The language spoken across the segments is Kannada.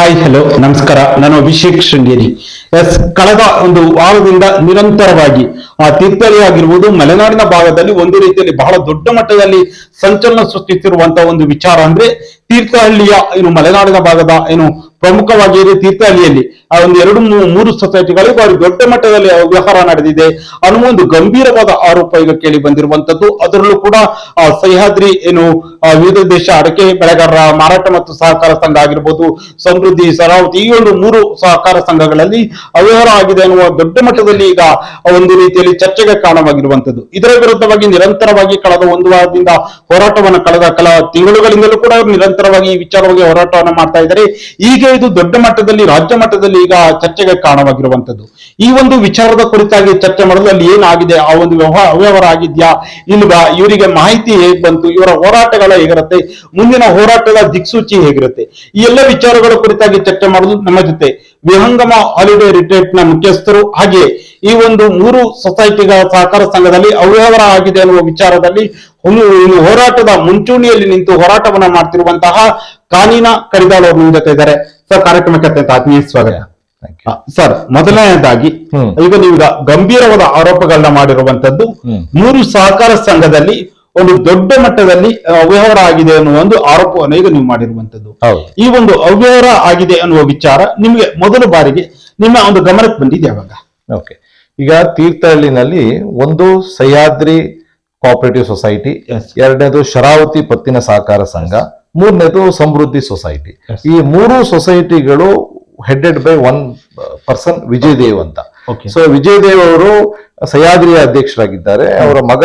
ಹಾಯ್ ಹಲೋ ನಮಸ್ಕಾರ. ನಾನು ಅಭಿಷೇಕ್ ಶೃಂಗೇರಿ. ಕಳೆದ ಒಂದು ವಾರದಿಂದ ನಿರಂತರವಾಗಿ ತೀರ್ಥಹಳ್ಳಿ ಆಗಿರ್ಬೋದು, ಮಲೆನಾಡಿನ ಭಾಗದಲ್ಲಿ ಒಂದು ರೀತಿಯಲ್ಲಿ ಬಹಳ ದೊಡ್ಡ ಮಟ್ಟದಲ್ಲಿ ಸಂಚಲನ ಸೃಷ್ಟಿಸಿರುವಂತಹ ಒಂದು ವಿಚಾರ ಅಂದ್ರೆ ತೀರ್ಥಹಳ್ಳಿಯ ಮಲೆನಾಡಿನ ಭಾಗದ ಪ್ರಮುಖವಾಗಿ ತೀರ್ಥಹಳ್ಳಿಯಲ್ಲಿ ಒಂದು ಮೂರು ಸೊಸೈಟಿಗಳಿಗೆ ಬಾರಿ ದೊಡ್ಡ ಮಟ್ಟದಲ್ಲಿ ವ್ಯವಹಾರ ನಡೆದಿದೆ ಅನ್ನುವ ಒಂದು ಗಂಭೀರವಾದ ಆರೋಪ ಈಗ ಕೇಳಿ ಬಂದಿರುವಂತದ್ದು. ಅದರಲ್ಲೂ ಕೂಡ ಸಹ್ಯಾದ್ರಿ ವಿವಿಧ ದೇಶ ಅಡಕೆ ಬೆಳೆಗಾರರ ಮಾರಾಟ ಮತ್ತು ಸಹಕಾರ ಸಂಘ ಆಗಿರ್ಬೋದು, ಸಮೃದ್ಧಿ, ಶರಾವತಿ, ಈ ಮೂರು ಸಹಕಾರ ಸಂಘಗಳಲ್ಲಿ ಅವ್ಯವಹಾರ ಆಗಿದೆ ಅನ್ನುವ ದೊಡ್ಡ ಮಟ್ಟದಲ್ಲಿ ಈಗ ಒಂದು ರೀತಿಯಲ್ಲಿ ಚರ್ಚೆಗೆ ಕಾರಣವಾಗಿರುವಂತದ್ದು. ಇದರ ವಿರುದ್ಧವಾಗಿ ನಿರಂತರವಾಗಿ ಕಳೆದ ಒಂದು ವಾರದಿಂದ ಹೋರಾಟವನ್ನು ಕಳೆದ ಕೆಲ ತಿಂಗಳುಗಳಿಂದಲೂ ಕೂಡ ನಿರಂತರವಾಗಿ ಈ ವಿಚಾರವಾಗಿ ಹೋರಾಟವನ್ನು ಮಾಡ್ತಾ ಇದ್ದಾರೆ. ಈಗ ಇದು ದೊಡ್ಡ ಮಟ್ಟದಲ್ಲಿ ರಾಜ್ಯ ಮಟ್ಟದಲ್ಲಿ ಈಗ ಚರ್ಚೆಗೆ ಕಾರಣವಾಗಿರುವಂತದ್ದು. ಈ ಒಂದು ವಿಚಾರದ ಕುರಿತಾಗಿ ಚರ್ಚೆ ಮಾಡಲು ಅಲ್ಲಿ ಏನಾಗಿದೆ, ಆ ಒಂದು ಅವ್ಯವಹಾರ ಆಗಿದ್ಯಾ ಇಲ್ವಾ, ಇವರಿಗೆ ಮಾಹಿತಿ ಹೇಗೆ ಬಂತು, ಇವರ ಹೋರಾಟಗಳ ಹೇಗಿರುತ್ತೆ, ಮುಂದಿನ ಹೋರಾಟದ ದಿಕ್ಸೂಚಿ ಹೇಗಿರುತ್ತೆ, ಈ ಎಲ್ಲ ವಿಚಾರಗಳ ಕುರಿತಾಗಿ ಚರ್ಚೆ ಮಾಡಲು ನಮ್ಮ ಜೊತೆ ವಿಹಂಗಮ ಹಾಲಿಡೇ ರಿಟ್ರೀಟ್ ನ ಮುಖ್ಯಸ್ಥರು, ಹಾಗೆ ಈ ಮೂರು ಸೊಸೈಟಿಗಳ ಸಹಕಾರ ಸಂಘದಲ್ಲಿ ಅವ್ಯವಹಾರ ಆಗಿದೆ ಅನ್ನುವ ವಿಚಾರದಲ್ಲಿ ಹೋರಾಟದ ಮುಂಚೂಣಿಯಲ್ಲಿ ನಿಂತು ಹೋರಾಟವನ್ನ ಮಾಡ್ತಿರುವಂತಹ ಕಾನೀನಾ ಕಡಿದಾಳ್ ಅವರು ನಿಮ್ಮ ಜೊತೆ ಇದ್ದಾರೆ. ಸರ್, ಕಾರ್ಯಕ್ರಮಕ್ಕೆ ಅತ್ಯಂತ ಆತ್ಮೀಯ ಸ್ವಾಗತ. ಸರ್, ಮೊದಲನೇದಾಗಿ ಈಗ ನೀವು ಗಂಭೀರವಾದ ಆರೋಪಗಳನ್ನ ಮಾಡಿರುವಂತದ್ದು ಮೂರು ಸಹಕಾರ ಸಂಘದಲ್ಲಿ ಒಂದು ದೊಡ್ಡ ಮಟ್ಟದಲ್ಲಿ ಅವ್ಯವಹಾರ ಆಗಿದೆ ಅನ್ನುವ ಒಂದು ಆರೋಪವನ್ನು ಈಗ ನೀವು ಮಾಡಿರುವಂತದ್ದು. ಈ ಒಂದು ಅವ್ಯವಹಾರ ಆಗಿದೆ ಅನ್ನುವ ವಿಚಾರ ನಿಮಗೆ ಮೊದಲ ಬಾರಿಗೆ ನಿಮ್ಮ ಒಂದು ಗಮನಕ್ಕೆ ಬಂದಿದೆ ಯಾವಾಗ? ಓಕೆ, ಈಗ ತೀರ್ಥಹಳ್ಳಿನಲ್ಲಿ ಒಂದು ಸಹ್ಯಾದ್ರಿ ಕೋಆಪರೇಟಿವ್ ಸೊಸೈಟಿ, ಎರಡನೇದು ಶರಾವತಿ ಪತ್ತಿನ ಸಹಕಾರ ಸಂಘ, ಮೂರನೇದು ಸಮೃದ್ಧಿ ಸೊಸೈಟಿ. ಈ ಮೂರು ಸೊಸೈಟಿಗಳು headed by one person, Vijay Dev ಅಂತ. ಸೊ ವಿಜಯ್ ದೇವ್ ಅವರು ಸಹ್ಯಾದ್ರಿಯ ಅಧ್ಯಕ್ಷರಾಗಿದ್ದಾರೆ, ಅವರ ಮಗ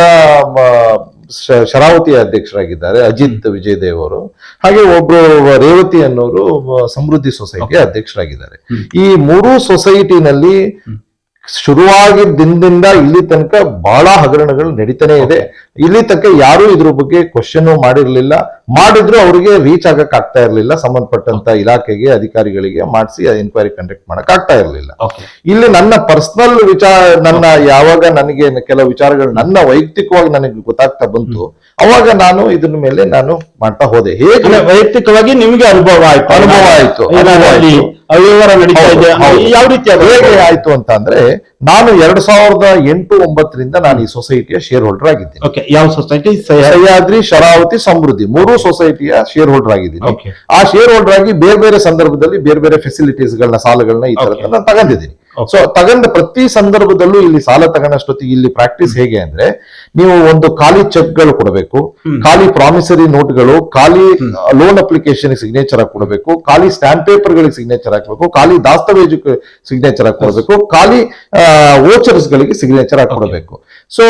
ಶರಾವತಿಯ ಅಧ್ಯಕ್ಷರಾಗಿದ್ದಾರೆ ಅಜಿತ್ ವಿಜಯ್ ದೇವ್ ಅವರು. ಹಾಗೆ ಒಬ್ರು ರೇವತಿ ಅನ್ನೋರು ಸಮೃದ್ಧಿ ಸೊಸೈಟಿಯ ಅಧ್ಯಕ್ಷರಾಗಿದ್ದಾರೆ. ಈ ಮೂರು ಸೊಸೈಟಿನಲ್ಲಿ ಶುರುವಾಗಿ ದಿನದಿಂದ ಇಲ್ಲಿ ತನಕ ಬಹಳ ಹಗರಣಗಳು ನಡೀತಾನೆ ಇದೆ. ಇಲ್ಲಿ ತನಕ ಯಾರು ಇದ್ರ ಬಗ್ಗೆ ಕ್ವಶನ್ ಮಾಡಿರ್ಲಿಲ್ಲ, ಮಾಡಿದ್ರು ಅವರಿಗೆ ರೀಚ್ ಆಗಕ್ ಆಗ್ತಾ ಇರ್ಲಿಲ್ಲ, ಸಂಬಂಧಪಟ್ಟಂತ ಇಲಾಖೆಗೆ ಅಧಿಕಾರಿಗಳಿಗೆ ಮಾಡಿಸಿ ಎನ್ಕ್ವೈರಿ ಕಂಡಕ್ಟ್ ಮಾಡಕ್ ಆಗ್ತಾ ಇರ್ಲಿಲ್ಲ. ಇಲ್ಲಿ ನನ್ನ ಪರ್ಸನಲ್ ಯಾವಾಗ ನನಗೆ ಕೆಲವು ವಿಚಾರಗಳು ನನ್ನ ವೈಯಕ್ತಿಕವಾಗಿ ನನಗೆ ಗೊತ್ತಾಗ್ತಾ ಬಂತು, ಅವಾಗ ನಾನು ಇದ್ರ ಮೇಲೆ ನಾನು ಮಾಡ್ತಾ ಹೋದೆ. ಹೇಗೆ ವೈಯಕ್ತಿಕವಾಗಿ ನಿಮ್ಗೆ ಅನುಭವ ಆಯ್ತು ಅವ್ಯವಹಾರ ನಡೀತಾ ಇದೆ, ಯಾವ ರೀತಿ ಹೇಗೆ ಆಯ್ತು ಅಂತ ಅಂದ್ರೆ, ನಾನು 2008-09 ನಾನು ಈ ಸೊಸೈಟಿಯ ಶೇರ್ ಹೋಲ್ಡರ್ ಆಗಿದ್ದೀನಿ. ಯಾವ ಸೊಸೈಟಿ? ಸಹ್ಯಾದ್ರಿ, ಶರಾವತಿ, ಸಮೃದ್ಧಿ ಮೂರು ಸೊಸೈಟಿಯ ಶೇರ್ ಹೋಲ್ಡರ್ ಆಗಿದ್ದೀನಿ. ಆ ಶೇರ್ ಹೋಲ್ಡರ್ ಆಗಿ ಬೇರೆ ಬೇರೆ ಸಂದರ್ಭದಲ್ಲಿ ಬೇರೆ ಬೇರೆ ಫೆಸಿಲಿಟೀಸ್ ಗಳನ್ನ, ಸಾಲಗಳನ್ನ ಈ ತರದ ನಾನು ತಗೊಂಡಿದ್ದೀನಿ. ಸೊ ತಗೊಂಡ ಪ್ರತಿ ಸಂದರ್ಭದಲ್ಲೂ ಇಲ್ಲಿ ಸಾಲ ತಗೊಂಡಷ್ಟೊತ್ತಿಗೆ ಇಲ್ಲಿ ಪ್ರಾಕ್ಟೀಸ್ ಹೇಗೆ ಅಂದ್ರೆ, ನೀವು ಒಂದು ಖಾಲಿ ಚೆಕ್ ಗಳು ಕೊಡಬೇಕು, ಖಾಲಿ ಪ್ರಾಮಿಸರಿ ನೋಟ್ಗಳು, ಖಾಲಿ ಲೋನ್ ಅಪ್ಲಿಕೇಶನ್ ಸಿಗ್ನೇಚರ್ ಆಗಿ ಕೊಡಬೇಕು, ಖಾಲಿ ಸ್ಟ್ಯಾಂಪ್ ಪೇಪರ್ ಗಳಿಗೆ ಸಿಗ್ನೇಚರ್ ಹಾಕಬೇಕು, ಖಾಲಿ ದಾಸ್ತಾವೇಜು ಸಿಗ್ನೇಚರ್ ಆಗಿ ಕೊಡಬೇಕು, ಖಾಲಿ ವೋಚರ್ಸ್ ಗಳಿಗೆ ಸಿಗ್ನೇಚರ್ ಆಗಿ ಕೊಡಬೇಕು. ಸೊ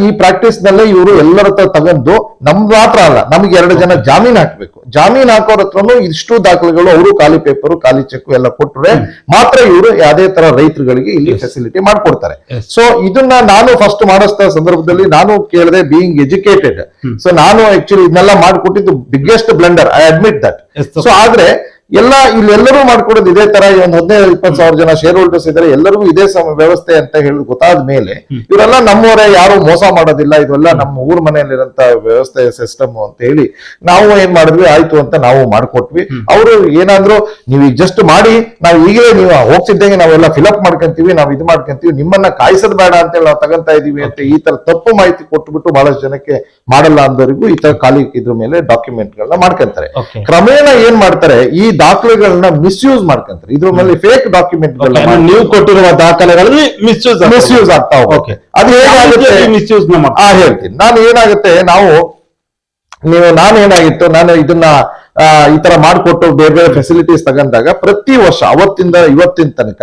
ಈ ಪ್ರಾಕ್ಟೀಸ್ ನಲ್ಲೇ ಇವರು ಎಲ್ಲರ ಹತ್ರ ತಗೊಂಡು, ನಮ್ದು ಮಾತ್ರ ಅಲ್ಲ, ನಮ್ಗೆ 2 ಜನ ಜಾಮೀನ್ ಹಾಕ್ಬೇಕು. ಜಾಮೀನ್ ಹಾಕೋರ್ ಹತ್ರನು ಇಷ್ಟು ದಾಖಲೆಗಳು, ಅವರು ಖಾಲಿ ಪೇಪರ್, ಖಾಲಿ ಚೆಕ್ ಎಲ್ಲ ಕೊಟ್ಟರೆ ಮಾತ್ರ ಇವರು ಯಾವುದೇ ತರ ರೈತರುಗಳಿಗೆ ಇಲ್ಲಿ ಫೆಸಿಲಿಟಿ ಮಾಡ್ಕೊಡ್ತಾರೆ. ಸೊ ಇದನ್ನ ನಾನು ಫಸ್ಟ್ ಮಾಡಿಸ್ತಾ ಸಂದರ್ಭದಲ್ಲಿ ನಾನು ಕೇಳಿದೆ, ಬೀಯಿಂಗ್ ಎಜುಕೇಟೆಡ್. ಸೊ ನಾನು ಆಕ್ಚುಲಿ ಇದನ್ನೆಲ್ಲ ಮಾಡ್ಕೊಟ್ಟಿದ್ದು biggest blunder, I admit that. So ಆದ್ರೆ ಇಲ್ಲೆಲ್ಲರೂ ಮಾಡ್ಕೊಡೋದು ಇದೇ ತರ, ಒಂದು 15-20 ಸಾವಿರ ಜನ ಶೇರ್ ಹೋಲ್ಡರ್ಸ್ ಇದ್ದಾರೆ, ಎಲ್ಲರಿಗೂ ಇದೇ ವ್ಯವಸ್ಥೆ ಅಂತ ಹೇಳಿ ಗೊತ್ತಾದ ಮೇಲೆ ಇವರೆಲ್ಲ ನಮ್ಮವರೇ, ಯಾರು ಮೋಸ ಮಾಡೋದಿಲ್ಲ, ಇದೆಲ್ಲ ನಮ್ಮ ಊರ್ ಮನೆಯಲ್ಲಿರಂತ ವ್ಯವಸ್ಥೆ ಸಿಸ್ಟಮ್ ಅಂತ ಹೇಳಿ ನಾವು ಏನ್ ಮಾಡಿದ್ವಿ, ಆಯ್ತು ಅಂತ ನಾವು ಮಾಡ್ಕೊಟ್ವಿ. ಅವರು ಏನಾದ್ರು ನೀವು ಈಗ ಜಸ್ಟ್ ಮಾಡಿ, ನಾವು ಈಗಲೇ ನೀವು ಹೋಗ್ತಿದ್ದಂಗೆ ನಾವೆಲ್ಲ ಫಿಲಪ್ ಮಾಡ್ಕೊಂತೀವಿ, ನಾವು ಇದು ಮಾಡ್ಕೊಂತೀವಿ, ನಿಮ್ಮನ್ನ ಕಾಯಿಸೋದ್ ಬೇಡ ಅಂತ ಹೇಳಿ ನಾವು ತಗೊಂತಾ ಇದೀವಿ ಅಂತ ಈ ತರ ತಪ್ಪು ಮಾಹಿತಿ ಕೊಟ್ಬಿಟ್ಟು ಬಹಳಷ್ಟು ಜನಕ್ಕೆ ಮಾಡಲ್ಲ ಅಂದವರಿಗೂ ಈ ತರ ಖಾಲಿ ಇದ್ರ ಮೇಲೆ ಡಾಕ್ಯುಮೆಂಟ್ ಗಳನ್ನ ಮಾಡ್ಕೊಂತಾರೆ. ಕ್ರಮೇಣ ಏನ್ ಮಾಡ್ತಾರೆ, ಈ ದಾಖಲೆಗಳನ್ನ ಮಿಸ್ಯೂಸ್ ಮಾಡ್ಕೊಂತಾರೆ. ಇದ್ರ ಮೇಲೆ ಫೇಕ್ ಡಾಕ್ಯುಮೆಂಟ್ ನೀವು ಕೊಟ್ಟಿರುವ ದಾಖಲೆಗಳಲ್ಲಿ ಮಿಸ್ಯೂಸ್ ಆಗ್ತಾ ಹೋಗುತ್ತೆ. ಅದು ಹೇಗಾಗುತ್ತೆ ಮಿಸ್ಯೂಸ್ ಹೇಳ್ತೀನಿ ನಾನು. ಏನಾಗುತ್ತೆ, ನಾನು ಇದನ್ನ ಈ ತರ ಮಾಡ್ಕೊಟ್ಟು ಬೇರೆ ಬೇರೆ ಫೆಸಿಲಿಟೀಸ್ ತಗೊಂಡಾಗ ಪ್ರತಿ ವರ್ಷ ಅವತ್ತಿಂದ ಇವತ್ತಿನ ತನಕ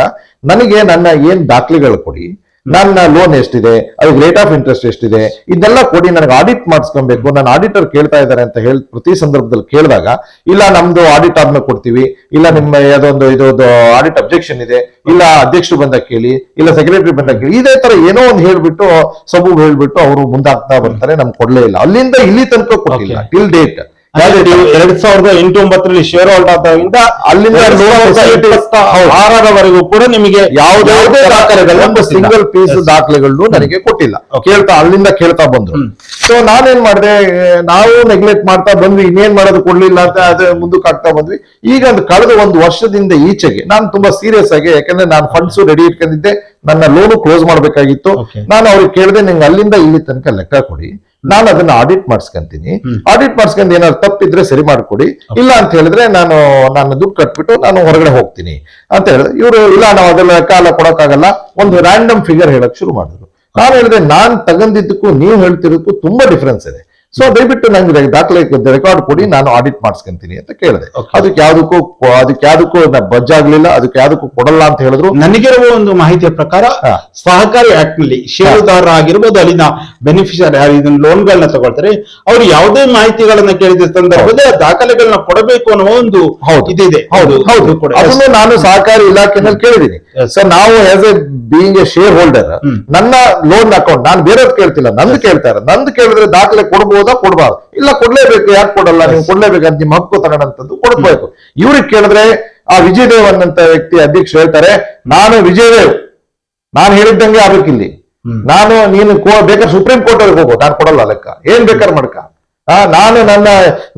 ನನಗೆ ನನ್ನ ಏನ್ ದಾಖಲೆಗಳು ಕೊಡಿ, ನನ್ನ ಲೋನ್ ಎಷ್ಟಿದೆ, ಅದಕ್ಕೆ ರೇಟ್ ಆಫ್ ಇಂಟ್ರೆಸ್ಟ್ ಎಷ್ಟಿದೆ, ಇದೆಲ್ಲ ಕೊಡಿ, ನನಗೆ ಆಡಿಟ್ ಮಾಡಿಸ್ಕೊಬೇಕು, ನನ್ನ ಆಡಿಟರ್ ಕೇಳ್ತಾ ಇದ್ದಾರೆ ಅಂತ ಹೇಳಿ ಪ್ರತಿ ಸಂದರ್ಭದಲ್ಲಿ ಕೇಳಿದಾಗ, ಇಲ್ಲ ನಮ್ದು ಆಡಿಟ್ ಆದ್ಮೇಲೆ ಕೊಡ್ತೀವಿ, ಇಲ್ಲ ನಿಮ್ಮ ಇದೊಂದು ಆಡಿಟ್ ಅಬ್ಜೆಕ್ಷನ್ ಇದೆ, ಇಲ್ಲ ಅಧ್ಯಕ್ಷರು ಬಂದಾಗ ಕೇಳಿ, ಇಲ್ಲ ಸೆಕ್ರೆಟರಿ ಬಂದಾಗ ಕೇಳಿ, ಇದೇ ತರ ಏನೋ ಒಂದು ಹೇಳ್ಬಿಟ್ಟು ಸಬೂಬ್ ಹೇಳ್ಬಿಟ್ಟು ಅವರು ಮುಂದಾಗ್ತಾ ಬರ್ತಾರೆ, ನಮ್ಗೆ ಕೊಡ್ಲೇ ಇಲ್ಲ. ಅಲ್ಲಿಂದ ಇಲ್ಲಿ ತನಕ ಕೊಟ್ಟಿಲ್ಲ ಟಿಲ್ ಡೇಟ್. 2008-9 ಶೇರ್ ಹೋಲ್ಡರ್ ಆದಾಗಿಂದ ಅಲ್ಲಿಂದ 2026 ಕೂಡ ನಿಮಗೆ ಯಾವುದೇ ದಾಖಲೆಗಳನ್ನ ಸಿಂಗಲ್ ಪೀಸ್ ದಾಖಲೆಗಳನ್ನು ನನಗೆ ಕೊಟ್ಟಿಲ್ಲ. ಅಲ್ಲಿಂದ ಕೇಳ್ತಾ ಬಂದ್ರು. ಸೊ ನಾನೇನ್ ಮಾಡಿದೆ, ನಾವು ನೆಗ್ಲೆಕ್ಟ್ ಮಾಡ್ತಾ ಬಂದ್ವಿ, ಇನ್ನೇನ್ ಮಾಡೋದು ಕೊಡ್ಲಿಲ್ಲ ಅಂತ ಅದೇ ಮುಂದಕ್ಕೆ ಆಗ್ತಾ ಬಂದ್ವಿ. ಈಗ ಕಳೆದ ಒಂದು ವರ್ಷದಿಂದ ಈಚೆಗೆ ನಾನು ತುಂಬಾ ಸೀರಿಯಸ್ ಆಗಿ, ಯಾಕಂದ್ರೆ ನಾನು ಫಂಡ್ಸ್ ರೆಡಿ ಇಟ್ಕೊಂಡಿದ್ದೆ, ನನ್ನ ಲೋನು ಕ್ಲೋಸ್ ಮಾಡ್ಬೇಕಾಗಿತ್ತು. ನಾನು ಅವ್ರಿಗೆ ಕೇಳಿದೆ, ನಿಂಗೆ ಅಲ್ಲಿಂದ ಇಲ್ಲಿ ತನಕ ಲೆಕ್ಕ ಕೊಡಿ, ನಾನು ಅದನ್ನ ಆಡಿಟ್ ಮಾಡಿಸ್ಕೊಂತೀನಿ, ಆಡಿಟ್ ಮಾಡಿಸ್ಕೊಂಡು ಏನಾದ್ರು ತಪ್ಪಿದ್ರೆ ಸರಿ ಮಾಡ್ಕೊಡಿ, ಇಲ್ಲ ಅಂತ ಹೇಳಿದ್ರೆ ನಾನು ದುಡ್ಡು ಕಟ್ಬಿಟ್ಟು ನಾನು ಹೊರಗಡೆ ಹೋಗ್ತೀನಿ ಅಂತ ಹೇಳಿದ್ರೆ, ಇವರು ಇಲ್ಲ ನಾವು ಅದೆಲ್ಲ ಕಾಲ ಕೊಡಕ್ಕಾಗಲ್ಲ, ಒಂದು ರ್ಯಾಂಡಮ್ ಫಿಗರ್ ಹೇಳಕ್ ಶುರು ಮಾಡಿದ್ರು. ನಾನು ಹೇಳಿದೆ, ನಾನ್ ತಗೊಂಡಿದ್ದಕ್ಕೂ ನೀವು ಹೇಳ್ತಿರೋದಕ್ಕೂ ತುಂಬಾ ಡಿಫ್ರೆನ್ಸ್ ಇದೆ. ಸೊ ದಯವಿಟ್ಟು ನಂಗೆ ದಾಖಲೆ ರೆಕಾರ್ಡ್ ಕೊಡಿ, ನಾನು ಆಡಿಟ್ ಮಾಡಿಸ್ಕೊಂತೀನಿ ಅಂತ ಕೇಳಿದೆ. ಅದಕ್ಕೆ ಯಾವ್ದಕ್ಕೂ ಬಜ್ಜಾಗ್ಲಿಲ್ಲ, ಅದಕ್ಕೆ ಯಾವ್ದಕ್ಕೂ ಕೊಡಲ್ಲ ಅಂತ ಹೇಳಿದ್ರು. ನನಗಿರುವ ಒಂದು ಮಾಹಿತಿಯ ಪ್ರಕಾರ ಸಹಕಾರಿ ಆಕ್ಟ್ ನಲ್ಲಿ ಷೇರುದಾರ ಆಗಿರ್ಬೋದು, ಅಲ್ಲಿನ ಬೆನಿಫಿಷಿಯರಿ ಯಾರು ಇದನ್ನ ಲೋನ್ಗಳನ್ನ ತಗೊಳ್ತಾರೆ, ಅವರು ಯಾವುದೇ ಮಾಹಿತಿಗಳನ್ನ ಕೇಳಿದ ಸಂದರ್ಭದಲ್ಲಿ ಆ ದಾಖಲೆಗಳನ್ನ ಕೊಡಬೇಕು ಅನ್ನೋ ಒಂದು ಇದಿದೆ. ಅದನ್ನು ನಾನು ಸಹಕಾರಿ ಇಲಾಖೆನಲ್ಲಿ ಕೇಳಿದ್ದೀನಿ. ಸೊ ನಾವು as A being A share holder, ನನ್ನ ಲೋನ್ ಅಕೌಂಟ್ ನಾನು ಬೇರೆಯವ್ರು ಕೇಳ್ತಿಲ್ಲ, ನಂದು ಕೇಳ್ತಾರೆ. ನಂದು ಕೇಳಿದ್ರೆ ದಾಖಲೆ ಕೊಡ್ಬೋದಾ ಕೊಡ್ಬಾರ್ದು? ಇಲ್ಲ, ಕೊಡ್ಲೇಬೇಕು. ಯಾಕೆ ಕೊಡಲ್ಲ? ನೀವು ಕೊಡ್ಲೇಬೇಕಂತ ನಿಮ್ಮ ಹಕ್ಕು ತಗೊಂಡಂತದ್ದು ಕೊಡ್ಬೇಕು. ಇವ್ರಿಗೆ ಕೇಳಿದ್ರೆ ಆ ವಿಜಯದೇವ್ ಅನ್ನಂತ ವ್ಯಕ್ತಿ ಅಧ್ಯಕ್ಷರು ಹೇಳ್ತಾರೆ, ನಾನು ವಿಜಯದೇವ್, ನಾನು ಹೇಳಿದ್ದಂಗೆ ಆಗ್ಬೇಕಿಲ್ಲಿ, ನೀನು ಬೇಕಾದ್ರೆ ಸುಪ್ರೀಂ ಕೋರ್ಟ್ ಅವ್ರಿಗೆ ಹೋಗು, ನಾನು ಕೊಡಲ್ಲ ಲೆಕ್ಕ, ಏನ್ ಬೇಕಾದ್ರೆ ಮಾಡ್ಕ. ನಾನು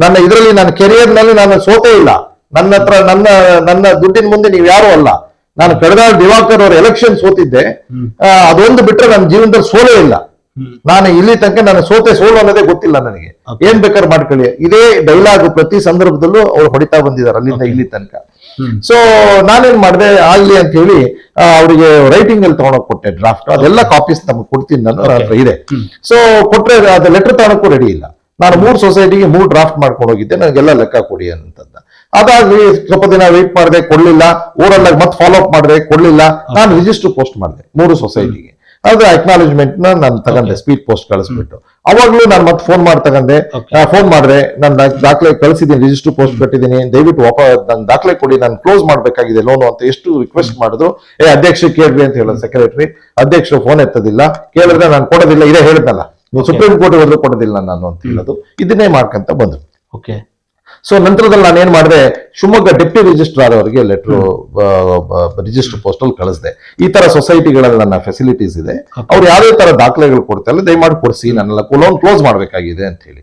ನನ್ನ ಇದರಲ್ಲಿ ನನ್ನ ಕೆರಿಯರ್ ನಲ್ಲಿ ನಾನು ಸೋತೇ ಇಲ್ಲ. ನನ್ನ ಹತ್ರ ನನ್ನ ದುಡ್ಡಿನ ಮುಂದೆ ನೀವು ಯಾರು ಅಲ್ಲ. ನಾನು ಕಳೆದ ದಿವಾಕರ್ ಅವ್ರ ಎಲೆಕ್ಷನ್ ಸೋತಿದ್ದೆ, ಅದೊಂದು ಬಿಟ್ರೆ ನನ್ನ ಜೀವನದಲ್ಲಿ ಸೋಲೇ ಇಲ್ಲ. ನಾನು ಇಲ್ಲಿ ತನಕ ನಾನು ಸೋಲು ಅನ್ನೋದೇ ಗೊತ್ತಿಲ್ಲ ನನಗೆ. ಏನ್ ಬೇಕಾದ್ರೆ ಮಾಡ್ಕೊಳ್ಳಿ, ಇದೇ ಡೈಲಾಗ್ ಪ್ರತಿ ಸಂದರ್ಭದಲ್ಲೂ ಅವ್ರು ಹೊಡಿತಾ ಬಂದಿದ್ದಾರೆ ಅಲ್ಲಿಂದ ಇಲ್ಲಿ ತನಕ. ಸೊ ನಾನೇನ್ ಮಾಡಿದೆ, ಆಗ್ಲಿ ಅಂತ ಹೇಳಿ ಅವರಿಗೆ ರೈಟಿಂಗ್ ಅಲ್ಲಿ ತಗೊಂಡೋಗಿ ಕೊಟ್ಟೆ ಡ್ರಾಫ್ಟ್. ಅದೆಲ್ಲ ಕಾಪೀಸ್ ನಮ್ಗೆ ಕೊಡ್ತೀನಿ, ನನ್ನ ಹತ್ರ ಇದೆ. ಸೊ ಕೊಟ್ರೆ ಅದು ಲೆಟರ್ ತಗೊಳಕ್ಕೂ ರೆಡಿ ಇಲ್ಲ. ನಾನು 3 ಸೊಸೈಟಿಗೆ 3 ಡ್ರಾಫ್ಟ್ ಮಾಡ್ಕೊಂಡು ಹೋಗಿದ್ದೆ, ನನಗೆಲ್ಲ ಲೆಕ್ಕ ಕೊಡಿ ಅಂತಂದ. ಅದಾಗ್ಲಿ ಸ್ವಲ್ಪ ದಿನ ವೇಟ್ ಮಾಡಿದೆ, ಕೊಡ್ಲಿಲ್ಲ. ಊರಲ್ಲ ಮತ್ತೆ ಫಾಲೋ ಅಪ್ ಮಾಡಿದೆ, ಕೊಡ್ಲಿಲ್ಲ. ನಾನು ರಿಜಿಸ್ಟರ್ ಪೋಸ್ಟ್ ಮಾಡಿದೆ 3 ಸೊಸೈಟಿಗೆ. ಅದು ಅಕ್ನಾಲೇಜ್ಮೆಂಟ್ ನಾನು ತಗೊಂಡೆ, ಸ್ಪೀಡ್ ಪೋಸ್ಟ್ ಕಳಿಸ್ಬಿಟ್ಟು. ಅವಾಗ್ಲೂ ನಾನು ಮತ್ತೆ ಫೋನ್ ಮಾಡಿ ತಗೊಂಡೆ. ಫೋನ್ ಮಾಡಿದ್ರೆ, ನಾನು ದಾಖಲೆ ಕಳಿಸಿದ್ದೀನಿ, ರಿಜಿಸ್ಟರ್ ಪೋಸ್ಟ್ ಕಟ್ಟಿದ್ದೀನಿ, ದಯವಿಟ್ಟು ನನ್ನ ದಾಖಲೆ ಕೊಡಿ, ನಾನು ಕ್ಲೋಸ್ ಮಾಡ್ಬೇಕಾಗಿದೆ ಲೋನು ಅಂತ ಎಷ್ಟು ರಿಕ್ವೆಸ್ಟ್ ಮಾಡಿದ್ರು. ಅಧ್ಯಕ್ಷ ಕೇಳ್ರಿ ಅಂತ ಹೇಳೋದು ಸೆಕ್ರೆಟರಿ. ಅಧ್ಯಕ್ಷರು ಫೋನ್ ಎತ್ತದಿಲ್ಲ. ಕೇಳಿದ್ರೆ ನಾನು ಕೊಡೋದಿಲ್ಲ, ಇದೇ ಹೇಳಿದ್ನಲ್ಲ, ನೀವು ಸುಪ್ರೀಂ ಕೋರ್ಟ್ ಹೋದ್ರೆ ಕೊಡೋದಿಲ್ಲ ನಾನು ಅಂತ ಹೇಳೋದು. ಇದನ್ನೇ ಮಾಡ್ಕೊಂತ ಬಂದ್ರು. ಸೊ ನಂತರದಲ್ಲಿ ನಾನು ಏನ್ ಮಾಡಿದೆ, ಶಿವಮೊಗ್ಗ ಡೆಪ್ಟಿ ರಿಜಿಸ್ಟ್ರಾರ್ ಅವರಿಗೆ ಲೆಟರ್ ರಿಜಿಸ್ಟರ್ ಪೋಸ್ಟ್ ಅಲ್ಲಿ ಕಳಿಸಿದೆ. ಈ ತರ ಸೊಸೈಟಿಗಳಲ್ಲಿ ನನ್ನ ಫೆಸಿಲಿಟೀಸ್ ಇದೆ, ಅವ್ರು ಯಾವುದೇ ತರ ದಾಖಲೆಗಳು ಕೊಡ್ತಾರೆ ದಯಮಾಡಿ ಕೊಡಿಸಿ, ನನ್ನೆಲ್ಲ ಲೋನ್ ಕ್ಲೋಸ್ ಮಾಡ್ಬೇಕಾಗಿದೆ ಅಂತ ಹೇಳಿ.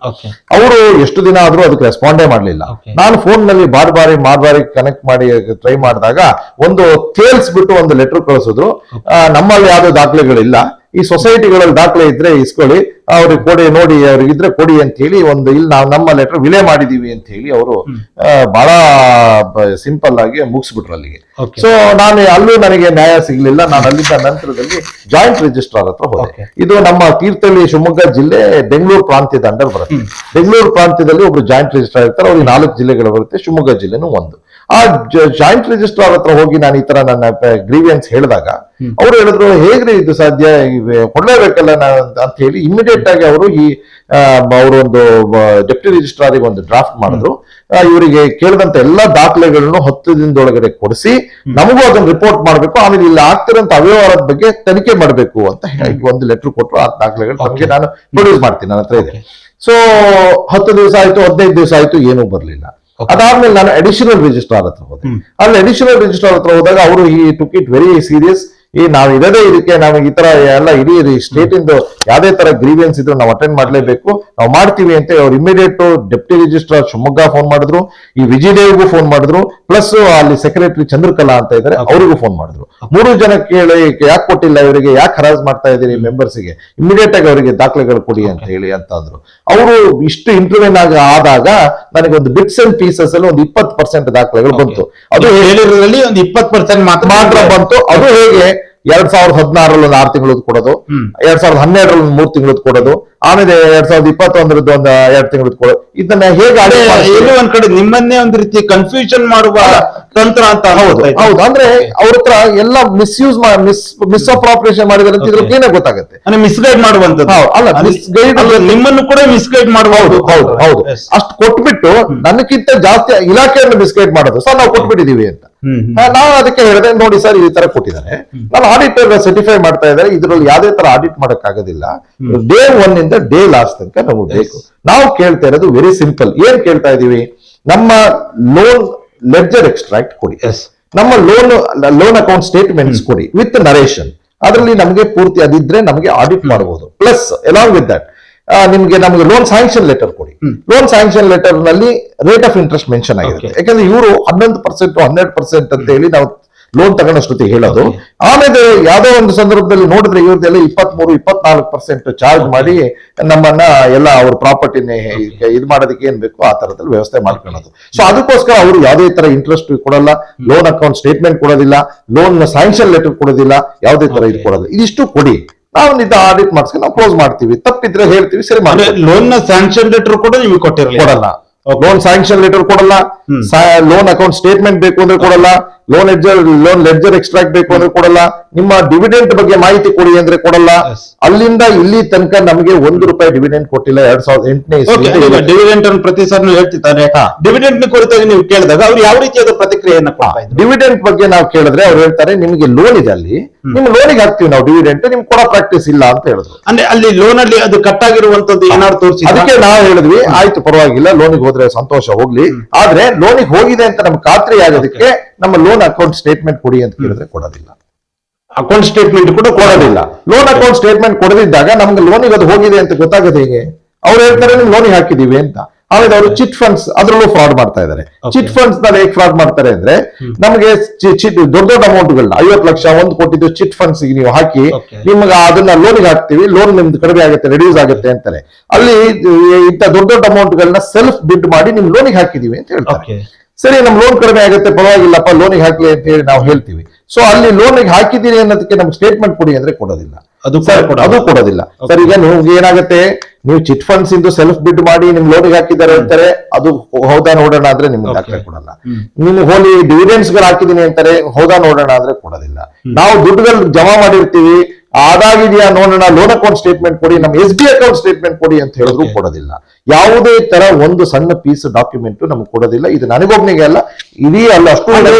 ಅವರು ಎಷ್ಟು ದಿನ ಆದ್ರೂ ಅದಕ್ಕೆ ರೆಸ್ಪಾಂಡೇ ಮಾಡ್ಲಿಲ್ಲ. ನಾನು ಫೋನ್ ನಲ್ಲಿ ಬಾರಿ ಕನೆಕ್ಟ್ ಮಾಡಿ ಟ್ರೈ ಮಾಡಿದಾಗ ಒಂದು ತೇಲ್ಸ್ಬಿಟ್ಟು ಒಂದು ಲೆಟರ್ ಕಳಿಸಿದ್ರು, ನಮ್ಮಲ್ಲಿ ಯಾವುದೇ ದಾಖಲೆಗಳಿಲ್ಲ, ಈ ಸೊಸೈಟಿಗಳಲ್ಲಿ ದಾಖಲೆ ಇದ್ರೆ ಇಸ್ಕೊಳ್ಳಿ, ಅವ್ರಿಗೆ ಕೊಡಿ, ನೋಡಿ ಅವ್ರಿಗಿದ್ರೆ ಕೊಡಿ ಅಂತ ಹೇಳಿ ಇಲ್ಲಿ ನಾವು ನಮ್ಮ ಲೆಟರ್ ವಿಲೇ ಮಾಡಿದೀವಿ ಅಂತ ಹೇಳಿ ಅವರು ಬಹಳ ಸಿಂಪಲ್ ಆಗಿ ಮುಗಿಸ್ಬಿಟ್ರು ಅಲ್ಲಿಗೆ. ಸೊ ಅಲ್ಲೂ ನನಗೆ ನ್ಯಾಯ ಸಿಗ್ಲಿಲ್ಲ. ನಾನು ಅಲ್ಲಿದ್ದ ನಂತರದಲ್ಲಿ ಜಾಯಿಂಟ್ ರಿಜಿಸ್ಟ್ರಾರ್ ಹತ್ರ ಹೋದೆ. ಇದು ನಮ್ಮ ತೀರ್ಥಹಳ್ಳಿ ಶಿವಮೊಗ್ಗ ಜಿಲ್ಲೆ ಬೆಂಗಳೂರು ಪ್ರಾಂತ್ಯದ ಅಂಡರ್ ಬರುತ್ತೆ. ಬೆಂಗಳೂರು ಪ್ರಾಂತ್ಯದಲ್ಲಿ ಒಬ್ರು ಜಾಯಿಂಟ್ ರಿಜಿಸ್ಟ್ರಾರ್ ಇರ್ತಾರೆ, ಅವ್ರಿಗೆ 4 ಜಿಲ್ಲೆಗಳು ಬರುತ್ತೆ, ಶಿವಮೊಗ್ಗ ಜಿಲ್ಲೆನೂ ಒಂದು. ಆ ಜಾಯಿಂಟ್ ರಿಜಿಸ್ಟ್ರಾರ್ ಹತ್ರ ಹೋಗಿ ನಾನು ಈ ತರ ನನ್ನ ಗ್ರೀವಿಯನ್ಸ್ ಹೇಳಿದಾಗ ಅವ್ರು ಹೇಳಿದ್ರು, ಹೇಗ್ರಿ ಇದು ಸಾಧ್ಯ, ಕೊಡ್ಲೇಬೇಕಲ್ಲ ಅಂತ ಹೇಳಿ ಇಮಿಡಿಯೇಟ್ ಆಗಿ ಅವರು ಒಂದು ಡೆಪ್ಟಿ ರಿಜಿಸ್ಟ್ರಾರಿಗೆ ಒಂದು ಡ್ರಾಫ್ಟ್ ಮಾಡಿದ್ರು. ಇವರಿಗೆ ಕೇಳಿದಂತ ಎಲ್ಲಾ ದಾಖಲೆಗಳನ್ನು 10 ದಿನದೊಳಗಡೆ ಕೊಡಿಸಿ ನಮಗೂ ಅದನ್ನ ರಿಪೋರ್ಟ್ ಮಾಡ್ಬೇಕು, ಆಮೇಲೆ ಇಲ್ಲಿ ಆಗ್ತಿರೋಂತ ಅವ್ಯವಹಾರದ ಬಗ್ಗೆ ತನಿಖೆ ಮಾಡ್ಬೇಕು ಅಂತ ಹೇಳಿ ಒಂದು ಲೆಟರ್ ಕೊಟ್ಟರು. ಆ ದಾಖಲೆಗಳು ನಮಗೆ ನಾನು ಪ್ರೊಡ್ಯೂಸ್ ಮಾಡ್ತೀನಿ, ನನ್ನ ಹತ್ರ ಇದೆ. ಸೊ 10 ದಿವಸ ಆಯ್ತು, 15 ದಿವಸ ಆಯ್ತು, ಏನೂ ಬರ್ಲಿಲ್ಲ. ಅದಾದ್ಮೇಲೆ ನಾನು ಅಡಿಷನಲ್ ರಿಜಿಸ್ಟ್ರಾರ್ ಹತ್ರ ಹೋದೆ. ಅಲ್ಲಿ ಅಡಿಷನಲ್ ರಿಜಿಸ್ಟ್ರಾರ್ ಹತ್ರ ಹೋದಾಗ ಅವರು ಟುಕ್ ಇಟ್ ವೆರಿ ಸೀರಿಯಸ್. ನಾವು ಇರೋದೇ ಇದಕ್ಕೆ, ನಮಗೆ ಈ ತರ ಎಲ್ಲ ಇಡೀ ಸ್ಟೇಟ್ ಇಂದು ಯಾವ್ದೇ ತರ ಗ್ರೀವಿಯನ್ಸ್ ಇದ್ರು ನಾವು ಅಟೆಂಡ್ ಮಾಡ್ಲೇಬೇಕು, ನಾವು ಮಾಡ್ತೀವಿ ಅಂತ ಅವ್ರು immediate deputy registrar Shivamogga phone ಮಾಡಿದ್ರು, ಈ ವಿಜಯದೇವ್ಗೂ ಫೋನ್ ಮಾಡಿದ್ರು, ಪ್ಲಸ್ ಅಲ್ಲಿ ಸೆಕ್ರೆಟರಿ ಚಂದ್ರಕಲಾ ಅಂತ ಇದ್ದಾರೆ, ಅವರಿಗೂ ಫೋನ್ ಮಾಡಿದ್ರು. 3 ಜನ ಕೇಳಿ ಯಾಕೆ ಕೊಟ್ಟಿಲ್ಲ ಇವರಿಗೆ, ಯಾಕೆ ಹರಾಜ್ ಮಾಡ್ತಾ ಇದ್ದೀರಿ ಮೆಂಬರ್ಸ್ಗೆ, ಇಮಿಡಿಯೇಟ್ ಆಗಿ ಅವರಿಗೆ ದಾಖಲೆಗಳು ಕೊಡಿ ಅಂತ ಹೇಳಿ ಅಂತ ಅಂದ್ರು. ಅವರು ಇಷ್ಟು ಇಂಟರ್ವ್ಯೂನ್ ಆದಾಗ ನನಗೆ ಒಂದು ಬಿಟ್ಸ್ ಅಂಡ್ ಪೀಸಸ್ ಅಲ್ಲಿ ಒಂದು 20% ದಾಖಲೆಗಳು ಬಂತು. ಅದು ಹೇಳಿರೋದ್ರಲ್ಲಿ ಒಂದು 20% ಮಾತ್ರ ಬಂತು. ಅದು ಹೇಗೆ 2016ರಲ್ಲಿ ಒಂದು 6 ತಿಂಗಳದ್ದು ಕೊಡೋದು, 2012ರಲ್ಲಿ ಒಂದು 3 ತಿಂಗಳದ್ದು ಕೊಡೋದು, ಆಮೇಲೆ 2021ರದ್ದು ಒಂದು 2 ತಿಂಗಳದ್ದು ಕೊಡೋದು, ಇದನ್ನ ಹೇಗೆ ಎಲ್ಲೋ ಒಂದ್ ಕಡೆ ನಿಮ್ಮನ್ನೇ ಒಂದು ರೀತಿ ಕನ್ಫ್ಯೂಷನ್ ಮಾಡುವ ತಂತ್ರ ಅಂತ. ಹೌದು, ಅಂದ್ರೆ ಅವ್ರ ಹತ್ರ ಎಲ್ಲ ಮಿಸ್ಯೂಸ್ ಮಿಸ್ಅಪ್ರಾಪ್ರಿಯೇಷನ್ ಮಾಡಿದಾರೆ ಅಂತ ಇದ್ರಲ್ಲಿ ಏನೇ ಗೊತ್ತಾಗುತ್ತೆ, ಮಿಸ್ಗೈಡ್ ಮಾಡುವಂತದ್ದು. ಅಲ್ಲ, ಮಿಸ್ಗೈಡ್ ನಿಮ್ಮನ್ನು ಕೂಡ ಮಿಸ್ಗೈಡ್ ಮಾಡಬಹುದು. ಹೌದು, ಅಷ್ಟು ಕೊಟ್ಬಿಟ್ಟು ನನಗಿಂತ ಜಾಸ್ತಿ ಇಲಾಖೆಯನ್ನು ಮಿಸ್ಗೈಡ್ ಮಾಡೋದು. ಸರ್ ನಾವು ಕೊಟ್ಬಿಟ್ಟಿದೀವಿ ಅಂತ ನಾವು ಅದಕ್ಕೆ ಹೇಳಿದೆ, ನೋಡಿ ಸರ್ ಈ ತರ ಕೊಟ್ಟಿದ್ದಾರೆ, ನಾನು ಆಡಿಟರ್ ಸರ್ಟಿಫೈ ಮಾಡ್ತಾ ಇದ್ದಾರೆ, ಇದರಲ್ಲಿ ಯಾವುದೇ ತರ ಆಡಿಟ್ ಮಾಡಕ್ ಆಗೋದಿಲ್ಲ. ಡೇ 1 ಇಂದ ಇಂದ ಡೇ ಲಾಸ್ಟ್ ತನಕ ನಮಗೆ ಬೇಕು. ನಾವು ಕೇಳ್ತಾ ಇರೋದು ವೆರಿ ಸಿಂಪಲ್. ಏನ್ ಕೇಳ್ತಾ ಇದೀವಿ? ನಮ್ಮ ಲೋನ್ ಲೆಡ್ಜರ್ ಎಕ್ಸ್ಟ್ರಾಕ್ಟ್ ಕೊಡಿ, ನಮ್ಮ ಲೋನ್ ಅಕೌಂಟ್ ಸ್ಟೇಟ್ಮೆಂಟ್ಸ್ ಕೊಡಿ ವಿತ್ ನರೇಷನ್. ಅದರಲ್ಲಿ ನಮಗೆ ಪೂರ್ತಿ ಅದಿದ್ರೆ ನಮಗೆ ಆಡಿಟ್ ಮಾಡಬಹುದು. ಪ್ಲಸ್ ಅಲಾಂಗ್ ವಿತ್ ದಟ್ ನಮಗೆ ಲೋನ್ ಸ್ಯಾಂಕ್ಷನ್ ಲೆಟರ್ ಕೊಡಿ. ಲೋನ್ ಸ್ಯಾಂಕ್ಷನ್ ಲೆಟರ್ ನಲ್ಲಿ ರೇಟ್ ಆಫ್ ಇಂಟ್ರೆಸ್ಟ್ ಮೆನ್ಷನ್ ಆಗಿದೆ. ಯಾಕಂದ್ರೆ ಇವರು 11% 12% ಅಂತ ಹೇಳಿ ನಾವು ಲೋನ್ ತಗೊಂಡಷ್ಟು ಹೇಳೋದು. ಆಮೇಲೆ ಯಾವ್ದೋ ಒಂದು ಸಂದರ್ಭದಲ್ಲಿ ನೋಡಿದ್ರೆ ಇವ್ರದ್ದೆಲ್ಲ 23-24% ಚಾರ್ಜ್ ಮಾಡಿ ನಮ್ಮನ್ನ ಎಲ್ಲ ಅವ್ರ ಪ್ರಾಪರ್ಟಿನೇ ಇದು ಮಾಡೋದಕ್ಕೆ ಏನ್ ಬೇಕು ಆ ತರದಲ್ಲಿ ವ್ಯವಸ್ಥೆ ಮಾಡ್ಕೊಳ್ಳೋದು. ಸೊ ಅದಕ್ಕೋಸ್ಕರ ಅವರು ಯಾವುದೇ ತರ ಇಂಟ್ರೆಸ್ಟ್ ಕೊಡಲ್ಲ, ಲೋನ್ ಅಕೌಂಟ್ ಸ್ಟೇಟ್ಮೆಂಟ್ ಕೊಡೋದಿಲ್ಲ, ಲೋನ್ ಸ್ಯಾಂಕ್ಷನ್ ಲೆಟರ್ ಕೊಡೋದಿಲ್ಲ, ಯಾವುದೇ ತರ ಇದು ಕೊಡೋದು. ಇದಿಷ್ಟು ಕೊಡಿ, ನಾವು ನಿಜ ಆಡಿಟ್ ಮಾಡಿಸ್ಕೊಂಡು ನಾವು ಕ್ಲೋಸ್ ಮಾಡ್ತೀವಿ. ತಪ್ಪಿದ್ರೆ ಹೇಳ್ತೀವಿ, ಸರಿ ಮಾಡಿ. ಲೋನ್ ನ ಸ್ಯಾಂಕ್ಷನ್ ಲೆಟರ್ ಕೂಡ ನಿಮಗೆ ಕೊಡಲ್ಲ, ಲೋನ್ ಸ್ಯಾಂಕ್ಷನ್ ಲೆಟರ್ ಕೊಡಲ್ಲ, ಲೋನ್ ಅಕೌಂಟ್ ಸ್ಟೇಟ್ಮೆಂಟ್ ಬೇಕು ಅಂದ್ರೆ ಕೊಡಲ್ಲ, ಲೋನ್ ಲೆಡ್ಜರ್ ಎಕ್ಸ್ಟ್ರಾಕ್ಟ್ ಬೇಕು ಅಂದ್ರೆ ಕೊಡಲ್ಲ, ನಿಮ್ಮ ಡಿವಿಡೆಂಟ್ ಬಗ್ಗೆ ಮಾಹಿತಿ ಕೊಡಿ ಅಂದ್ರೆ ಕೊಡಲ್ಲ. ಅಲ್ಲಿಂದ ಇಲ್ಲಿ ತನಕ ನಮಗೆ ₹1 ಡಿವಿಡೆಂಟ್ ಕೊಟ್ಟಿಲ್ಲ 2008ನೇ ಡಿವಿಡೆಂಟ್ ಅನ್ನು ಪ್ರತಿ ಸಾರಿ ಹೇಳ್ತಿದ್ದಾರೆ. ಡಿವಿಡೆಂಟ್ ಕುರಿತಾಗಿ ನೀವು ಕೇಳಿದಾಗ ಅವ್ರು ಯಾವ ರೀತಿಯಾದ ಪ್ರತಿಕ್ರಿಯೆಯನ್ನು ಕೊಡ್ತಾ ಇದ್ರು? ಡಿವಿಡೆಂಟ್ ಬಗ್ಗೆ ನಾವು ಕೇಳಿದ್ರೆ ಅವ್ರು ಹೇಳ್ತಾರೆ ನಿಮಗೆ ಲೋನ್ ಇದೆ, ಅಲ್ಲಿ ನಿಮ್ ಲೋನಿಗೆ ಹಾಕ್ತಿವಿ ನಾವು ಡಿವಿಡೆಂಟ್, ನಿಮ್ಗೆ ಕೊಡೋ ಪ್ರಾಕ್ಟೀಸ್ ಇಲ್ಲ ಅಂತ ಹೇಳಿದ್ರು. ಅಂದ್ರೆ ಅಲ್ಲಿ ಲೋನ್ ಅಲ್ಲಿ ಅದು ಕಟ್ ಆಗಿರುವಂತದ್ದು ಏನಾದ್ರು ತೋರಿಸಿ, ಅದಕ್ಕೆ ನಾವು ಹೇಳಿದ್ವಿ ಆಯ್ತು ಪರವಾಗಿಲ್ಲ, ಲೋನಿಗೆ ಹೋದ್ರೆ ಸಂತೋಷ ಹೋಗ್ಲಿ, ಆದ್ರೆ ಲೋನಿಗೆ ಹೋಗಿದೆ ಅಂತ ನಮ್ಗೆ ಖಾತ್ರಿ ಆಗೋದಕ್ಕೆ ನಮ್ಮ ಲೋನ್ ಅಕೌಂಟ್ ಸ್ಟೇಟ್ಮೆಂಟ್ ಕೊಡಿ ಅಂತ ಕೇಳಿದ್ರೆ ಕೊಡೋದಿಲ್ಲ. ಅಕೌಂಟ್ ಸ್ಟೇಟ್ಮೆಂಟ್ ಕೂಡ ಕೊಡೋದಿಲ್ಲ. ಲೋನ್ ಅಕೌಂಟ್ ಸ್ಟೇಟ್ಮೆಂಟ್ ಕೊಡದಿದ್ದಾಗ ನಮ್ಗೆ ಲೋನಿಗೆ ಅದು ಹೋಗಿದೆ ಅಂತ ಗೊತ್ತಾಗದೆ ಹೇಗೆ? ಅವ್ರು ಹೇಳ್ತಾರೆ ನಿಮ್ ಲೋನಿಗೆ ಹಾಕಿದೀವಿ ಅಂತ. ಆಮೇಲೆ ಅವರು ಚಿಟ್ ಫಂಡ್ಸ್ ಅದರಲ್ಲೂ ಫ್ರಾಡ್ ಮಾಡ್ತಾ ಇದ್ದಾರೆ. ಚಿಟ್ ಫಂಡ್ಸ್ ನಲ್ಲಿ ಹೇಗೆ ಫ್ರಾಡ್ ಮಾಡ್ತಾರೆ ಅಂದ್ರೆ, ನಮಗೆ ದೊಡ್ಡ ದೊಡ್ಡ ಅಮೌಂಟ್ಗಳನ್ನ 50 ಲಕ್ಷ 1 ಕೋಟಿದು ಚಿಟ್ ಫಂಡ್ಸ್ ನೀವು ಹಾಕಿ ನಿಮ್ಗೆ ಅದನ್ನ ಲೋನಿಗೆ ಹಾಕ್ತಿವಿ, ಲೋನ್ ನಿಮ್ದು ಕಡಿಮೆ ಆಗುತ್ತೆ, ರೆಡ್ಯೂಸ್ ಆಗುತ್ತೆ ಅಂತಾರೆ. ಅಲ್ಲಿ ಇಂಥ ದೊಡ್ಡ ದೊಡ್ಡ ಅಮೌಂಟ್ ಗಳನ್ನ ಸೆಲ್ಫ್ ಬಿಡ್ ಮಾಡಿ ನಿಮ್ ಲೋನಿಗೆ ಹಾಕಿದೀವಿ ಅಂತ ಹೇಳ್ತಾರೆ. ಸರಿ, ನಮ್ ಲೋನ್ ಕಡಿಮೆ ಆಗುತ್ತೆ, ಪರವಾಗಿಲ್ಲಪ್ಪ ಲೋನಿಗೆ ಹಾಕಿ ಅಂತ ಹೇಳಿ ನಾವು ಹೇಳ್ತೀವಿ. ಸೊ ಅಲ್ಲಿ ಲೋನಿಗೆ ಹಾಕಿದೀನಿ ಅನ್ನೋದಕ್ಕೆ ನಮ್ಗೆ ಸ್ಟೇಟ್ಮೆಂಟ್ ಕೊಡಿ ಅಂದ್ರೆ ಕೊಡೋದಿಲ್ಲ, ಅದು ಕೊಡೋದಿಲ್ಲ. ಸರ್, ಈಗ ನಿಮ್ಗೆ ಏನಾಗುತ್ತೆ, ನೀವು ಚಿಟ್ ಫಂಡ್ಸ್ ಇಂದು ಸೆಲ್ಫ್ ಬಿಡ್ ಮಾಡಿ ನಿಮ್ ಲೋನಿಗೆ ಹಾಕಿದ್ದಾರೆ ಅಂತಾರೆ, ಅದು ಹೌದಾ ನೋಡೋಣ ಅಂದ್ರೆ ನಿಮ್ಗೆ ದಾಖಲೆ ಕೊಡಲ್ಲ. ನಿಮ್ಗೆ ಹೋಲಿ ಡಿವಿಡೆಂಡ್ಸ್ ಗಳು ಹಾಕಿದೀನಿ ಅಂತಾರೆ, ಹೌದಾ ನೋಡೋಣ ಅಂದ್ರೆ ಕೊಡೋದಿಲ್ಲ. ನಾವು ದುಡ್ಡುಗಳು ಜಮಾ ಮಾಡಿರ್ತೀವಿ, ಅದಾಗಿದೆಯಾ ನೋಡೋಣ, ಲೋನ್ ಅಕೌಂಟ್ ಸ್ಟೇಟ್ಮೆಂಟ್ ಕೊಡಿ, ನಮ್ಮ SB ಅಕೌಂಟ್ ಸ್ಟೇಟ್ಮೆಂಟ್ ಕೊಡಿ ಅಂತ ಹೇಳಿದ್ರು ಕೊಡೋದಿಲ್ಲ. ಯಾವುದೇ ತರ ಒಂದು ಸಣ್ಣ ಪೀಸ್ ಡಾಕ್ಯುಮೆಂಟ್ ನಮ್ಗೆ ಕೊಡೋದಿಲ್ಲ. ಇದು ನನಗೊಬ್ಬನಿಗೆ ಅಲ್ಲ, ಇಡೀ ಅಲ್ಲ ಅಷ್ಟು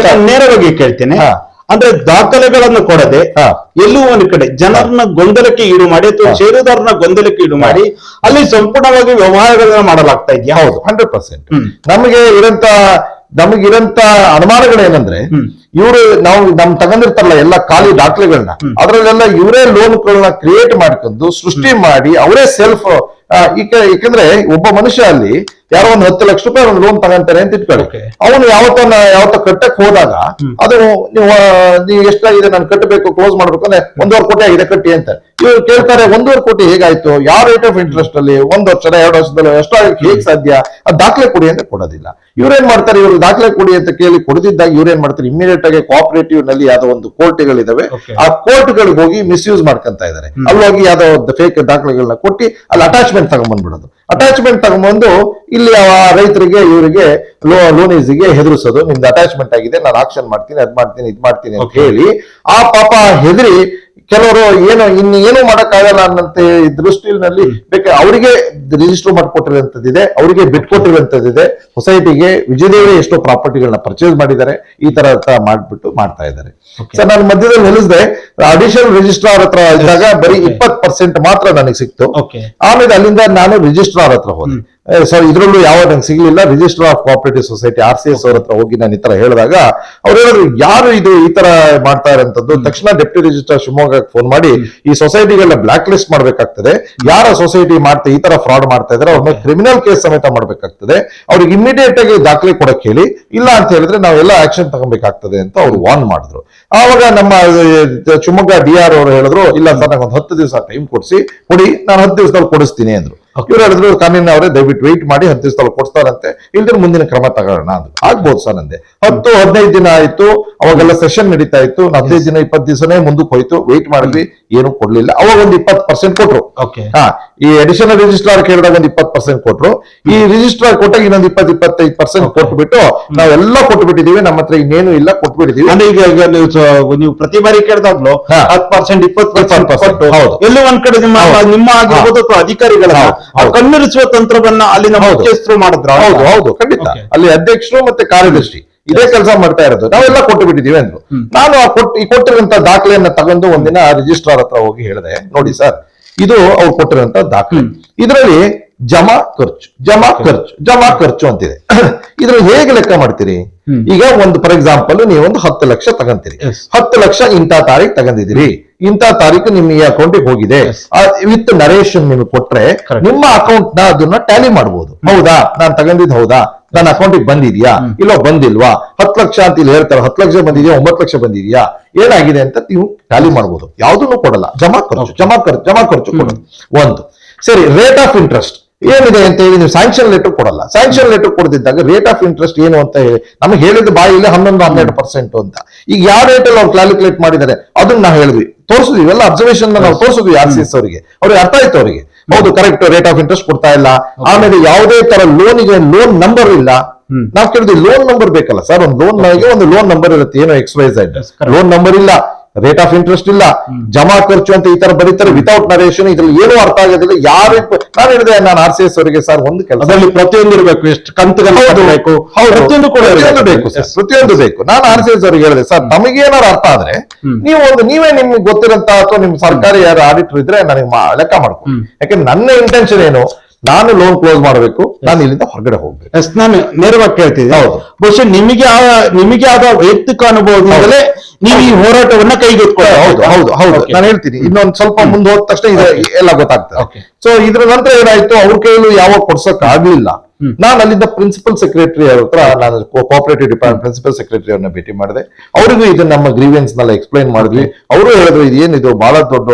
ನೇರವಾಗಿ ಕೇಳ್ತೇನೆ. ಅಂದ್ರೆ ದಾಖಲೆಗಳನ್ನು ಕೊಡದೆ ಎಲ್ಲೂ ಒಂದು ಕಡೆ ಜನರನ್ನ ಗೊಂದಲಕ್ಕೆ ಈಡು ಮಾಡಿ ಅಥವಾ ಷೇರುದಾರನ ಗೊಂದಲಕ್ಕೆ ಈಡು ಮಾಡಿ ಅಲ್ಲಿ ಸಂಪೂರ್ಣವಾಗಿ ವ್ಯವಹಾರಗಳನ್ನ ಮಾಡಲಾಗ್ತಾ ಇದೆಯಾ? ಹೌದು, 100%. ನಮಗಿರಂತ ಅನುಮಾನಗಳೇನಂದ್ರೆ, ಇವರು ನಾವು ತಗೊಂಡಿರ್ತಾರಲ್ಲ ಎಲ್ಲ ಖಾಲಿ ದಾಖಲೆಗಳನ್ನ, ಅದರಲ್ಲೆಲ್ಲ ಇವರೇ ಲೋನ್ಗಳನ್ನ ಕ್ರಿಯೇಟ್ ಮಾಡ್ಕೊಂಡು ಸೃಷ್ಟಿ ಮಾಡಿ ಅವರೇ ಸೆಲ್ಫ್ ಯಾಕಂದ್ರೆ ಒಬ್ಬ ಮನುಷ್ಯ ಅಲ್ಲಿ ಯಾರೋ ಒಂದು 10 ಲಕ್ಷ ರೂಪಾಯಿ ಒಂದು ಲೋನ್ ತಗೊಂತಾರೆ ಅಂತ ಇಟ್ಕೊಳ್ಳಿ, ಅವನು ಯಾವತ್ತ ಕಟ್ಟಕ್ ಹೋದಾಗ ಅದು ನೀವು ಎಷ್ಟಾಗಿದೆ ನಾನು ಕಟ್ಟಬೇಕು, ಕ್ಲೋಸ್ ಮಾಡ್ಬೇಕು ಅಂದ್ರೆ 1.5 ಕೋಟಿ ಆಗಿದೆ ಕಟ್ಟಿ ಅಂತ. ಇವ್ರು ಕೇಳ್ತಾರೆ 1.5 ಕೋಟಿ ಹೇಗಾಯ್ತು, ಯಾವ ರೇಟ್ ಆಫ್ ಇಂಟ್ರೆಸ್ಟ್ ಅಲ್ಲಿ 1 ವರ್ಷ 2 ವರ್ಷದಲ್ಲಿ ಎಷ್ಟಾಗಕ್ಕೆ ಹೇಗ್ ಸಾಧ್ಯ, ಅದು ದಾಖಲೆ ಕೊಡಿ ಅಂತ ಕೊಡೋದಿಲ್ಲ. ಇವ್ರೇನ್ ಮಾಡ್ತಾರೆ, ಇವ್ರು ದಾಖಲೆ ಕೊಡಿ ಅಂತ ಕೇಳಿ ಕೊಡದಿದ್ದಾಗ ಇವ್ರೇನ್ ಮಾಡ್ತಾರೆ, ಇಮಿಡಿಯೇಟ್ ಆಗಿ ಕೋಆಪರೇಟಿವ್ ನಲ್ಲಿ ಯಾವ್ದೋ ಒಂದು ಕೋರ್ಟ್ಗಳಿದಾವೆ, ಆ ಕೋರ್ಟ್ಗಳಿಗೆ ಹೋಗಿ ಮಿಸ್ಯೂಸ್ ಮಾಡ್ಕೊಂತ ಇದಾರೆ. ಅಲ್ಲಿ ಹೋಗಿ ಯಾವ್ದೋ ಒಂದು ಫೇಕ್ ದಾಖಲೆಗಳನ್ನ ಕೊಟ್ಟು ಅಲ್ಲಿ ಅಟ್ಯಾಚ್ಮೆಂಟ್ ತಗೊಂಡ್ಬಂದ್ಬಿಡೋದು. ಅಟ್ಯಾಚ್ಮೆಂಟ್ ತಗೊಂಡ್ಬಂದು ಇಲ್ಲಿ ರೈತರಿಗೆ ಇವರಿಗೆ ಲೋನೀಸ್ಗೆ ಹೆದರಿಸೋದು, ನಿಮ್ದು ಅಟ್ಯಾಚ್ಮೆಂಟ್ ಆಗಿದೆ, ನಾನು ಆಕ್ಷನ್ ಮಾಡ್ತೀನಿ, ಅದ್ ಮಾಡ್ತೀನಿ, ಇದ್ ಮಾಡ್ತೀನಿ ಅಂತ ಹೇಳಿ ಆ ಪಾಪ ಹೆದರಿ ಕೆಲವರು ಇನ್ನೇನು ಮಾಡಕ್ಕಾಗಲ್ಲ ಅನ್ನಂತೆ ದೃಷ್ಟಿನಲ್ಲಿ ಬೇಕಾದ್ರೆ ಅವರಿಗೆ ರಿಜಿಸ್ಟರ್ ಮಾಡಿಕೊಟ್ಟಿರುವಂತದ್ದಿದೆ, ಅವರಿಗೆ ಬಿಟ್ಕೊಟ್ಟಿರುವಂತದ್ದಿದೆ. ಸೊಸೈಟಿಗೆ ವಿಜಯದೇವಿ ಎಷ್ಟೋ ಪ್ರಾಪರ್ಟಿಗಳನ್ನ ಪರ್ಚೇಸ್ ಮಾಡಿದ್ದಾರೆ, ಈ ತರ ಮಾಡ್ತಾ ಇದ್ದಾರೆ. ಸರ್, ನಾನು ಮಧ್ಯದಲ್ಲಿ ನಿಲ್ಲಿಸಿದೆ, ಅಡಿಷನಲ್ ರಿಜಿಸ್ಟ್ರಾರ್ ಹತ್ರ ಇದ್ದಾಗ ಬರೀ 20% ಮಾತ್ರ ನನಗೆ ಸಿಕ್ತು. ಆಮೇಲೆ ಅಲ್ಲಿಂದ ನಾನು ರಿಜಿಸ್ಟ್ರಾರ್ ಹತ್ರ ಹೋದೆ. ಸೊ ಇದ್ರಲ್ಲೂ ಯಾವ ನಂಗೆ ಸಿಗ್ಲಿಲ್ಲ. Register of cooperative society RCS ಅವ್ರ ಹತ್ರ ಹೋಗಿ ನಾನು ಈ ತರ ಹೇಳಿದಾಗ ಅವ್ರು ಹೇಳಿದ್ರು, ಯಾರು ಇದು ಈ ತರ ಮಾಡ್ತಾ ಇರೋಂಥದ್ದು, ತಕ್ಷಣ ಡೆಪ್ಟಿ ರಿಜಿಸ್ಟ್ರಾರ್ ಶಿವಮೊಗ್ಗಕ್ಕೆ ಫೋನ್ ಮಾಡಿ ಈ ಸೊಸೈಟಿಗೆಲ್ಲ ಬ್ಲಾಕ್ ಲಿಸ್ಟ್ ಮಾಡ್ಬೇಕಾಗ್ತದೆ, ಯಾರ ಸೊಸೈಟಿ ಈ ತರ ಫ್ರಾಡ್ ಮಾಡ್ತಾ ಇದ್ರೆ ಅವ್ರ ಮೇಲೆ ಕ್ರಿಮಿನಲ್ ಕೇಸ್ ಸಮೇತ ಮಾಡ್ಬೇಕಾಗ್ತದೆ, ಅವ್ರಿಗೆ ಇಮಿಡಿಯೇಟ್ ಆಗಿ ದಾಖಲೆ ಕೊಡಕ್ ಹೇಳಿ, ಇಲ್ಲ ಅಂತ ಹೇಳಿದ್ರೆ ನಾವೆಲ್ಲ ಆಕ್ಷನ್ ತಗೊಬೇಕಾಗ್ತದೆ ಅಂತ ಅವ್ರು ವಾರ್ನ್ ಮಾಡಿದ್ರು. ಆವಾಗ ನಮ್ಮ ಶಿವಮೊಗ್ಗ DR ಅವರು ಹೇಳಿದ್ರು, ಇಲ್ಲ ಸರ್ ನಂಗೆ ಒಂದು 10 ದಿವಸ ಟೈಮ್ ಕೊಡಿ, ನಾನು 10 ದಿವಸದಲ್ಲಿ ಕೊಡಿಸ್ತೀನಿ ಅಂದ್ರು. ಇವ್ರು ಹೇಳಿದ್ರು, ಕಾನೂನಿನ ಅವರೇ ದಯವಿಟ್ಟು ವೆಯ್ಟ್ ಮಾಡಿ 10 ದಿವಸದಲ್ಲಿ ಕೊಡ್ತಾರಂತೆ, ಇಲ್ದ್ರೆ ಮುಂದಿನ ಕ್ರಮ ತಗೋಣ ಅಂದ್ರು. ಆಗ್ಬೋದು ಸರ್ ಅಂದೆ. 10-15 ದಿನ ಆಯ್ತು, ಅವಾಗೆಲ್ಲ ಸೆಷನ್ ನಡೀತಾ ಇತ್ತು. 15 ದಿನ 20 ದಿವಸನೇ ಮುಂದಕ್ಕೆ ಹೋಯ್ತು, ವೆಯ್ಟ್ ಮಾಡಿದ್ವಿ, ಏನು ಕೊಡ್ಲಿಲ್ಲ. ಅವಾಗ ಒಂದು 20% ಕೊಟ್ರು. ಈ ಅಡಿಷನಲ್ ರಿಜಿಸ್ಟ್ರಾರ್ ಕೇಳಿದಾಗ ಒಂದು 20% ಕೊಟ್ರು. ಈ ರಿಜಿಸ್ಟ್ರಾರ್ ಕೊಟ್ಟಾಗ ಇನ್ನೊಂದು 20-25% ಕೊಟ್ಬಿಟ್ಟು ನಾವೆಲ್ಲ ಕೊಟ್ಬಿಟ್ಟಿದೀವಿ, ನಮ್ಮ ಹತ್ರ ಇನ್ನೇನು ಇಲ್ಲ, ಕೊಟ್ಬಿಟ್ಟಿದೀವಿ. ಈಗ ನೀವು ಪ್ರತಿ ಬಾರಿ ಕೇಳಿದಾಗ್ಲೂ 10% 20% ಎಲ್ಲೋ ಒಂದ್ ಕಡೆ ನಿಮ್ಮ ಆಗಿರ್ಬೋದು ಅಥವಾ ಅಧಿಕಾರಿಗಳ ಕಣ್ಣಿರಿಸುವ ತಂತ್ರವನ್ನ ಅಲ್ಲಿ ನಮ್ಮ ಮುಖ್ಯಸ್ಥರು ಮಾಡಿದ್ರ? ಹೌದು, ಖಂಡಿತ. ಅಲ್ಲಿ ಅಧ್ಯಕ್ಷರು ಮತ್ತೆ ಕಾರ್ಯದರ್ಶಿ ಇದೇ ಕೆಲಸ ಮಾಡ್ತಾ ಇರೋದು. ನಾವೆಲ್ಲ ಕೊಟ್ಟು ಬಿಟ್ಟಿದೀವಿ ಅಂದ್ರು. ನಾನು ಕೊಟ್ಟಿರುವಂತ ದಾಖಲೆಯನ್ನ ತಗೊಂಡು ಒಂದಿನ ರಿಜಿಸ್ಟ್ರಾರ್ ಹತ್ರ ಹೋಗಿ ಹೇಳಿದೆ, ನೋಡಿ ಸರ್, ಇದು ಅವ್ರು ಕೊಟ್ಟಿರುವಂತ ದಾಖಲೆ, ಇದರಲ್ಲಿ ಜಮಾ ಖರ್ಚು ಅಂತಿದೆ. ಇದ್ರಲ್ಲಿ ಹೇಗೆ ಲೆಕ್ಕ ಮಾಡ್ತೀರಿ? ಈಗ ಒಂದು ಫಾರ್ ಎಕ್ಸಾಂಪಲ್ ನೀವೊಂದು 10 ಲಕ್ಷ ತಗಂತೀರಿ. 10 ಲಕ್ಷ ಇಂಥ ತಾರೀಕು ತಗಂದಿದ್ದೀರಿ, ಇಂಥ ತಾರೀಕು ನಿಮ್ಮ ಈ ಅಕೌಂಟಿಗೆ ಹೋಗಿದೆ ವಿತ್ ನರೇಶನ್ ನಿಮ್ಗೆ ಕೊಟ್ರೆ ನಿಮ್ಮ ಅಕೌಂಟ್ ನ ಅದನ್ನ ಟ್ಯಾಲಿ ಮಾಡಬಹುದು. ಹೌದಾ, ನಾನು ತಗಂದಿದ್ದು ಹೌದಾ, ನನ್ನ ಅಕೌಂಟಿಗೆ ಬಂದಿದ್ಯಾ ಇಲ್ಲೋ ಬಂದಿಲ್ವಾ, 10 ಲಕ್ಷ ಅಂತ ಇಲ್ಲಿ ಹೇಳ್ತಾರೆ, 10 ಲಕ್ಷ ಬಂದಿದ್ಯಾ 9 ಲಕ್ಷ ಬಂದಿದ್ಯಾ ಏನಾಗಿದೆ ಅಂತ ನೀವು ಟ್ಯಾಲಿ ಮಾಡಬಹುದು. ಯಾವುದನ್ನು ಕೊಡಲ್ಲ, ಜಮಾ ಖರ್ಚು ಕೊಡೋದು ಒಂದು. ಸರಿ, ರೇಟ್ ಆಫ್ ಇಂಟ್ರೆಸ್ಟ್ ಏನಿದೆ ಅಂತ ಹೇಳಿ ನೀವು ಸ್ಯಾಂಕ್ಷನ್ ಲೆಟರ್ ಕೊಡಲ್ಲ. ಸ್ಯಾಂಕ್ಷನ್ ಲೆಟರ್ ಕೊಡ್ತಿದ್ದಾಗ ರೇಟ್ ಆಫ್ ಇಂಟ್ರೆಸ್ಟ್ ಏನು ಅಂತ ಹೇಳಿ ನಮಗೆ ಹೇಳಿದ ಬಾಯಿಲೆ 11-12% ಅಂತ. ಈಗ ಯಾವ ರೇಟ್ ಅಲ್ಲಿ ಅವ್ರು ಕ್ಯಾಲ್ಕುಲೇಟ್ ಮಾಡಿದ್ದಾರೆ ಅದನ್ನ ನಾವು ಹೇಳಿದ್ವಿ, ತೋರಿಸಿದ್ವಿ, ಎಲ್ಲ ಅಬ್ಸರ್ವೇಷನ್ ನಾವು ತೋರಿಸಿದ್ವಿ RCS ಅವರಿಗೆ ಅರ್ಥ ಆಯ್ತು ಅವರಿಗೆ. ಹೌದು, ಕರೆಕ್ಟ್ ರೇಟ್ ಆಫ್ ಇಂಟ್ರೆಸ್ಟ್ ಕೊಡ್ತಾ ಇಲ್ಲ. ಆಮೇಲೆ ಯಾವುದೇ ತರ ಲೋನಿಗೆ ಲೋನ್ ನಂಬರ್ ಇಲ್ಲ. ನಾವು ಕೇಳಿದ್ವಿ ಲೋನ್ ನಂಬರ್ ಬೇಕಲ್ಲ ಸರ್, ಒಂದು ಲೋನ್ ನಂಬರ್ ಇರುತ್ತೆ, ಏನೋ XYZ ಲೋನ್ ನಂಬರ್ ಇಲ್ಲ, ರೇಟ್ ಆಫ್ ಇಂಟ್ರೆಸ್ಟ್ ಇಲ್ಲ, ಜಮಾ ಖರ್ಚು ಅಂತ ಈ ತರ ಬರೀತಾರೆ ವಿತೌಟ್ ನರೇಷನ್. ಇದ್ರಲ್ಲಿ ಏನೂ ಅರ್ಥ ಆಗೋದಿಲ್ಲ. ನಾನು ಹೇಳಿದೆ ನಾನು RCS ಅವರಿಗೆ, ಸರ್ ಒಂದು ಕೆಲಸ ಅದರಲ್ಲಿ ಪ್ರತಿಯೊಂದು ಇರಬೇಕು, ಎಷ್ಟು ಕಂತುಗಳು ಬೇಕು, ಪ್ರತಿಯೊಂದು ಕೂಡ ಬೇಕು ಸರ್, ಪ್ರತಿಯೊಂದು ಬೇಕು. ನಾನು RCS ಅವರಿಗೆ ಹೇಳಿದೆ, ಸರ್ ನಮಗೇನಾದ್ರು ಅರ್ಥ ಆದ್ರೆ ನೀವೇ ನಿಮ್ಗೆ ಗೊತ್ತಿರಂತ ಅಥವಾ ನಿಮ್ ಸರ್ಕಾರಿ ಯಾರು ಆಡಿಟರ್ ಇದ್ರೆ ನನಗೆ ಲೆಕ್ಕ ಮಾಡ್ಕೊ. ಯಾಕಂದ್ರೆ ನನ್ನ ಇಂಟೆನ್ಷನ್ ಏನು, ನಾನು ಲೋನ್ ಕ್ಲೋಸ್ ಮಾಡಬೇಕು, ನಾನು ಇಲ್ಲಿಂದ ಹೊರಗಡೆ ಹೋಗ್ಬೇಕು. ನಾನು ನೇರವಾಗಿ ಕೇಳ್ತಿದ್ದೆ. ಹೌದು, ಬಹುಶಃ ನಿಮಗೆ ಆದ ವೈಯಕ್ತಿಕ ಅನುಭವದಿಂದಲೇ ನೀವು ಈ ಹೋರಾಟವನ್ನ ಕೈಗೆತ್ತಿಕೊಳ್ಳಿ. ಹೌದು ನಾನು ಹೇಳ್ತೀನಿ. ಇನ್ನೊಂದು ಸ್ವಲ್ಪ ಮುಂದೆ ಹೋದ ತಕ್ಷಣ ಎಲ್ಲ ಗೊತ್ತಾಗ್ತದೆ. ಸೊ ಇದ್ರ ನಂತರ ಏನಾಯ್ತು, ಅವ್ರ ಕೈಯಲ್ಲೂ ಯಾವಾಗ ಕೊಡ್ಸಕ್ ಆಗ್ಲಿಲ್ಲ. ನಾನು ಅಲ್ಲಿಂದ ಪ್ರಿನ್ಸಿಪಲ್ ಸೆಕ್ರೆಟರಿ ಅವ್ರ ಹತ್ರ, ನಾನು ಕೋಆಪರೇಟಿವ್ ಡಿಪಾರ್ಟ್ಮೆಂಟ್ ಪ್ರಿನ್ಸಿಪಲ್ ಸೆಕ್ರೆಟರಿ ಅವ್ರನ್ನ ಭೇಟಿ ಮಾಡಿದೆ. ಅವ್ರಿಗೂ ಇದನ್ನ ನಮ್ಮ ಗ್ರೀವೆನ್ಸ್ ನೆಲ್ಲ ಎಕ್ಸ್ಪ್ಲೈನ್ ಮಾಡಿದ್ವಿ. ಅವರು ಹೇಳಿದ್ರು ಇದೇನಿದು ಬಹಳ ದೊಡ್ಡ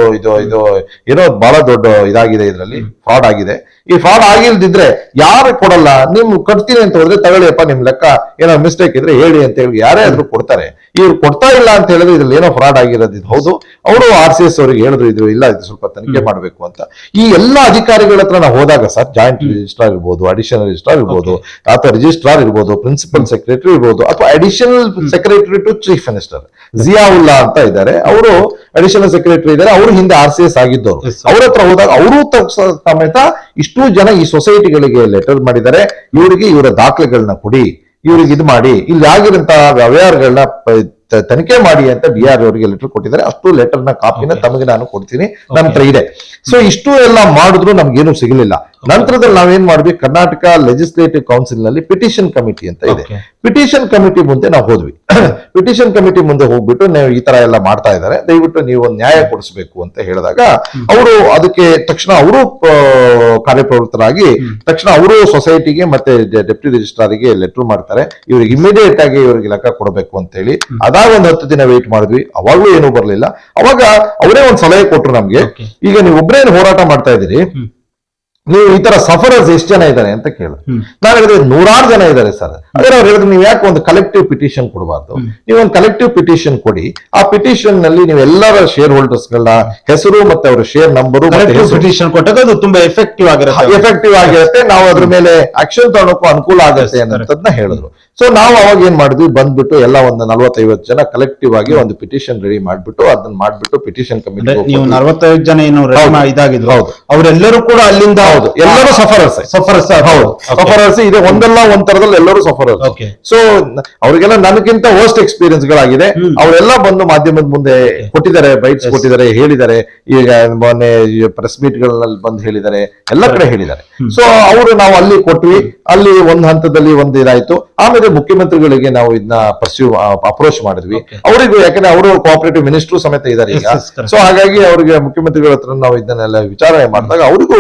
ಏನೋ ಬಹಳ ದೊಡ್ಡ ಇದಾಗಿದೆ, ಇದರಲ್ಲಿ ಫ್ರಾಡ್ ಆಗಿದೆ. ಈ ಫ್ರಾಡ್ ಆಗಿಲ್ದಿದ್ರೆ ಯಾರು ಕೊಡಲ್ಲ, ನಿಮ್ ಕಟ್ತೀನಿ ಅಂತ ಹೋದ್ರೆ ತಗೊಳ್ಳಿಯಪ್ಪ, ನಿಮ್ ಲೆಕ್ಕ ಏನೋ ಮಿಸ್ಟೇಕ್ ಇದ್ರೆ ಹೇಳಿ ಅಂತ ಹೇಳಿ ಯಾರೇ ಆದ್ರೂ ಕೊಡ್ತಾರೆ. ಇವ್ರು ಕೊಡ್ತಾ ಇಲ್ಲ ಅಂತ ಹೇಳಿದ್ರೆ ಇದ್ರಲ್ಲಿ ಏನೋ ಫ್ರಾಡ್ ಆಗಿರೋದು ಹೌದು. ಅವರು RCS ಅವರಿಗೆ ಹೇಳಿದ್ರು ಇಲ್ಲ ಇದು ಸ್ವಲ್ಪ ತನಿಖೆ ಮಾಡಬೇಕು ಅಂತ. ಈ ಎಲ್ಲಾ ಅಧಿಕಾರಿಗಳ ಹತ್ರ ನಾವು ಹೋದಾಗ ಸರ್, ಜಾಯಿಂಟ್ ರಿಜಿಸ್ಟ್ರಾರ್ ಇರ್ಬೋದು, ಅಡಿಷನಲ್ ರಿಜಿಸ್ಟ್ರಾರ್ ಇರ್ಬೋದು, ಅಥವಾ ರಿಜಿಸ್ಟ್ರಾರ್ ಇರ್ಬೋದು, ಪ್ರಿನ್ಸಿಪಲ್ ಸೆಕ್ರೆಟರಿ ಇರ್ಬೋದು, ಅಥವಾ additional secretary to chief minister Ziaulla ಅಂತ ಇದ್ದಾರೆ, ಅವರು ಅಡಿಷನಲ್ ಸೆಕ್ರೆಟರಿ ಇದ್ದಾರೆ, ಅವರು ಹಿಂದೆ RCS ಆಗಿದ್ದವರು. ಅವ್ರ ಹತ್ರ ಹೋದಾಗ ಅವರು ಸಮೇತ ಇಷ್ಟು ಜನ ಈ ಸೊಸೈಟಿಗಳಿಗೆ ಲೆಟರ್ ಮಾಡಿದ್ದಾರೆ, ಇವರಿಗೆ ಇವರ ದಾಖಲೆಗಳನ್ನ ಕೊಡಿ, ಇವ್ರಿಗೆ ಇದು ಮಾಡಿ, ಇಲ್ಲಿ ಆಗಿರಂತ ವ್ಯವಹಾರಗಳನ್ನ ತನಿಖೆ ಮಾಡಿ ಅಂತ DR ಅವರಿಗೆ ಲೆಟರ್ ಕೊಟ್ಟಿದ್ದಾರೆ. ಅಷ್ಟು ಲೆಟರ್ ನ ಕಾಪಿನ ತಮಗೆ ನಾನು ಕೊಡ್ತೀನಿ, ನನ್ನ ಹತ್ರ ಇದೆ. ಸೊ ಇಷ್ಟು ಎಲ್ಲ ಮಾಡಿದ್ರು ನಮ್ಗೇನು ಸಿಗಲಿಲ್ಲ. ನಂತರದಲ್ಲಿ ನಾವೇನ್ ಮಾಡಿದ್ವಿ, ಕರ್ನಾಟಕ ಲೆಜಿಸ್ಲೇಟಿವ್ ಕೌನ್ಸಿಲ್ ನಲ್ಲಿ ಪಿಟಿಷನ್ ಕಮಿಟಿ ಅಂತ ಇದೆ. ಪಿಟಿಷನ್ ಕಮಿಟಿ ಮುಂದೆ ನಾವು ಹೋದ್ವಿ. ಪಿಟಿಷನ್ ಕಮಿಟಿ ಮುಂದೆ ಹೋಗ್ಬಿಟ್ಟು ನೀವು ಈ ತರ ಎಲ್ಲ ಮಾಡ್ತಾ ಇದ್ದಾರೆ, ದಯವಿಟ್ಟು ನೀವು ಒಂದು ನ್ಯಾಯ ಕೊಡಿಸ್ಬೇಕು ಅಂತ ಹೇಳಿದಾಗ ಅವರು ಅದಕ್ಕೆ ತಕ್ಷಣ ಅವರು ಕಾರ್ಯಪ್ರವೃತ್ತರಾಗಿ ತಕ್ಷಣ ಅವರು ಸೊಸೈಟಿಗೆ ಮತ್ತೆ ಡೆಪ್ಟಿ ರಿಜಿಸ್ಟ್ರಾರಿಗೆ ಲೆಟರ್ ಮಾಡ್ತಾರೆ, ಇವ್ರಿಗೆ ಇಮಿಡಿಯೇಟ್ ಆಗಿ ಇವರಿಗೆ ಲೆಕ್ಕ ಕೊಡಬೇಕು ಅಂತ ಹೇಳಿ. ಅದಾಗ ಒಂದು 10 ದಿನ ವೇಟ್ ಮಾಡಿದ್ವಿ, ಅವಾಗ್ಲೂ ಏನೂ ಬರ್ಲಿಲ್ಲ. ಅವಾಗ ಅವರೇ ಒಂದು ಸಲಹೆ ಕೊಟ್ರು ನಮ್ಗೆ, ಈಗ ನೀವು ಒಬ್ಬರೇನು ಹೋರಾಟ ಮಾಡ್ತಾ ಇದ್ದೀರಿ, ನೀವು ಈ ತರ ಸಫರರ್ಸ್ ಎಷ್ಟು ಜನ ಇದ್ದಾರೆ ಅಂತ ಕೇಳಿದ್ರು. ನಾನು ಹೇಳಿದ್ರೆ 100 ಜನ ಇದ್ದಾರೆ ಸರ್. ಅದೇ ಅವ್ರು ಹೇಳಿದ್ರು, ನೀವು ಯಾಕೆ ಒಂದು ಕಲೆಕ್ಟಿವ್ ಪಿಟಿಷನ್ ಕೊಡಬಾರ್ದು, ನೀವು ಒಂದು ಕಲೆಕ್ಟಿವ್ ಪಿಟಿಷನ್ ಕೊಡಿ. ಆ ಪಿಟಿಷನ್ ನಲ್ಲಿ ನೀವು ಎಲ್ಲರ ಶೇರ್ ಹೋಲ್ಡರ್ಸ್ ಗಳ ಹೆಸರು ಮತ್ತೆ ಅವರ ಶೇರ್ ನಂಬರು ಪಿಟಿಷನ್ ಕೊಟ್ಟಾಗ ಅದು ತುಂಬಾ ಎಫೆಕ್ಟಿವ್ ಆಗಿರುತ್ತೆ, ನಾವು ಅದ್ರ ಮೇಲೆ ಆಕ್ಷನ್ ತಗೊಳಕ್ಕೂ ಅನುಕೂಲ ಆಗುತ್ತೆ ಅನ್ನೋದನ್ನ ಹೇಳಿದ್ರು. ಸೊ ನಾವು ಅವಾಗ ಏನ್ ಮಾಡಿದ್ವಿ, ಬಂದ್ಬಿಟ್ಟು ಎಲ್ಲ ಒಂದು 40-50 ಜನ ಕಲೆಕ್ಟಿವ್ ಆಗಿ ಒಂದು ಪಿಟಿಷನ್ ರೆಡಿ ಮಾಡ್ಬಿಟ್ಟು ಅದನ್ನ ಮಾಡ್ಬಿಟ್ಟು ಪಿಟಿಷನ್ ಕಮಿಟಿ, ನೀವು 45 ಜನ ಏನು ಇದಾಗಿದ್ರು, ಅವರೆಲ್ಲರೂ ಕೂಡ ಅಲ್ಲಿಂದ ಎಲ್ಲರೂ ಸಫರರ್ಸ್ ಇದೆ, ಒಂದಲ್ಲ ಒಂದ್ ತರದಲ್ಲಿ ಎಲ್ಲರೂ ಸಫರರ್ಸ್. ಸೊ ಅವ್ರಿಗೆಲ್ಲ ನನಗಿಂತ ವರ್ಸ್ಟ್ ಎಕ್ಸ್ಪೀರಿಯನ್ಸ್ ಗಳಾಗಿದೆ. ಅವರೆಲ್ಲ ಬಂದು ಮಾಧ್ಯಮದ ಮುಂದೆ ಕೊಟ್ಟಿದ್ದಾರೆ, ಬೈಟ್ಸ್ ಕೊಟ್ಟಿದ್ದಾರೆ, ಹೇಳಿದ್ದಾರೆ. ಈಗ ಮೊನ್ನೆ ಪ್ರೆಸ್ ಮೀಟ್ ಗಳಲ್ಲಿ ಬಂದು ಹೇಳಿದ್ದಾರೆ, ಎಲ್ಲ ಕಡೆ ಹೇಳಿದ್ದಾರೆ. ಸೊ ಅವರು ನಾವು ಅಲ್ಲಿ ಕೊಟ್ವಿ, ಅಲ್ಲಿ ಒಂದ್ ಹಂತದಲ್ಲಿ ಒಂದು ಇದಾಯ್ತು. ಆಮೇಲೆ ಮುಖ್ಯಮಂತ್ರಿಗಳಿಗೆ ನಾವು ಇದನ್ನ ಅಪ್ರೋಚ್ ಮಾಡಿದ್ವಿ. ಅವರಿಗೂ ಯಾಕಂದ್ರೆ ಅವರು ಕೋಆಪರೇಟಿವ್ ಮಿನಿಸ್ಟರ್ ಸಮೇತ ಇದ್ದಾರೆ ಈಗ. ಸೊ ಹಾಗಾಗಿ ಅವರಿಗೆ ಮುಖ್ಯಮಂತ್ರಿಗಳ ಹತ್ರ ನಾವು ಇದನ್ನೆಲ್ಲ ವಿಚಾರಣೆ ಮಾಡಿದಾಗ ಅವರಿಗೂ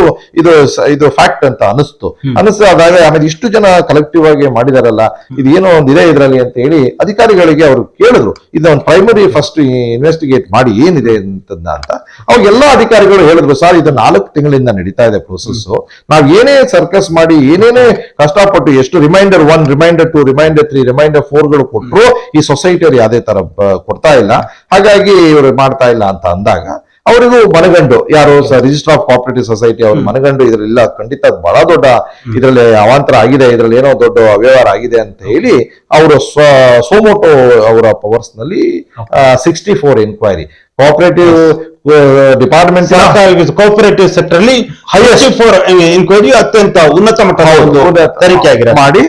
ಇದು ಫ್ಯಾಕ್ಟ್ ಅಂತ ಅನಿಸ್ತಾದಾಗ, ಆಮೇಲೆ ಇಷ್ಟು ಜನ ಕಲೆಕ್ಟಿವ್ ಆಗಿ ಮಾಡಿದಾರಲ್ಲ, ಇದು ಏನೋ ಒಂದು ಇದೆ ಇದರಲ್ಲಿ ಅಂತ ಹೇಳಿ ಅಧಿಕಾರಿಗಳಿಗೆ ಅವರು ಕೇಳಿದ್ರು, ಇದೊಂದು ಪ್ರೈಮರಿ ಫಸ್ಟ್ ಇನ್ವೆಸ್ಟಿಗೇಟ್ ಮಾಡಿ ಏನಿದೆ ಅಂತ. ಅವಾಗ ಎಲ್ಲಾ ಅಧಿಕಾರಿಗಳು ಹೇಳಿದ್ರು, ಸರ್ ಇದು 4 ತಿಂಗಳಿಂದ ನಡೀತಾ ಇದೆ ಪ್ರೋಸೆಸ್, ನಾವ್ ಏನೇ ಸರ್ಕಸ್ ಮಾಡಿ ಏನೇನೇ ಕಷ್ಟಪಟ್ಟು ಎಷ್ಟು ರಿಮೈಂಡರ್ 1, ರಿಮೈಂಡರ್ 2, ರಿಮೈಂಡರ್ 3, ರಿಮೈಂಡರ್ 4 ಕೊಟ್ಟರು ಈ ಸೊಸೈಟಿಯವರು ಯಾವುದೇ ತರ ಕೊಡ್ತಾ ಇಲ್ಲ, ಹಾಗಾಗಿ ಇವರು ಮಾಡ್ತಾ ಇಲ್ಲ ಅಂತ ಅಂದಾಗ ಅವರಿಗೂ ಮನಗಂಡು, ಯಾರು ರಿಜಿಸ್ಟರ್ ಆಫ್ ಕೋಆಪರೇಟಿವ್ ಸೊಸೈಟಿ ಅವರು ಮನಗಂಡು ಇದ್ರಲ್ಲ ಖಂಡಿತ ಬಹಳ ದೊಡ್ಡ ಇದರಲ್ಲಿ ಅವಾಂತರ ಆಗಿದೆ, ಇದರಲ್ಲಿ ಏನೋ ದೊಡ್ಡ ಅವ್ಯವಹಾರ ಆಗಿದೆ ಅಂತ ಹೇಳಿ ಅವರು ಸೋಮೋಟೋ ಅವರ ಪವರ್ಸ್ ನಲ್ಲಿ 64 enquiry cooperative department cooperative sector ಅಲ್ಲಿ ಹೈಯೆಸ್ಟ್ ಎನ್ಕ್ವೈರಿ ಅತ್ಯಂತ ಉನ್ನತ ಮಟ್ಟದ ತನಿಖೆ ಮಾಡಿ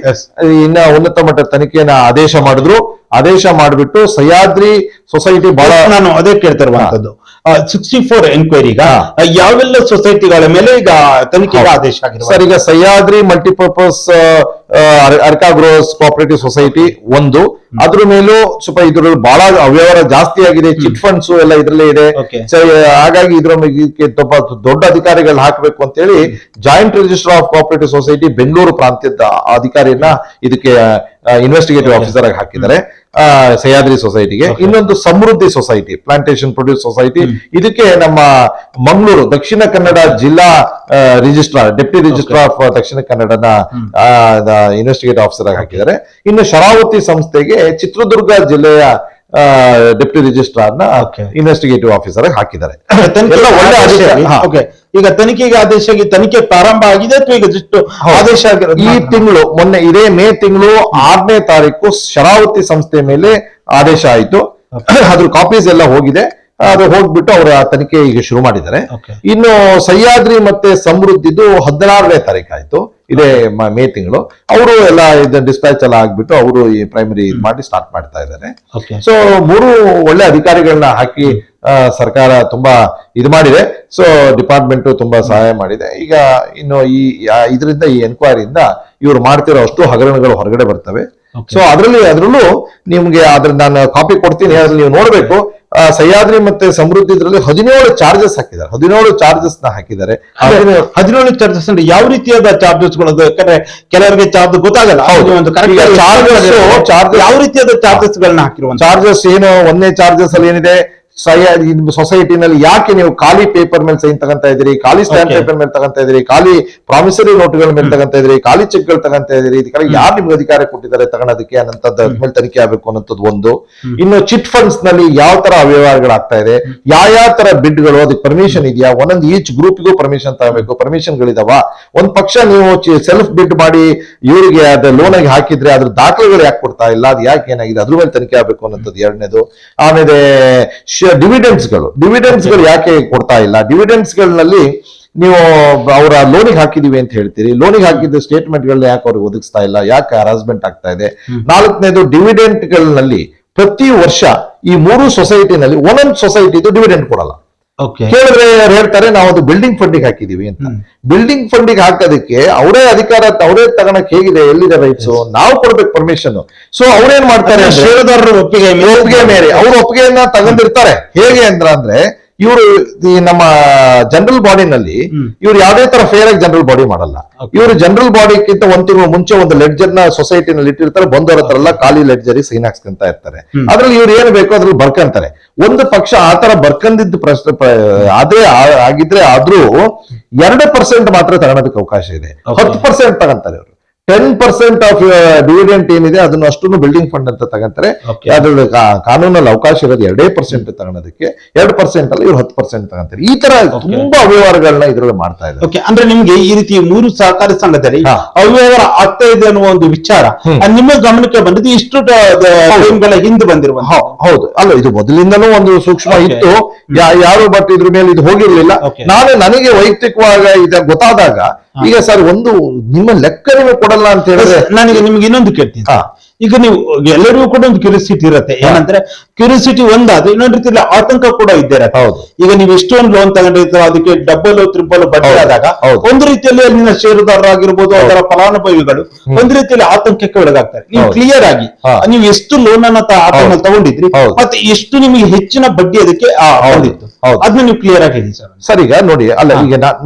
ಇನ್ನ ಉನ್ನತ ಮಟ್ಟದ ತನಿಖೆಯನ್ನ ಆದೇಶ ಮಾಡಿದ್ರು. ಆದೇಶ ಮಾಡಿಬಿಟ್ಟು ಸಹ್ಯಾದ್ರಿ ಸೊಸೈಟಿ ಬಹಳ, ನಾನು ಅದೇ ಕೇಳ್ತಾ ಇರುವಂತದ್ದು, 64 ಎನ್ಕ್ವೈರಿಗ ಯಾವೆಲ್ಲ ಸೊಸೈಟಿಗಳ ಮೇಲೆ ಈಗ ತನಿಖೆಗೆ ಆದೇಶ ಆಗಿದೆ ಸರ್? ಈಗ ಸಹ್ಯಾದ್ರಿ ಮಲ್ಟಿಪರ್ಪಸ್ ಅರ್ಕಾಗ್ರೋಸ್ ಕೋಆಪರೇಟಿವ್ ಸೊಸೈಟಿ ಒಂದು, ಅದ್ರ ಮೇಲೂ ಸ್ವಲ್ಪ ಇದ್ರಲ್ಲಿ ಬಹಳ ಅವ್ಯವಹಾರ ಜಾಸ್ತಿ ಆಗಿದೆ, ಚಿಟ್ ಫಂಡ್ಸ್ ಎಲ್ಲ ಇದ್ರಲ್ಲೇ ಇದೆ. ಹಾಗಾಗಿ ಇದ್ರ ದೊಡ್ಡ ಅಧಿಕಾರಿಗಳನ್ನ ಹಾಕಬೇಕು ಅಂತ ಹೇಳಿ joint register of cooperative society Bengaluru ಪ್ರಾಂತ್ಯದ ಅಧಿಕಾರಿನ ಇದಕ್ಕೆ ಇನ್ವೆಸ್ಟಿಗೇಟಿವ್ ಆಫೀಸರ್ ಆಗಿ ಹಾಕಿದ್ದಾರೆ ಸಹ್ಯಾದ್ರಿ ಸೊಸೈಟಿಗೆ. ಇನ್ನೊಂದು ಸಮೃದ್ಧಿ ಸೊಸೈಟಿ, ಪ್ಲಾಂಟೇಶನ್ ಪ್ರೊಡ್ಯೂಸ್ ಸೊಸೈಟಿ, ಇದಕ್ಕೆ ನಮ್ಮ ಮಂಗಳೂರು ದಕ್ಷಿಣ ಕನ್ನಡ ಜಿಲ್ಲಾ ರಿಜಿಸ್ಟ್ರಾರ್, ಡೆಪ್ಟಿ ರಿಜಿಸ್ಟ್ರಾರ್ ಆಫ್ ದಕ್ಷಿಣ ಕನ್ನಡನ ಇನ್ವೆಸ್ಟಿಗೇಟಿವ್ ಆಫೀಸರ್ ಆಗಿ ಹಾಕಿದ್ದಾರೆ. ಇನ್ನು ಶರಾವತಿ ಸಂಸ್ಥೆಗೆ ಚಿತ್ರದುರ್ಗ ಜಿಲ್ಲೆಯ ಡೆಪ್ಟಿ ರಿಜಿಸ್ಟ್ರಾರ್ ನ ಇನ್ವೆಸ್ಟಿಗೇಟಿವ್ ಆಫೀಸರ್ ಆಗಿ ಹಾಕಿದ್ದಾರೆ. ಈಗ ತನಿಖೆಗೆ ಆದೇಶ ಆಗಿ ತನಿಖೆ ಪ್ರಾರಂಭ ಆಗಿದೆ ಅಥವಾ ಈಗ ಜಸ್ಟ್ ಆದೇಶ ಆಗಿರೋದು? ಈ ತಿಂಗಳು ಮೊನ್ನೆ ಇದೇ ಮೇ ತಿಂಗಳು 6ನೇ ತಾರೀಕು ಶರಾವತಿ ಸಂಸ್ಥೆ ಮೇಲೆ ಆದೇಶ ಆಯಿತು. ಅದ್ರ ಕಾಪೀಸ್ ಎಲ್ಲ ಹೋಗಿದೆ, ಅದು ಹೋಗ್ಬಿಟ್ಟು ಅವರ ತನಿಖೆ ಈಗ ಶುರು ಮಾಡಿದ್ದಾರೆ. ಇನ್ನು ಸಹ್ಯಾದ್ರಿ ಮತ್ತೆ ಸಮೃದ್ಧಿದು 16ನೇ ತಾರೀಕು ಆಯ್ತು, ಇದೇ ಮೇ ತಿಂಗಳು. ಅವರು ಎಲ್ಲ ಡಿಸ್ಪ್ಯಾಚ್ ಎಲ್ಲ ಆಗ್ಬಿಟ್ಟು ಅವರು ಈ ಪ್ರೈಮರಿ ಮಾಡಿ ಸ್ಟಾರ್ಟ್ ಮಾಡ್ತಾ ಇದ್ದಾರೆ. ಸೊ 3 ಒಳ್ಳೆ ಅಧಿಕಾರಿಗಳನ್ನ ಹಾಕಿ ಸರ್ಕಾರ ತುಂಬಾ ಇದು ಮಾಡಿದೆ. ಸೊ ಡಿಪಾರ್ಟ್ಮೆಂಟ್ ತುಂಬಾ ಸಹಾಯ ಮಾಡಿದೆ. ಈಗ ಇನ್ನು ಇದರಿಂದ ಈ ಎನ್ಕ್ವೈರಿಯಿಂದ ಇವ್ರು ಮಾಡ್ತಿರೋ ಅಷ್ಟು ಹಗರಣಗಳು ಹೊರಗಡೆ ಬರ್ತವೆ. ಸೊ ಅದ್ರಲ್ಲೂ ನಿಮ್ಗೆ ನಾನು ಕಾಪಿ ಕೊಡ್ತೀನಿ, ಅದ್ರಲ್ಲಿ ನೀವು ನೋಡ್ಬೇಕು. ಸಹ್ಯಾದ್ರಿ ಮತ್ತೆ ಸಮೃದ್ಧಿ ಇದ್ರಲ್ಲಿ 17 ಚಾರ್ಜಸ್ ಹಾಕಿದ್ದಾರೆ, 17 ಚಾರ್ಜಸ್ ನ ಹಾಕಿದ್ದಾರೆ. 17 ಚಾರ್ಜಸ್ ಅಂದ್ರೆ ಯಾವ ರೀತಿಯಾದ ಚಾರ್ಜಸ್ ಗಳು? ಯಾಕಂದ್ರೆ ಕೆಲವರಿಗೆ ಚಾರ್ಜ್ ಗೊತ್ತಾಗಲ್ಲ. ಯಾವ ರೀತಿಯಾದ ಚಾರ್ಜಸ್ ಗಳನ್ನ ಹಾಕಿರುವ ಚಾರ್ಜಸ್ ಏನು? 1ನೇ ಚಾರ್ಜಸ್ ಅಲ್ಲಿ ಏನಿದೆ, ಸೊಸೈಟಿನಲ್ಲಿ ಯಾಕೆ ನೀವು ಖಾಲಿ ಪೇಪರ್ ಮೇಲೆ ಸೈನ್ ತಗೊಂತಾ ಇದ್ದೀರಿ, ಖಾಲಿ ಸ್ಟ್ಯಾಂಪ್ ಪೇಪರ್ ಮೇಲೆ ತಗೊಂತಾ ಇದ್ದೀರಿ, ಖಾಲಿ ಪ್ರಾಮಿಸರಿ ನೋಟ್ಗಳ ಮೇಲೆ ತಗೊಂತಾ ಇದ್ದೀರಿ, ಖಾಲಿ ಚೆಕ್ ಗಳು ತಗೊಂತಾ ಇದ್ದೀರಿ, ಇದಕ್ಕೆ ಯಾರು ನಿಮ್ಗೆ ಅಧಿಕಾರ ಕೊಟ್ಟಿದ್ದಾರೆ ತಗೊಳೋದಕ್ಕೆ ಅನ್ನೋಂಥದ್ದು ಮೇಲೆ ತನಿಖೆ ಆಗಬೇಕು ಅನ್ನೋಂಥದ್ದು ಒಂದು. ಇನ್ನು ಚಿಟ್ ಫಂಡ್ಸ್ ನಲ್ಲಿ ಯಾವ ತರ ಅವ್ಯವಹಾರಗಳಾಗ್ತಾ ಇದೆ, ಯಾವ ತರ ಬಿಡ್ಗಳು, ಅದಕ್ಕೆ ಪರ್ಮಿಷನ್ ಇದೆಯಾ, ಒಂದೊಂದು ಈಚ್ ಗ್ರೂಪ್ಗೂ ಪರ್ಮಿಷನ್ ತಗೋಬೇಕು, ಪರ್ಮಿಷನ್ಗಳಿದಾವ. ಒಂದ್ ಪಕ್ಷ ನೀವು ಸೆಲ್ಫ್ ಬಿಡ್ ಮಾಡಿ ಇವರಿಗೆ ಅದ ಲೋನ್ ಆಗಿ ಹಾಕಿದ್ರೆ ಅದ್ರ ದಾಖಲೆಗಳು ಯಾಕೆ ಕೊಡ್ತಾ ಇಲ್ಲ, ಅದು ಯಾಕೆ ಏನಾಗಿದೆ, ಅದ್ರ ಮೇಲೆ ತನಿಖೆ ಆಗಬೇಕು ಅನ್ನೋಂಥದ್ದು 2ನೇದು. ಆಮೇಲೆ ಡಿವಿಡೆಂಡ್ಸ್ ಗಳು ಯಾಕೆ ಕೊಡ್ತಾ ಇಲ್ಲ, ಡಿವಿಡೆಂಡ್ಸ್ ಗಳಲ್ಲಿ ನೀವು ಅವರ ಲೋನಿಗೆ ಹಾಕಿದೀವಿ ಅಂತ ಹೇಳ್ತೀರಿ, ಲೋನಿಗೆ ಹಾಕಿದ ಸ್ಟೇಟ್ಮೆಂಟ್ ಗಳನ್ನ ಯಾಕೆ ಅವ್ರಿಗೆ ಒದಗಿಸ್ತಾ ಇಲ್ಲ, ಯಾಕೆ ಹರಾಸ್ಮೆಂಟ್ ಆಗ್ತಾ ಇದೆ. 4ನೇದು ಡಿವಿಡೆಂಟ್ ಗಳಲ್ಲಿ ಪ್ರತಿ ವರ್ಷ ಈ 3 ಸೊಸೈಟಿನಲ್ಲಿ ಒಂದೊಂದು ಸೊಸೈಟಿದು ಡಿವಿಡೆಂಟ್ ಕೊಡಲ್ಲ. ಕೇಳಿದ್ರೆ ಅವ್ರು ಹೇಳ್ತಾರೆ ನಾವು ಅದು ಬಿಲ್ಡಿಂಗ್ ಫಂಡಿಗೆ ಹಾಕಿದೀವಿ ಅಂತ. ಬಿಲ್ಡಿಂಗ್ ಫಂಡಿಗೆ ಹಾಕೋದಕ್ಕೆ ಅವರೇ ಅಧಿಕಾರ, ಅವರೇ ತಗೊಳಕ್ ಹೇಗಿದೆ, ಎಲ್ಲಿದೆ ರೈಟ್ಸ್, ನಾವು ಕೊಡ್ಬೇಕು ಪರ್ಮಿಷನ್. ಸೊ ಅವ್ರೇನ್ ಮಾಡ್ತಾರೆ, ಷೇರುದಾರರ ಒಪ್ಪಿಗೆ ಮೇರೆ ಅವ್ರ ಒಪ್ಪಿಗೆಯನ್ನ ತಗೊಂಡಿರ್ತಾರೆ. ಹೇಗೆ ಅಂದ್ರೆ ಇವರು ಈ ನಮ್ಮ ಜನರಲ್ ಬಾಡಿನಲ್ಲಿ ಇವ್ರು ಯಾವುದೇ ತರ ಫೇರ್ ಆಗಿ ಜನರಲ್ ಬಾಡಿ ಮಾಡಲ್ಲ. ಇವರು ಜನರಲ್ ಬಾಡಿಗಿಂತ 1 ತಿಂಗಳು ಮುಂಚೆ ಒಂದು ಲೆಡ್ಜರ್ ನ ಸೊಸೈಟಿನಲ್ಲಿ ಇಟ್ಟಿರ್ತಾರೆ, ಬಂದವರ ಹತ್ರ ಎಲ್ಲ ಖಾಲಿ ಲೆಡ್ಜರ್ ಸೈನ್ ಹಾಕ್ಸ್ಕೊಂತ ಇರ್ತಾರೆ. ಅದ್ರಲ್ಲಿ ಇವ್ರು ಏನ್ ಬೇಕೋ ಅದ್ರಲ್ಲಿ ಬರ್ಕಂತಾರೆ. ಒಂದು ಪಕ್ಷ ಆತರ ಬರ್ಕಂದಿದ್ದು ಪ್ರಶ್ನೆ ಆಗಿದ್ರೆ ಆದ್ರೂ 2% ಮಾತ್ರ ತಗೊಳೋದಕ್ಕೆ ಅವಕಾಶ ಇದೆ. 10% ತಗೊಂತಾರೆ ಇವರು. 10% ಆಫ್ ಡಿವಿಡೆಂಟ್ ಏನಿದೆ ಅದನ್ನು ಅಷ್ಟನ್ನು ಬಿಲ್ಡಿಂಗ್ ಫಂಡ್ ಅಂತ ತಗೊಂತಾರೆ. ಅದ್ರಲ್ಲಿ ಕಾನೂನಲ್ಲಿ ಅವಕಾಶ ಇರೋದು 2% ತಗೊಳೋದಕ್ಕೆ, 2% ಅಲ್ಲಿ ಇವ್ರು 10% ತಗೊಂತಾರೆ. ಈ ತರ ತುಂಬಾ ಅವ್ಯವಹಾರಗಳನ್ನ ಇದ್ರಲ್ಲಿ ಮಾಡ್ತಾ ಇದ್ದಾರೆ. ಅಂದ್ರೆ ನಿಮ್ಗೆ ಈ ರೀತಿ 3 ಸಹಕಾರಿ ಸಂಘದಲ್ಲಿ ಅವ್ಯವಹಾರ ಆಗ್ತಾ ಇದೆ ಅನ್ನುವ ಒಂದು ವಿಚಾರ ನಿಮ್ಮ ಗಮನಕ್ಕೆ ಬಂದಿದ್ದು ಇಷ್ಟು ಟೈಮ್ಗಳ ಹಿಂದೆ ಬಂದಿರುವ? ಹೌದು, ಅಲ್ಲ ಇದು ಮೊದಲಿಂದನೂ ಒಂದು ಸೂಕ್ಷ್ಮ ಇತ್ತು, ಯಾರು ಬಟ್ ಇದ್ರ ಮೇಲೆ ಇದು ಹೋಗಿರ್ಲಿಲ್ಲ. ನನಗೆ ವೈಯಕ್ತಿಕವಾಗಿ ಇದು ಗೊತ್ತಾದಾಗ ಈಗ ಸರ್ ಒಂದು ನಿಮ್ಮ ಲೆಕ್ಕ ನೀವು ಕೊಡಲ್ಲ ಅಂತ ಹೇಳಿದ್ರೆ ನನಗೆ ನಿಮ್ಗೆ ಇನ್ನೊಂದು ಕೇಳ್ತೀನಿ. ಈಗ ನೀವು ಎಲ್ಲರಿಗೂ ಕೂಡ ಒಂದು ಕ್ಯೂರಿಯಾಸಿಟಿ ಇರುತ್ತೆ, ಏನಂದ್ರೆ ಕ್ಯೂರಿಯಾಸಿಟಿ ಒಂದಾದ್ರೆ ಇನ್ನೊಂದು ರೀತಿಯಲ್ಲಿ ಆತಂಕ ಕೂಡ ಇದ್ದಾರೆ. ಹೌದು, ಈಗ ನೀವು ಎಷ್ಟೊಂದು ಲೋನ್ ತಗೊಂಡಿರ್ತಾರೆ, ಅದಕ್ಕೆ ಡಬಲ್ ಟ್ರಿಪಲ್ ಬಡ್ಡಿ ಆದಾಗ ಒಂದು ರೀತಿಯಲ್ಲಿ ಅಲ್ಲಿನ ಷೇರುದಾರರಾಗಿರ್ಬೋದು, ಅದರ ಫಲಾನುಭವಿಗಳು ಒಂದು ರೀತಿಯಲ್ಲಿ ಆತಂಕಕ್ಕೆ ಒಳಗಾಗ್ತಾರೆ. ನೀವು ಕ್ಲಿಯರ್ ಆಗಿ ನೀವು ಎಷ್ಟು ಲೋನ್ ಅನ್ನ ತಗೊಂಡಿದ್ರಿ ಮತ್ತೆ ಎಷ್ಟು ನಿಮಗೆ ಹೆಚ್ಚಿನ ಬಡ್ಡಿ ಅದಕ್ಕೆ ಬಂದಿತ್ತು ಅದನ್ನ ನೀವು ಕ್ಲಿಯರ್ ಆಗಿ ಹೇಳಿ ಸರ್. ಸರ್ ಈಗ ನೋಡಿ, ಅಲ್ಲ ಈಗ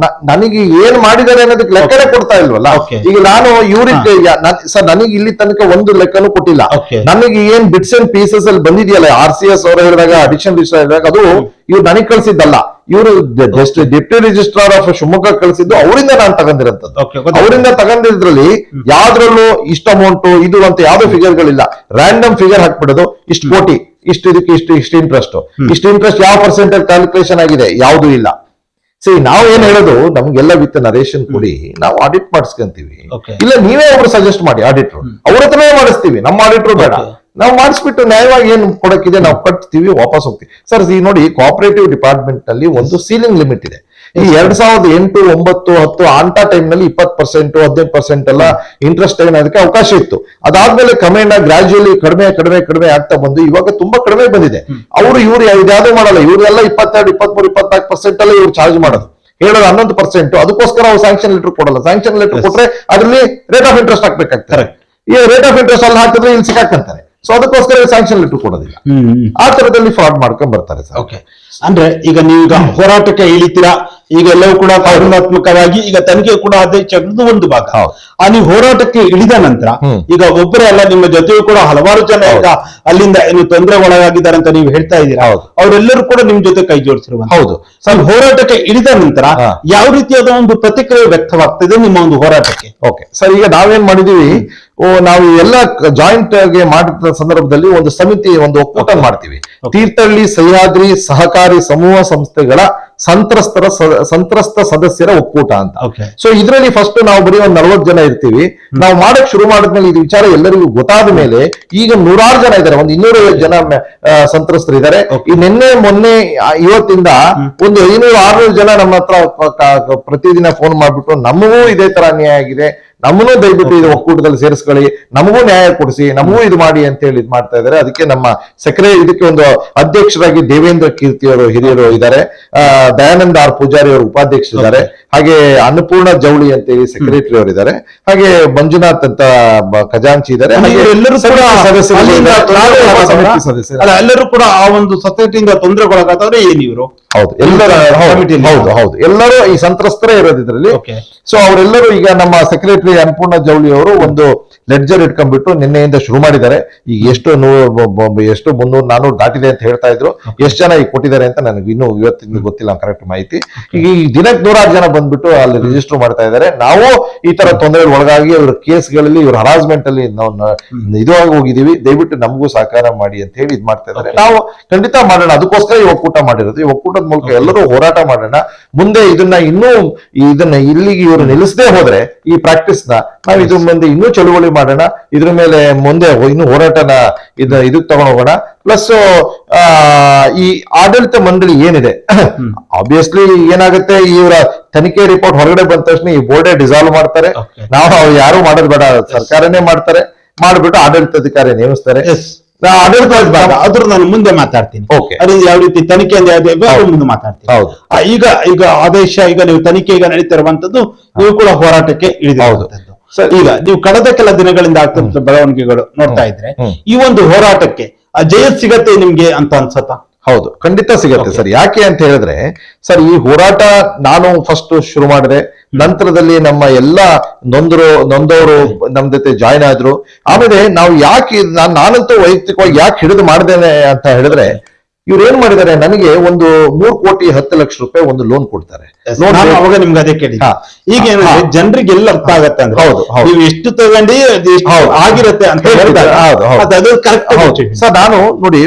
ನನಗೆ ಏನ್ ಮಾಡಿದ್ದಾರೆ ಅನ್ನೋದಕ್ಕೆ ಲೆಕ್ಕನೇ ಕೊಡ್ತಾ ಇಲ್ವಲ್ಲ. ಈಗ ನಾನು ಇವ್ರಿಗೆ ಸರ್ ನನಗೆ ಇಲ್ಲಿ ತನಕ ಒಂದು ಲೆಕ್ಕನೂ ಕೊಟ್ಟಿಲ್ಲ. ನನಗೆ ಏನ್ ಬಿಟ್ಸ್ ಅಂಡ್ ಪೀಸಸ್ ಅಲ್ಲಿ ಬಂದಿದೆಯಲ್ಲ, RCS ಅವರು ಹೇಳಿದಾಗ, ಅಡಿಷನ್ ರಿಜಿಸ್ಟ್ರಾರ್ ಹೇಳಿದಾಗ, ಅದು ಇವ್ರು ನನಗೆ ಕಳ್ಸಿದ್ದಲ್ಲ. ಇವರು ಡೆಪ್ಟಿ ರಿಜಿಸ್ಟ್ರಾರ್ ಆಫ್ ಶಿವಮೊಗ್ಗ ಕಳಿಸಿದ್ದು, ಅವರಿಂದ ನಾನು ತಗೊಂಡಿರಂತದ್ದು. ಅವರಿಂದ ತಗೊಂಡಿದ್ರಲ್ಲಿ ಯಾವ್ದ್ರಲ್ಲೂ ಇಷ್ಟ ಅಮೌಂಟ್ ಇದು ಅಂತ ಯಾವ್ದು ಫಿಗರ್ಗಳಿಲ್ಲ. ರ್ಯಾಂಡಮ್ ಫಿಗರ್ ಹಾಕ್ಬಿಡೋದು, ಇಷ್ಟು ಕೋಟಿ, ಇದಕ್ಕೆ ಇಷ್ಟು ಇಂಟ್ರೆಸ್ಟ್, ಇಷ್ಟು ಇಂಟ್ರೆಸ್ಟ್ ಯಾವ ಪರ್ಸೆಂಟೇಜ್ ಕ್ಯಾಲ್ಕುಲೇಷನ್ ಆಗಿದೆ, ಯಾವ್ದು ಇಲ್ಲ. ಸರಿ, ನಾವು ಏನ್ ಹೇಳೋದು, ನಮ್ಗೆಲ್ಲ ವಿತ್ ನರೇಶನ್ ಕೊಡಿ, ನಾವು ಆಡಿಟ್ ಮಾಡಿಸ್ಕೊಂತೀವಿ. ಇಲ್ಲ ನೀವೇ ಒಬ್ರು ಸಜೆಸ್ಟ್ ಮಾಡಿ ಆಡಿಟ್ರು, ಅವ್ರ ಹತ್ರನೇ ಮಾಡಿಸ್ತೀವಿ, ನಮ್ಮ ಆಡಿಟ್ರು ಬೇಡ. ನಾವು ಮಾಡಿಸ್ಬಿಟ್ಟು ನ್ಯಾಯವಾಗಿ ಏನ್ ಕೊಡಕ್ಕಿದೆ ನಾವು ಕಟ್ತೀವಿ, ವಾಪಸ್ ಹೋಗ್ತೀವಿ. ಸರ್ ಈಗ ನೋಡಿ, ಕೋಆಪರೇಟಿವ್ ಡಿಪಾರ್ಟ್ಮೆಂಟ್ ನಲ್ಲಿ ಒಂದು ಸೀಲಿಂಗ್ ಲಿಮಿಟ್ ಇದೆ. ಈ 2008, 9, 10 ಅಂತ ಟೈಮ್ ನಲ್ಲಿ 20%, 15% ಎಲ್ಲ ಇಂಟ್ರೆಸ್ಟ್ ಅದಕ್ಕೆ ಅವಕಾಶ ಇತ್ತು. ಅದಾದ್ಮೇಲೆ ಕ್ರಮೇಣ ಗ್ರಾಜುಯಲಿ ಕಡಿಮೆ ಕಡಿಮೆ ಕಡಿಮೆ ಆಗ್ತಾ ಬಂದು ಇವಾಗ ತುಂಬಾ ಕಡಿಮೆ ಬಂದಿದೆ. ಇವ್ರು ಇದ್ಯಾವುದೂ ಮಾಡಲ್ಲ, ಇವರೆಲ್ಲ 22, 23, 24% ಅಲ್ಲ ಇವ್ರು ಚಾರ್ಜ್ ಮಾಡೋದು, ಹೇಳೋದು 11%. ಅದಕ್ಕೋಸ್ಕರ ಅವ್ರು ಸ್ಯಾಂಕ್ಷನ್ ಲೆಟರ್ ಕೊಡಲ್ಲ. ಸ್ಯಾಂಕ್ಷನ್ ಲೆಟರ್ ಕೊಟ್ರೆ ಅದರಲ್ಲಿ ರೇಟ್ ಆಫ್ ಇಂಟ್ರೆಸ್ಟ್ ಹಾಕ್ಬೇಕಾಗ್ತದೆ. ಈ ರೇಟ್ ಆಫ್ ಇಂಟ್ರೆಸ್ಟ್ ಅಲ್ಲಿ ಹಾಕಿದ್ರೆ ಇಲ್ಲಿ ಸಿಕ್ಕಾಕಂತಾರೆ. ಸೊ ಅದಕ್ಕೋಸ್ಕರ ಸ್ಯಾಂಕ್ಷನ್ ಲೆಟರ್ ಕೊಡೋದಿಲ್ಲ. ಆ ತರದಲ್ಲಿ ಫ್ರಾಡ್ ಮಾಡ್ಕೊಂಡ್ ಬರ್ತಾರೆ ಸರ್. ಓಕೆ, ಅಂದ್ರೆ ಈಗ ನೀವೀಗ ಹೋರಾಟಕ್ಕೆ ಇಳಿತೀರಾ, ಈಗ ಎಲ್ಲವೂ ಕೂಡ ಕಾನೂನಾತ್ಮಕವಾಗಿ ಈಗ ತನಿಖೆ ಕೂಡ ಆದೇಶದ್ದು ಒಂದು ಭಾಗ. ನೀವು ಹೋರಾಟಕ್ಕೆ ಇಳಿದ ನಂತರ ಈಗ ಒಬ್ಬರೇ ಅಲ್ಲ, ನಿಮ್ಮ ಜೊತೆಯೂ ಕೂಡ ಹಲವಾರು ಜನ ಈಗ ಅಲ್ಲಿಂದ ಏನು ತೊಂದರೆ ಒಳಗಾಗಿದ್ದಾರೆ ಅಂತ ನೀವು ಹೇಳ್ತಾ ಇದ್ದೀರಾ. ಅವರೆಲ್ಲರೂ ಕೂಡ ನಿಮ್ ಜೊತೆ ಕೈ ಜೋಡಿಸಿರುವ. ಹೌದು ಸರ್, ಹೋರಾಟಕ್ಕೆ ಇಳಿದ ನಂತರ ಯಾವ ರೀತಿಯಾದ ಒಂದು ಪ್ರತಿಕ್ರಿಯೆ ವ್ಯಕ್ತವಾಗ್ತದೆ ನಿಮ್ಮ ಒಂದು ಹೋರಾಟಕ್ಕೆ? ಓಕೆ ಸರ್, ಈಗ ನಾವೇನ್ ಮಾಡಿದೀವಿ, ನಾವು ಎಲ್ಲ ಜಾಯಿಂಟ್ ಗೆ ಮಾಡಿದ ಸಂದರ್ಭದಲ್ಲಿ ಒಂದು ಸಮಿತಿ, ಒಂದು ಒಕ್ಕೂಟ ಮಾಡ್ತೀವಿ. ತೀರ್ಥಹಳ್ಳಿ ಸಹ್ಯಾದ್ರಿ ಸಹಕಾರಿ ಸಮೂಹ ಸಂಸ್ಥೆಗಳ ಸಂತ್ರಸ್ತ ಸದಸ್ಯರ ಒಕ್ಕೂಟ ಅಂತ. ಸೊ ಇದರಲ್ಲಿ ಫಸ್ಟ್ ನಾವು ಬರೀ ಒಂದು 40 ಜನ ಇರ್ತೀವಿ. ನಾವು ಮಾಡಕ್ ಶುರು ಮಾಡಿದ್ಮೇಲೆ ಇದು ವಿಚಾರ ಎಲ್ಲರಿಗೂ ಗೊತ್ತಾದ ಮೇಲೆ ಈಗ 100 ಜನ ಇದ್ದಾರೆ, ಒಂದು 250 ಜನ ಸಂತ್ರಸ್ತರಿದ್ದಾರೆ. ಈ ನಿನ್ನೆ ಮೊನ್ನೆ ಇವತ್ತಿಂದ ಒಂದು 500-600 ಜನ ನಮ್ಮ ಹತ್ರ ಪ್ರತಿದಿನ ಫೋನ್ ಮಾಡ್ಬಿಟ್ಟು ನಮಗೂ ಇದೇ ತರ ಅನ್ಯಾಯ ಆಗಿದೆ, ನಮ್ಮನ್ನು ದಯವಿಟ್ಟು ಇದು ಒಕ್ಕೂಟದಲ್ಲಿ ಸೇರಿಸ್ಕೊಳ್ಳಿ, ನಮಗೂ ನ್ಯಾಯ ಕೊಡಿಸಿ, ನಮಗೂ ಇದು ಮಾಡಿ ಅಂತ ಹೇಳಿ ಇದು ಮಾಡ್ತಾ ಇದ್ದಾರೆ. ಅದಕ್ಕೆ ನಮ್ಮ ಇದಕ್ಕೆ ಒಂದು ಅಧ್ಯಕ್ಷರಾಗಿ ದೇವೇಂದ್ರ ಕೀರ್ತಿ ಅವರು ಹಿರಿಯರು ಇದ್ದಾರೆ, ದಯಾನಂದ ಆರ್ ಪೂಜಾರಿ ಅವರು ಉಪಾಧ್ಯಕ್ಷರಿದ್ದಾರೆ, ಹಾಗೆ ಅನ್ನಪೂರ್ಣ ಜವಳಿ ಅಂತ ಹೇಳಿ ಸೆಕ್ರೆಟರಿ ಅವರು ಇದ್ದಾರೆ, ಹಾಗೆ ಮಂಜುನಾಥ್ ಅಂತ ಖಜಾಂಚಿ ಇದ್ದಾರೆ. ಎಲ್ಲರೂ ಕೂಡ ಆ ಒಂದು ಸೊಸೈಟಿಯಿಂದ ತೊಂದರೆಗೊಳಗಾದವ್ರೆ ಏನಿವರು? ಹೌದು, ಎಲ್ಲರೂ ಈ ಸಂತ್ರಸ್ತರೇ ಇರೋದು ಇದರಲ್ಲಿ. ಸೊ ಅವರೆಲ್ಲರೂ ಈಗ ನಮ್ಮ ಸೆಕ್ರೆಟರಿ ಅನ್ನಪೂರ್ಣ ಜವಳಿ ಅವರು ಒಂದು ಲೆಡ್ಜರ್ ಇಟ್ಕೊಂಡ್ಬಿಟ್ಟು ನಿನ್ನೆಯಿಂದ ಶುರು ಮಾಡಿದ್ದಾರೆ. ಈಗ ಎಷ್ಟು 300-400 ದಾಟಿದೆ ಅಂತ ಹೇಳ್ತಾ ಇದ್ರು. ಎಷ್ಟು ಜನ ಈಗ ಕೊಟ್ಟಿದ್ದಾರೆ ಅಂತ ನನಗೆ ಇನ್ನೂ ಇವತ್ತಿನ ಗೊತ್ತಿಲ್ಲ ಕರೆಕ್ಟ್ ಮಾಹಿತಿ. ಈಗ ಈ ದಿನಕ್ಕೆ 100 ಜನ ಬಂದ್ಬಿಟ್ಟು ಅಲ್ಲಿ ರಿಜಿಸ್ಟರ್ ಮಾಡ್ತಾ ಇದ್ದಾರೆ. ನಾವು ಈ ತರ ತೊಂದರೆ ಒಳಗಾಗಿ ಇವ್ರ ಕೇಸ್ಗಳಲ್ಲಿ, ಇವ್ರ ಹರಾಸ್ಮೆಂಟ್ ಅಲ್ಲಿ ನಾವು ಇದುವಾಗಿ ಹೋಗಿದೀವಿ, ದಯವಿಟ್ಟು ನಮಗೂ ಸಹಕಾರ ಮಾಡಿ ಅಂತ ಹೇಳಿ ಇದ್ ಮಾಡ್ತಾ ಇದ್ದಾರೆ. ನಾವು ಖಂಡಿತ ಮಾಡೋಣ, ಅದಕ್ಕೋಸ್ಕರ ಈ ಒಕ್ಕೂಟ ಮಾಡಿರೋದು. ಈ ಒಕ್ಕೂಟದ ಮೂಲಕ ಎಲ್ಲರೂ ಹೋರಾಟ ಮಾಡೋಣ. ಮುಂದೆ ಇದನ್ನ ಇಲ್ಲಿಗೆ ಇವರು ನಿಲ್ಲಿಸದೇ ಹೋದ್ರೆ ಈ ಪ್ರಾಕ್ಟೀಸ್ ನಾವು ಇದ್ರ ಮುಂದೆ ಇನ್ನೂ ಚಳುವಳಿ ಮಾಡೋಣ. ಇದ್ರ ಮೇಲೆ ಮುಂದೆ ಇನ್ನು ಹೋರಾಟನ ಇದಕ್ಕೆ ತಗೊಂಡು ಹೋಗೋಣ. ಪ್ಲಸ್ ಈ ಆಡಳಿತ ಮಂಡಳಿ ಏನಿದೆ, ಆಬ್ವಿಯಸ್ಲಿ ಏನಾಗುತ್ತೆ, ಇವರ ತನಿಖೆ ರಿಪೋರ್ಟ್ ಹೊರಗಡೆ ಬಂದ ತಕ್ಷಣ ಈ ಬೋರ್ಡೇ ಡಿಸಾಲ್ವ್ ಮಾಡ್ತಾರೆ. ನಾವು ಯಾರು ಮಾಡೋದು ಬೇಡ, ಸರ್ಕಾರನೇ ಮಾಡ್ತಾರೆ. ಮಾಡ್ಬಿಟ್ಟು ಆಡಳಿತಾಧಿಕಾರಿ ನೇಮಿಸ್ತಾರೆ. ಅದ್ರ ನಾನು ಮುಂದೆ ಮಾತಾಡ್ತೀನಿ. ಯಾವ ರೀತಿ ತನಿಖೆ ಮುಂದೆ ಮಾತಾಡ್ತೀನಿ. ಈಗ ಆದೇಶ, ಈಗ ನೀವು ತನಿಖೆ ಈಗ ನಡೀತಿರುವಂತದ್ದು, ನೀವು ಕೂಡ ಹೋರಾಟಕ್ಕೆ ಇಳಿದಿರುವಂತದ್ದು. ಈಗ ನೀವು ಕಳೆದ ಕೆಲ ದಿನಗಳಿಂದ ಆಗ್ತಿರುವ ಬೆಳವಣಿಗೆಗಳು ನೋಡ್ತಾ ಇದ್ರೆ ಈ ಒಂದು ಹೋರಾಟಕ್ಕೆ ಜಯ ಸಿಗತ್ತೆ ನಿಮ್ಗೆ ಅಂತ ಅನ್ಸತ್ತಾ? ಹೌದು, ಖಂಡಿತ ಸಿಗತ್ತೆ ಸರ್. ಯಾಕೆ ಅಂತ ಹೇಳಿದ್ರೆ ಸರ್, ಈ ಹೋರಾಟ ನಾನು ಫಸ್ಟ್ ಶುರು ಮಾಡಿದೆ, ನಂತರದಲ್ಲಿ ನಮ್ಮ ಎಲ್ಲ ನೊಂದವರು ನಮ್ ಜೊತೆ ಜಾಯ್ನ್ ಆದ್ರು. ಆಮೇಲೆ ನಾವು ಯಾಕೆ ನಾನಂತೂ ವೈಯಕ್ತಿಕವಾಗಿ ಯಾಕೆ ಹಿಡಿದು ಮಾಡಿದ್ದೇನೆ ಅಂತ ಹೇಳಿದ್ರೆ, ಇವ್ರು ಏನ್ ಮಾಡಿದ್ದಾರೆ, ನನಗೆ ಒಂದು 3 ಕೋಟಿ 10 ಲಕ್ಷ ರೂಪಾಯಿ ಒಂದು ಲೋನ್ ಕೊಡ್ತಾರೆ. ಅವಾಗ ನಿಮ್ಗೆ ಅದೇ ಕೇಳಿ, ಈಗ ಜನರಿಗೆ ಎಲ್ಲ ಅರ್ಥ ಆಗತ್ತೆ ಅಂದ್ರೆ, ನೀವು ಎಷ್ಟು ತಗೊಂಡಿ ಆಗಿರತ್ತೆ ಅಂತ ಹೇಳ್ತಾರೆ. ಸರ್, ನಾನು ನೋಡಿ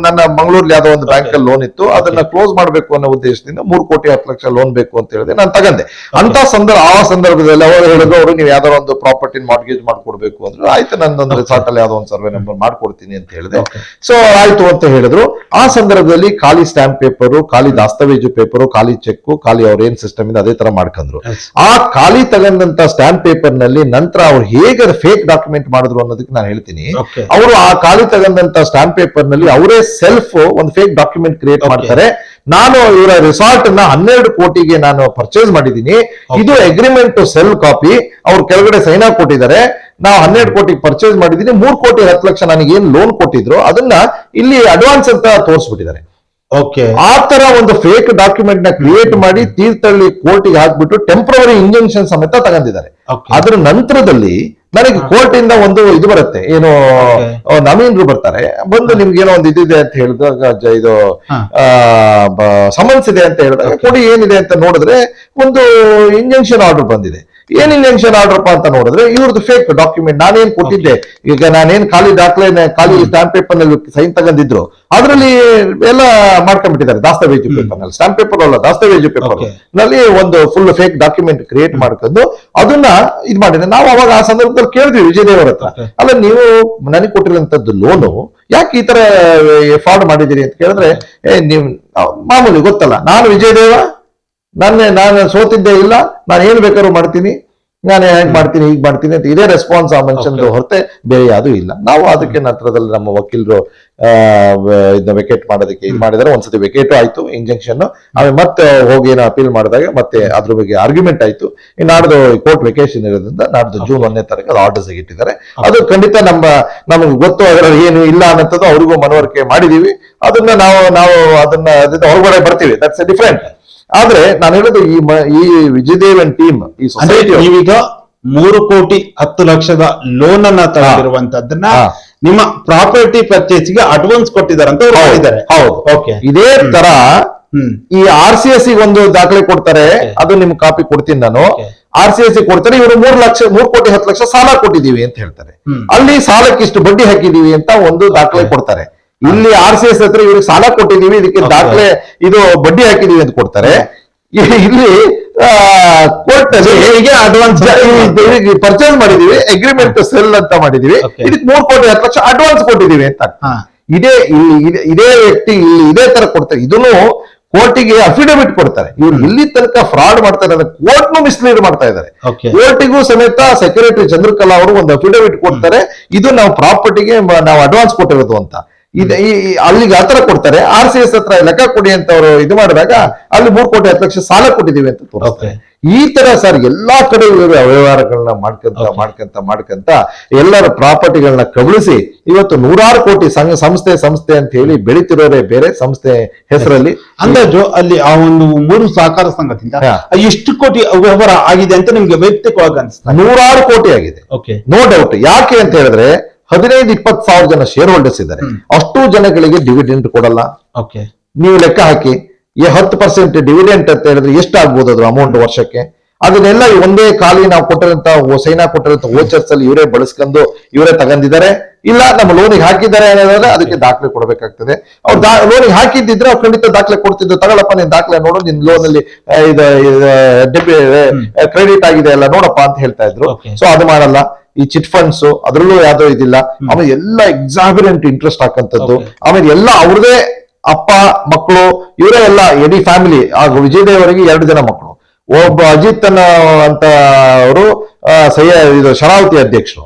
ನನ್ನ ಮಂಗಳೂರಲ್ಲಿ ಯಾವ್ದೋ ಒಂದು ಬ್ಯಾಂಕ್ ಅಲ್ಲಿ ಲೋನ್ ಇತ್ತು, ಅದನ್ನ ಕ್ಲೋಸ್ ಮಾಡ್ಬೇಕು ಅನ್ನೋ ಉದ್ದೇಶದಿಂದ 3 ಕೋಟಿ 10 ಲಕ್ಷ ಲೋನ್ ಬೇಕು ಅಂತ ಹೇಳಿದೆ. ನಾನು ತಗಂದೆ. ಆ ಸಂದರ್ಭದಲ್ಲಿ ಅವರು ಹೇಳಿದ್ರು, ಅವರು ನೀವು ಯಾವ್ದಾದ್ರು ಒಂದು ಪ್ರಾಪರ್ಟಿ ಮಾರ್ಗೇಜ್ ಮಾಡ್ಕೊಡ್ಬೇಕು ಅಂದ್ರೆ, ಆಯ್ತು ನಂದೊಂದು ರೆಸಾರ್ಟ್ ಅಲ್ಲಿ ಯಾವ್ದೋ ಒಂದು ಸರ್ವೆ ನಂಬರ್ ಮಾಡ್ಕೊಡ್ತೀನಿ ಅಂತ ಹೇಳಿದೆ. ಸೊ ಆಯ್ತು ಅಂತ ಹೇಳಿದ್ರು. ಆ ಸಂದರ್ಭದಲ್ಲಿ ಖಾಲಿ ಸ್ಟಾಂಪ್ ಪೇಪರು, ಖಾಲಿ ದಾಸ್ತಾವೇಜು ಪೇಪರು, ಖಾಲಿ ಚೆಕ್, ಖಾಲಿ ಅವ್ರ ಏನ್ ಸಿಸ್ಟಮ್ ಇದೆ ಅದೇ ತರ ಮಾಡ್ಕೊಂಡ್ರು. ಆ ಖಾಲಿ ತಗೊಂಡಂತ ಸ್ಟಾಂಪ್ ಪೇಪರ್ ನಲ್ಲಿ ನಂತರ ಅವ್ರು ಹೇಗೆ ಫೇಕ್ ಡಾಕ್ಯುಮೆಂಟ್ ಮಾಡಿದ್ರು ಅನ್ನೋದಕ್ಕೆ ನಾನು ಹೇಳ್ತೀನಿ. ಅವರು ಆ ಖಾಲಿ ತಗೊಂಡಂತ ಸ್ಟಾಂಪ್ ಪೇಪರ್ ನಲ್ಲಿ ಅವರೇ ಸೆಲ್ಫ್ ಒಂದು ಫೇಕ್ ಡಾಕ್ಯುಮೆಂಟ್ ಕ್ರಿಯೇಟ್ ಮಾಡ್ತಾರೆ. ನಾನು ಇವರ ರಿಸಾರ್ಟ್ ನ 12 ಕೋಟಿಗೆ ನಾನು ಪರ್ಚೇಸ್ ಮಾಡಿದ್ದೀನಿ, ಇದು ಅಗ್ರಿಮೆಂಟ್ ಟು ಸೆಲ್ ಕಾಪಿ, ಅವ್ರು ಕೆಳಗಡೆ ಸೈನ್ ಆಗಿ ಕೊಟ್ಟಿದ್ದಾರೆ. ನಾವು 12 ಕೋಟಿ ಪರ್ಚೇಸ್ ಮಾಡಿದೀನಿ, 3 ಕೋಟಿ 10 ಲಕ್ಷ ನನಗೆ ಏನ್ ಲೋನ್ ಕೊಟ್ಟಿದ್ರು ಅದನ್ನ ಇಲ್ಲಿ ಅಡ್ವಾನ್ಸ್ ಅಂತ ತೋರಿಸ್ಬಿಟ್ಟಿದ್ದಾರೆ. ಆ ತರ ಒಂದು ಫೇಕ್ ಡಾಕ್ಯುಮೆಂಟ್ ನ ಕ್ರಿಯೇಟ್ ಮಾಡಿ ತೀರ್ಥಹಳ್ಳಿ ಕೋರ್ಟಿಗೆ ಹಾಕ್ಬಿಟ್ಟು ಟೆಂಪ್ರವರಿ ಇಂಜೆಕ್ಷನ್ ಸಮೇತ ತಗೊಂಡಿದ್ದಾರೆ. ಅದ್ರ ನಂತರದಲ್ಲಿ ನನಗೆ ಕೋರ್ಟ್ ಇಂದ ಒಂದು ಇದು ಬರುತ್ತೆ, ಏನು ನವೀನರು ಬರ್ತಾರೆ, ಬಂದು ನಿಮ್ಗೆ ಏನೋ ಒಂದು ಇದಿದೆ ಅಂತ ಹೇಳಿದಾಗ, ಇದು ಸಮನ್ಸ್ ಇದೆ ಅಂತ ಹೇಳಿದಾಗ, ಕೊಡಿ ಏನಿದೆ ಅಂತ ನೋಡಿದ್ರೆ ಒಂದು ಇಂಜೆಕ್ಷನ್ ಆರ್ಡರ್ ಬಂದಿದೆ. ಏನ್ ಇಂಜೆಕ್ಷನ್ ಆರ್ಡರ್ಪ್ಪ ಅಂತ ನೋಡಿದ್ರೆ ಇವ್ರದ್ದು ಫೇಕ್ ಡಾಕ್ಯುಮೆಂಟ್. ನಾನೇನ್ ಕೊಟ್ಟಿದ್ದೆ, ಈಗ ನಾನೇನ್ ಖಾಲಿ ದಾಖಲೆ, ಖಾಲಿ ಸ್ಟಾಂಪ್ ಪೇಪರ್ ನಲ್ಲಿ ಸೈನ್ ತಗೊಂಡಿದ್ರು, ಅದರಲ್ಲಿ ಎಲ್ಲ ಮಾಡ್ಕೊಂಡ್ಬಿಟ್ಟಿದ್ದಾರೆ. ದಾಸ್ತಾವೇಜು ಪೇಪರ್ ನಲ್ಲಿ, ಸ್ಟಾಂಪ್ ಪೇಪರ್ ಅಲ್ಲ, ದಾಸ್ತಾವೇಜು ಪೇಪರ್ ನಲ್ಲಿ ಒಂದು ಫುಲ್ ಫೇಕ್ ಡಾಕ್ಯುಮೆಂಟ್ ಕ್ರಿಯೇಟ್ ಮಾಡ್ಕೊಂಡು ಅದನ್ನ ಇದ್ ಮಾಡಿದ್ರೆ, ನಾವು ಅವಾಗ ಆ ಸಂದರ್ಭದಲ್ಲಿ ಕೇಳಿದ್ವಿ ವಿಜಯದೇವರ ಹತ್ರ, ಅಲ್ಲ ನೀವು ನನಗೆ ಕೊಟ್ಟಿರುವಂತದ್ದು ಲೋನು ಯಾಕೆ ಈ ತರ ಫ್ರಾಡ್ ಮಾಡಿದ್ದೀರಿ ಅಂತ ಕೇಳಿದ್ರೆ, ನೀವು ಮಾಮೂಲಿ ಗೊತ್ತಲ್ಲ, ನಾನು ವಿಜಯದೇವ ನಾನು ಸೋತಿದ್ದೇ ಇಲ್ಲ, ನಾನು ಏನ್ ಬೇಕಾದ್ರೂ ಮಾಡ್ತೀನಿ, ನಾನು ಹೇಗ್ ಮಾಡ್ತೀನಿ ಹೀಗ್ ಮಾಡ್ತೀನಿ ಅಂತ ಇದೇ ರೆಸ್ಪಾನ್ಸ್ ಆ ಮನುಷ್ಯನದು ಹೊರತೆ ಬೇರೆ ಯಾವುದು ಇಲ್ಲ. ನಾವು ಅದಕ್ಕೆ ನಂತರದಲ್ಲಿ ನಮ್ಮ ವಕೀಲರು ಇದನ್ನ ವೆಕೇಟ್ ಮಾಡೋದಕ್ಕೆ ಇದು ಮಾಡಿದಾರೆ. ಒಂದ್ಸತಿ ವೆಕೇಟ್ ಆಯ್ತು ಇಂಜೆಕ್ಷನ್, ಆಮೇಲೆ ಮತ್ತೆ ಹೋಗಿ ಏನೋ ಅಪೀಲ್ ಮಾಡಿದಾಗ ಮತ್ತೆ ಅದ್ರ ಬಗ್ಗೆ ಆರ್ಗ್ಯುಮೆಂಟ್ ಆಯ್ತು. ನಾಡ್ದು ಕೋರ್ಟ್ ವೆಕೇಶನ್ ಇರೋದ್ರಿಂದ ನಾಡ್ದು ಜೂನ್ 1ನೇ ತಾರೀಕು ಅದು ಆರ್ಡರ್ಸ್ ಇಟ್ಟಿದ್ದಾರೆ. ಅದು ಖಂಡಿತ ನಮಗೆ ಗೊತ್ತು ಅದರ ಏನು ಇಲ್ಲ ಅನ್ನೋದು ಅವ್ರಿಗೂ ಮನವರಿಕೆ ಮಾಡಿದೀವಿ. ಅದನ್ನ ನಾವು ಅದನ್ನ ಹೊರಗಡೆ ಬರ್ತೀವಿ, ದಟ್ಸ್ ಡಿಫರೆಂಟ್. ಆದ್ರೆ ನಾನು ಹೇಳೋದು ಈ ವಿಜಯದೇವನ್ ಟೀಮ್ ಈ ಸೊಸೈಟಿ ನೀವೀಗ 3,10,00,000 ಲೋನ್ ಅನ್ನ ತಗೊಂಡಿರುವಂತದ್ದನ್ನ ನಿಮ್ಮ ಪ್ರಾಪರ್ಟಿ ಪರ್ಚೇಸ್ಗೆ ಅಡ್ವಾನ್ಸ್ ಕೊಟ್ಟಿದ್ದಾರೆ ಅಂತ ಹೇಳಿದ್ದಾರೆ. ಹೌದು, ಓಕೆ. ಇದೇ ತರ ಈ RCS ಒಂದು ದಾಖಲೆ ಕೊಡ್ತಾರೆ, ಅದು ನಿಮ್ಗೆ ಕಾಪಿ ಕೊಡ್ತೀನಿ ನಾನು. RCS ಕೊಡ್ತಾರೆ, ಇವರು 3,10,00,000 ಸಾಲ ಕೊಟ್ಟಿದೀವಿ ಅಂತ ಹೇಳ್ತಾರೆ. ಅಲ್ಲಿ ಸಾಲಕ್ಕೆ ಇಷ್ಟು ಬಡ್ಡಿ ಹಾಕಿದೀವಿ ಅಂತ ಒಂದು ದಾಖಲೆ ಕೊಡ್ತಾರೆ. ಇಲ್ಲಿ RCS ಹತ್ರ ಇವ್ರಿಗೆ ಸಾಲ ಕೊಟ್ಟಿದೀವಿ, ಇದಕ್ಕೆ ದಾಖಲೆ ಇದು ಬಡ್ಡಿ ಹಾಕಿದೀವಿ ಅಂತ ಕೊಡ್ತಾರೆ. ಇಲ್ಲಿ ಕೋರ್ಟ್ ಅಡ್ವಾನ್ಸ್ ಪರ್ಚೇಸ್ ಮಾಡಿದೀವಿ, ಅಗ್ರಿಮೆಂಟ್ ಸೆಲ್ ಅಂತ ಮಾಡಿದೀವಿ, ಇದಕ್ಕೆ 3,10,00,000 ಅಡ್ವಾನ್ಸ್ ಕೊಟ್ಟಿದೀವಿ ಅಂತ. ಇದೇ ವ್ಯಕ್ತಿ ಇಲ್ಲಿ ಇದೇ ತರ ಕೊಡ್ತಾರೆ. ಇದನ್ನು ಕೋರ್ಟಿಗೆ ಅಫಿಡವಿಟ್ ಕೊಡ್ತಾರೆ. ಇವ್ರು ಇಲ್ಲಿ ತನಕ ಫ್ರಾಡ್ ಮಾಡ್ತಾರೆ ಅಂದ್ರೆ ಕೋರ್ಟ್ನು ಮಿಸ್ಲೀಡ್ ಮಾಡ್ತಾ ಇದ್ದಾರೆ. ಕೋರ್ಟಿಗೂ ಸಮೇತ ಸೆಕ್ರೆಟರಿ ಚಂದ್ರಕಲಾ ಅವರು ಒಂದು ಅಫಿಡವಿಟ್ ಕೊಡ್ತಾರೆ, ಇದು ನಾವು ಪ್ರಾಪರ್ಟಿಗೆ ನಾವು ಅಡ್ವಾನ್ಸ್ ಕೊಟ್ಟಿರೋದು ಅಂತ. ಅಲ್ಲಿಗೆ ಆತರ ಕೊಡ್ತಾರೆ. RCS ಹತ್ರ ಲೆಕ್ಕ ಕೊಡಿ ಅಂತ ಅವರು ಇದು ಮಾಡಿದಾಗ ಅಲ್ಲಿ 3,10,00,000 ಸಾಲ ಕೊಟ್ಟಿದೀವಿ ಅಂತ ತೋರಿಸ್ತಾರೆ. ಈ ತರ ಸರ್ ಎಲ್ಲಾ ಕಡೆ ಇವರು ಅವ್ಯವಹಾರಗಳನ್ನ ಮಾಡ್ಕಂತ ಎಲ್ಲರ ಪ್ರಾಪರ್ಟಿಗಳನ್ನ ಕಬಳಿಸಿ ಇವತ್ತು 100 ಕೋಟಿ ಸಂಸ್ಥೆ ಅಂತ ಹೇಳಿ ಬೆಳಿತಿರೋರೇ ಬೇರೆ ಸಂಸ್ಥೆ ಹೆಸರಲ್ಲಿ. ಅಂದಾಜು ಅಲ್ಲಿ ಆ ಒಂದು 3 ಸಹಕಾರ ಸಂಘದಿಂದ ಎಷ್ಟು ಕೋಟಿ ವ್ಯವಹಾರ ಆಗಿದೆ ಅಂತ ನಿಮ್ಗೆ ವೈಯಕ್ತಿಕವಾಗಿ ಅನಿಸ್ತಾ? 100 ಕೋಟಿ ಆಗಿದೆ, ನೋ ಡೌಟ್. ಯಾಕೆ ಅಂತ ಹೇಳಿದ್ರೆ 15-20 ಸಾವಿರ ಜನ ಶೇರ್ ಹೋಲ್ಡರ್ಸ್ ಇದ್ದಾರೆ. ಅಷ್ಟು ಜನಗಳಿಗೆ ಡಿವಿಡೆಂಡ್ ಕೊಡಲ್ಲ. ನೀವು ಲೆಕ್ಕ ಹಾಕಿ 10% ಡಿವಿಡೆಂಟ್ ಅಂತ ಹೇಳಿದ್ರೆ ಎಷ್ಟು ಆಗ್ಬೋದು ಅದ್ರ ಅಮೌಂಟ್ ವರ್ಷಕ್ಕೆ? ಅದನ್ನೆಲ್ಲ ಒಂದೇ ಖಾಲಿ ನಾವು ಕೊಟ್ಟಿರಂತ ಸೈನಾ ಕೊಟ್ಟಿರಂತ ವೋಚರ್ಸ್ ಅಲ್ಲಿ ಇವರೇ ಬಳಸ್ಕೊಂಡು ಇವರೇ ತಗೊಂಡಿದ್ದಾರೆ. ಇಲ್ಲ ನಮ್ಮ ಲೋನಿಗೆ ಹಾಕಿದ್ದಾರೆ ಅನ್ನೋದಾದ್ರೆ ಅದಕ್ಕೆ ದಾಖಲೆ ಕೊಡಬೇಕಾಗ್ತದೆ. ಅವ್ರು ಲೋನಿಗೆ ಹಾಕಿದ್ದಿದ್ರೆ ಅವ್ರು ಖಂಡಿತ ದಾಖಲೆ ಕೊಡ್ತಿದ್ರು. ತಗೊಳಪ್ಪ ನಿನ್ ದಾಖಲೆ ನೋಡು, ನಿನ್ ಲೋನ್ ಅಲ್ಲಿ ಕ್ರೆಡಿಟ್ ಆಗಿದೆ ಎಲ್ಲ ನೋಡಪ್ಪ ಅಂತ ಹೇಳ್ತಾ ಇದ್ರು. ಸೊ ಅದು ಮಾಡಲ್ಲ. ಈ ಚಿಟ್ ಫಂಡ್ಸ್ ಅದ್ರಲ್ಲೂ ಯಾವ್ದೋ ಇದಿಲ್ಲ. ಆಮೇಲೆ ಎಲ್ಲ ಎಕ್ಸಾಬಿರೆಂಟ್ ಇಂಟ್ರೆಸ್ಟ್ ಹಾಕಂತದ್ದು. ಆಮೇಲೆ ಎಲ್ಲ ಅವ್ರದೇ ಅಪ್ಪ ಮಕ್ಕಳು ಇವರೇ ಎಲ್ಲ ಇಡೀ ಫ್ಯಾಮಿಲಿ. ವಿಜಯದೇವ್ ಅವರಿಗೆ 2 ಜನ ಮಕ್ಕಳು. ಒಬ್ಬ ಅಜಿತ್ ಅಂತ ಅವರು ಇದು ಶರಾವತಿ ಅಧ್ಯಕ್ಷರು.